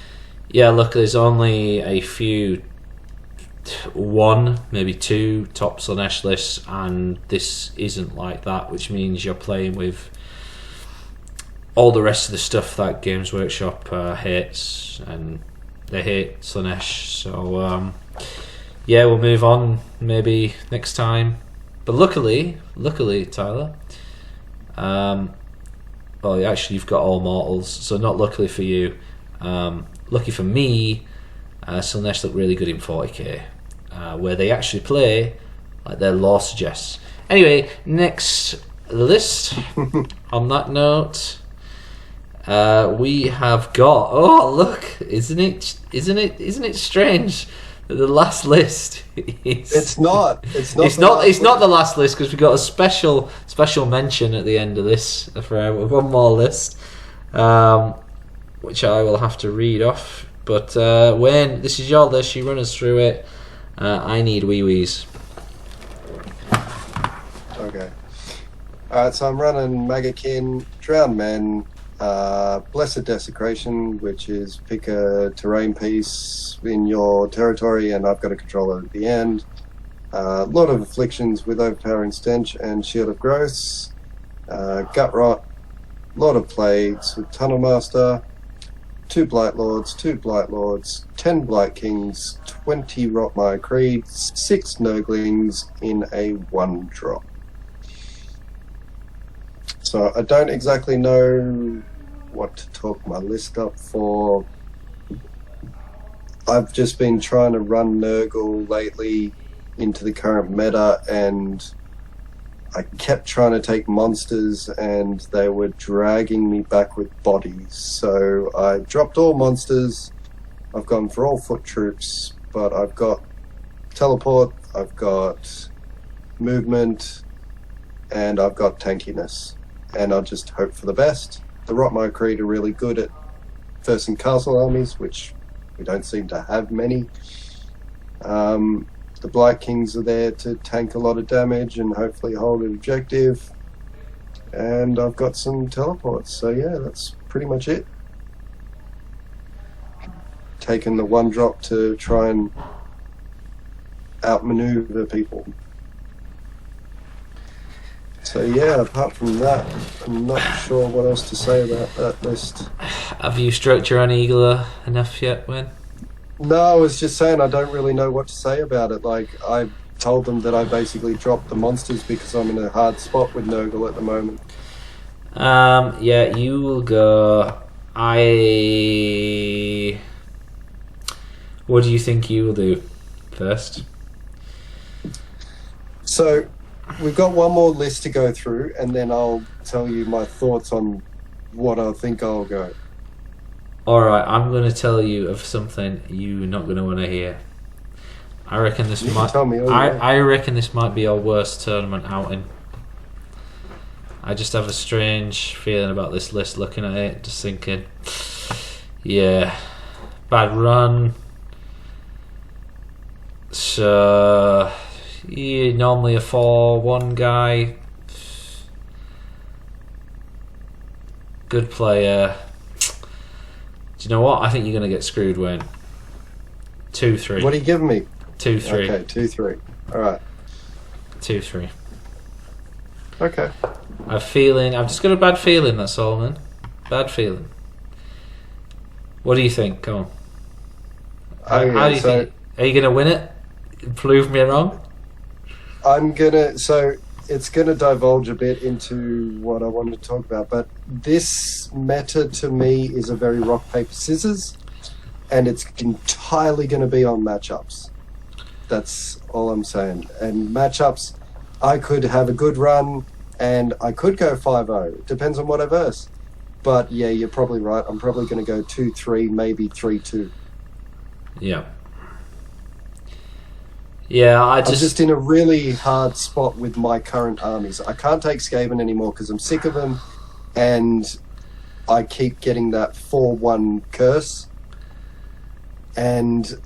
Yeah, look, there's only a few, one, maybe two top Slanesh lists, and this isn't like that, which means you're playing with all the rest of the stuff that Games Workshop hates, and they hate Slanesh. So yeah, we'll move on maybe next time. But luckily, Tyler, well, actually you've got all mortals, so not luckily for you. Lucky for me, Slanesh look really good in 40k, where they actually play like their lore suggests. Anyway, next list. On that note, we have got. Oh, look! Isn't it strange that the last list is? It's not. It's not. It's not the last list, because we got a special mention at the end of this for one more list, which I will have to read off. But Wayne, this is your list. You run us through it. I need wee-wees. Okay. Alright, so I'm running Magakin, Drowned Men, Blessed Desecration, which is pick a terrain piece in your territory, and I've got a controller at the end. Lord of Afflictions with Overpowering Stench and Shield of Growths. Gut Rot, Lord of Plagues with Tunnel Master. 2 Blight Lords, 10 Blight Kings, 20 Rotmire Creeds, 6 Nurglings in a 1-drop. So I don't exactly know what to talk my list up for. I've just been trying to run Nurgle lately into the current meta, and I kept trying to take monsters, and they were dragging me back with bodies. So I dropped all monsters. I've gone for all foot troops, but I've got teleport, I've got movement, and I've got tankiness. And I'll just hope for the best. The Rotmire Creed are really good at first and castle armies, which we don't seem to have many. The Blight Kings are there to tank a lot of damage and hopefully hold an objective. And I've got some teleports, so yeah, that's pretty much it. Taking the one drop to try and outmaneuver people. So yeah, apart from that, I'm not sure what else to say about that list. Have you stroked your own eagle enough yet, Wayne? No, I was just saying I don't really know what to say about it. Like, I told them that I basically dropped the monsters because I'm in a hard spot with Nurgle at the moment. Yeah, you will go. What do you think you will do first? So, we've got one more list to go through, and then I'll tell you my thoughts on what I think I'll go. Alright, I'm going to tell you of something you're not going to want to hear. I reckon this might. Tell me. I reckon this might be our worst tournament outing. I just have a strange feeling about this list. Looking at it, just thinking, yeah, bad run. So, yeah, normally a 4-1 guy, good player. Do you know what? I think you're going to get screwed, Wayne. 2-3. What are you giving me? 2-3. Okay, 2-3. All right. 2-3. Okay. I've just got a bad feeling, that's all, man. Bad feeling. What do you think? Come on. How do you think? Are you going to win it? Prove me wrong? So it's gonna divulge a bit into what I wanted to talk about, but this meta to me is a very rock, paper, scissors, and it's entirely gonna be on matchups. That's all I'm saying. And matchups, I could have a good run, and I could go 5-0. It depends on what I verse. But yeah, you're probably right. I'm probably gonna go 2-3, maybe 3-2. Yeah. Yeah, I'm just in a really hard spot with my current armies. I can't take Skaven anymore because I'm sick of them, and I keep getting that 4-1 curse. And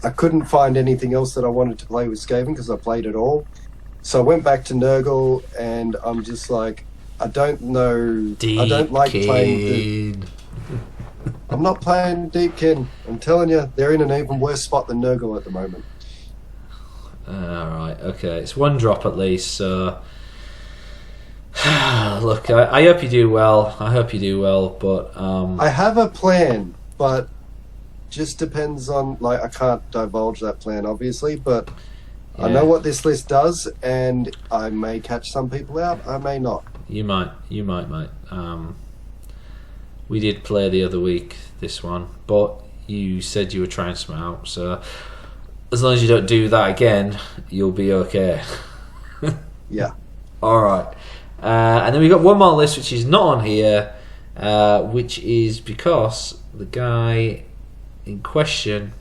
I couldn't find anything else that I wanted to play with Skaven because I played it all. So I went back to Nurgle, and I'm just like, I don't know. I don't like playing. I'm not playing Deepkin. I'm telling you, they're in an even worse spot than Nurgle at the moment. Alright, okay. It's one drop at least, so... Look, I hope you do well. But... I have a plan, but just depends on... Like, I can't divulge that plan, obviously, but yeah. I know what this list does, and I may catch some people out, I may not. You might, mate. We did play the other week, this one, but you said you were trying something out, so... As long as you don't do that again, you'll be okay. Yeah. Alright. And then we've got one more list which is not on here, which is because the guy in question...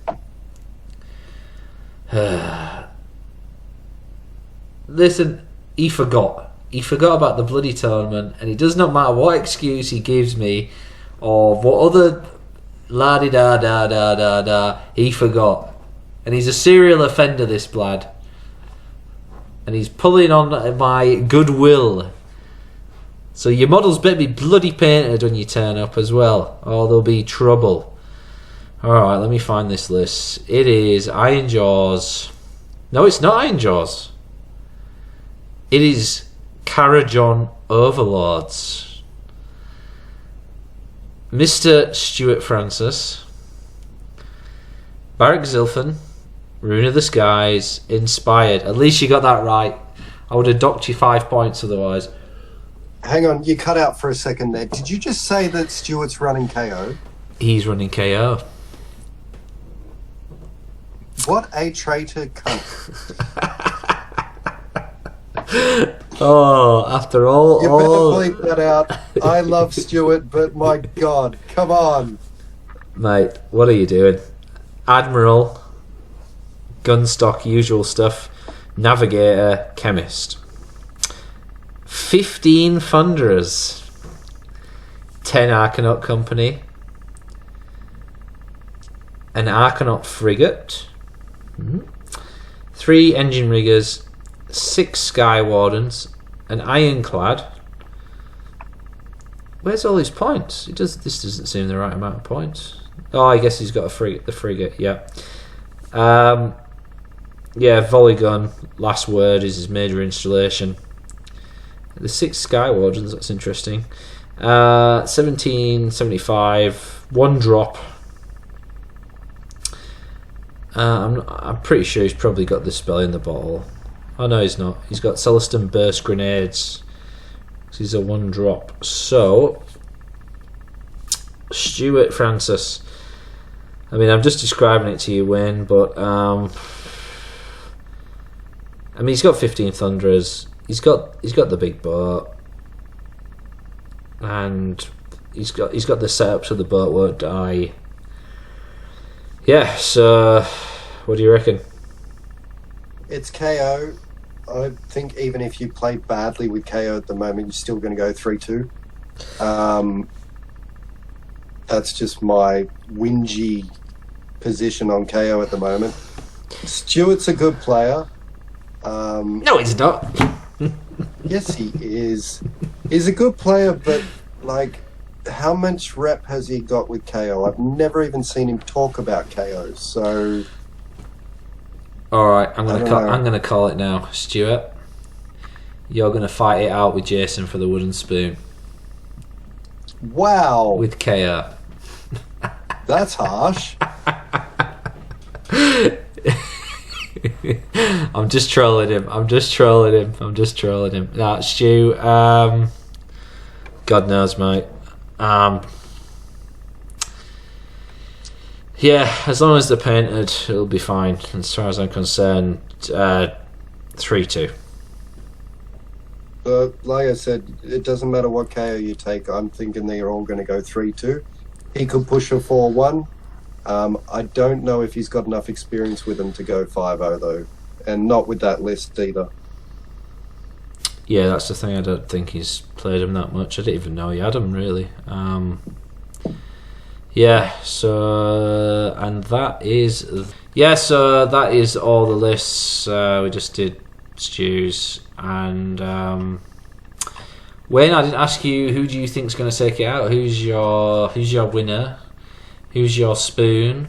Listen, he forgot. He forgot about the bloody tournament, and it does not matter what excuse he gives me, or what other la-di-da-da-da-da-da, he forgot. And he's a serial offender, this lad. And he's pulling on my goodwill. So your models better be bloody painted when you turn up as well, or there'll be trouble. Alright, let me find this list. It is Iron Jaws. No, it's not Iron Jaws. It is Karajon Overlords. Mr. Stuart Francis. Barak Zilfan. Rune of the Skies, Inspired. At least you got that right. I would have docked you 5 points otherwise. Hang on, you cut out for a second there. Did you just say that Stewart's running KO? He's running KO. What a traitor cunt. Oh, after all... You better bleep that out. I love Stewart, but my God, come on. Mate, what are you doing? Admiral, gunstock, usual stuff, navigator, chemist. 15 Thunderers. 10 Arcanaut Company. An Arcanaut Frigate. 3 Engine Riggers. 6 Sky Wardens. An Ironclad. Where's all his points? This doesn't seem the right amount of points. Oh, I guess he's got a frigate. The frigate, yeah. Yeah, volley gun. Last word is his major installation. The 6 Sky Wardens. That's interesting. 1775. 1 drop. I'm pretty sure he's probably got the spell in the bottle. Oh no, he's not. He's got Celestin Burst Grenades. He's a 1 drop. So, Stuart Francis. I mean, I'm just describing it to you, Wayne, but I mean, he's got 15 Thunderers. He's got the big boat, and he's got the setup so the boat won't die. Yeah. So, what do you reckon? It's KO. I think even if you play badly with KO at the moment, you're still going to go 3-2. That's just my whingy position on KO at the moment. Stewart's a good player. No, he's not. Yes, he is. He's a good player, but like, how much rep has he got with KO? I've never even seen him talk about KO. So, all right, I'm gonna call it now, Stuart. You're gonna fight it out with Jason for the wooden spoon. Wow, with KO. That's harsh. I'm just trolling him. Nah, Stu. God knows, mate. Yeah, as long as they're painted, it'll be fine. As far as I'm concerned, 3-2. But like I said, it doesn't matter what KO you take. I'm thinking they're all going to go 3-2. He could push a 4-1. I don't know if he's got enough experience with him to go 5-0 though, and not with that list either. Yeah, that's the thing. I don't think he's played him that much. I didn't even know he had him really. Yeah. So that is all the lists. We just did Stu's, and Wayne, I didn't ask you, who do you think's going to take it out? Who's your winner? Who's your spoon?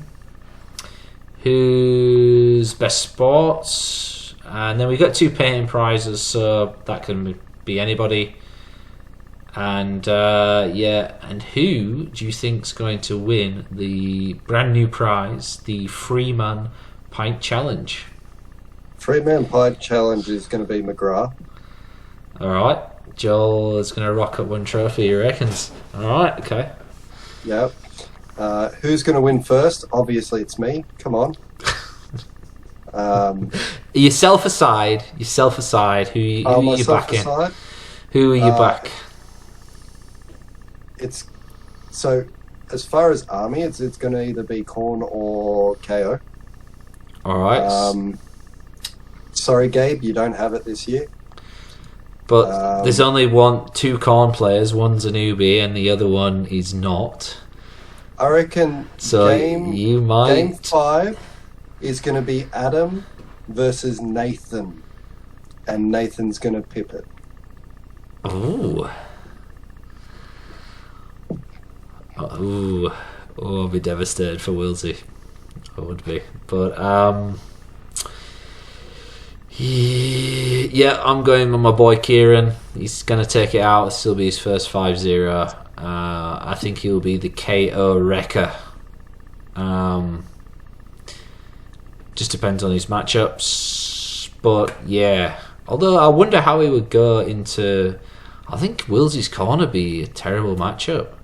Who's best sports? And then we got 2 painting prizes, so that can be anybody. And and who do you think's going to win the brand new prize, the Freeman Pint Challenge? Freeman Pint Challenge is going to be McGrath. All right, Joel is going to rock up 1 trophy, he reckons. All right, okay. Yep. Who's going to win first? Obviously, it's me. Come on. Yourself aside. Who are you backing? Aside? Who are you back? It's so as far as army, it's going to either be Korn or KO. All right. Sorry, Gabe, you don't have it this year. But there's only 2 Korn players. One's a newbie, and the other one is not. I reckon so Game 5 is going to be Adam versus Nathan, and Nathan's going to pip it. Ooh. I'd be devastated for Wilsey. I would be. But yeah, I'm going with my boy Kieran. He's going to take it out. It'll still be his first 5-0. I think he'll be the KO wrecker. Just depends on his matchups. But yeah, although I wonder how he would go into. I think Willsie's corner be a terrible matchup.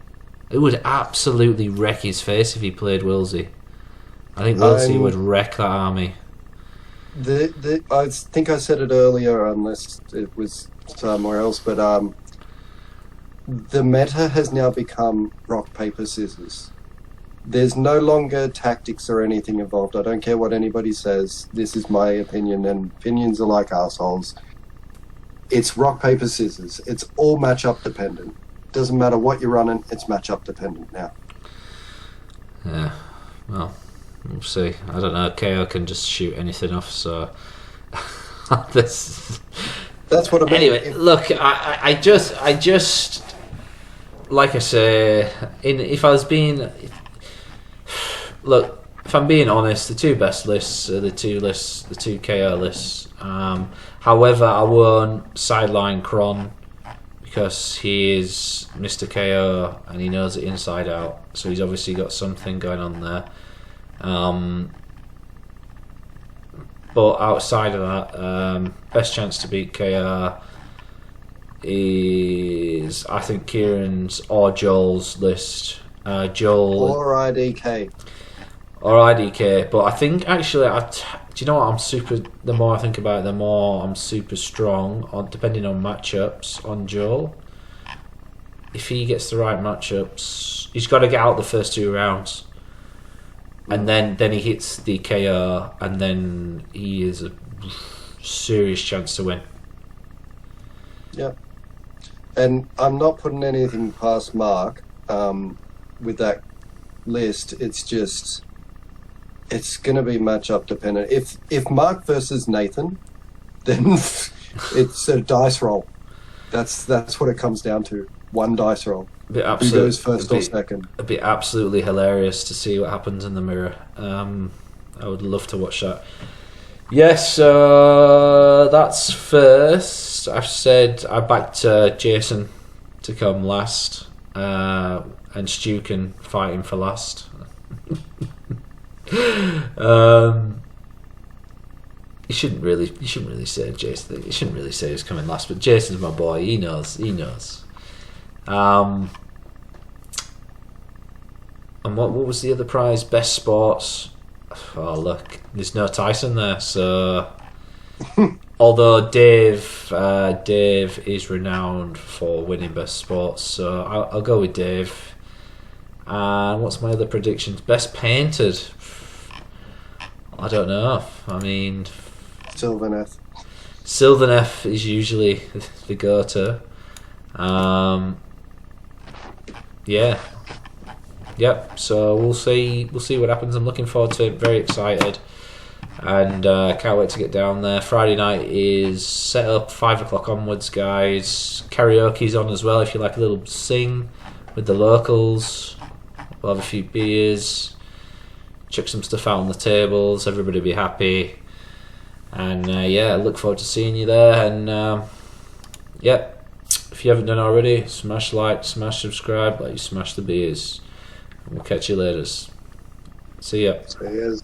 It would absolutely wreck his face if he played Willsie. I think Willsie would wreck that army. I think I said it earlier, unless it was somewhere else, but the meta has now become rock, paper, scissors. There's no longer tactics or anything involved. I don't care what anybody says. This is my opinion, and opinions are like assholes. It's rock, paper, scissors. It's all matchup dependent. Doesn't matter what you're running, it's matchup dependent now. Yeah, well, we'll see. I don't know. KO can just shoot anything off, so that's what I mean. Anyway, look, I just like I say, if I'm being honest, the two best lists are the two KO lists. However, I won't sideline Kron because he is Mr. KO and he knows it inside out. So he's obviously got something going on there. But outside of that, best chance to beat KR is, I think, Kieran's or Joel's list. Joel or IDK. Or IDK, but I think actually, do you know what? The more I think about it, the more I'm super strong on, depending on matchups, on Joel. If he gets the right matchups, he's got to get out the first 2 rounds, and then he hits the KO, and then he is a serious chance to win. Yeah, and I'm not putting anything past Mark with that list. It's just, it's going to be matchup dependent. If Mark versus Nathan, then it's a dice roll. That's what it comes down to. One dice roll. Who goes first or second? It'd be absolutely hilarious to see what happens in the mirror. I would love to watch that. Yes, that's first. I've said I backed Jason to come last, and Stu can fight him for last. You shouldn't really say Jason. You shouldn't really say he's coming last, but Jason's my boy. He knows. And what was the other prize? Best sports. Oh look, there's no Tyson there. So although Dave is renowned for winning best sports, so I'll go with Dave. And what's my other predictions? Best painted. I don't know. I mean, Sylvaneth is usually the go-to. Yeah. Yep. So we'll see what happens. I'm looking forward to it. Very excited, and can't wait to get down there. Friday night is set up 5 o'clock onwards, guys. Karaoke's on as well if you like a little sing with the locals. We'll have a few beers, chuck some stuff out on the tables. Everybody will be happy, and yeah, look forward to seeing you there. And yeah. If you haven't done already, smash like, smash subscribe, like you smash the beers. And we'll catch you later. See ya. Cheers.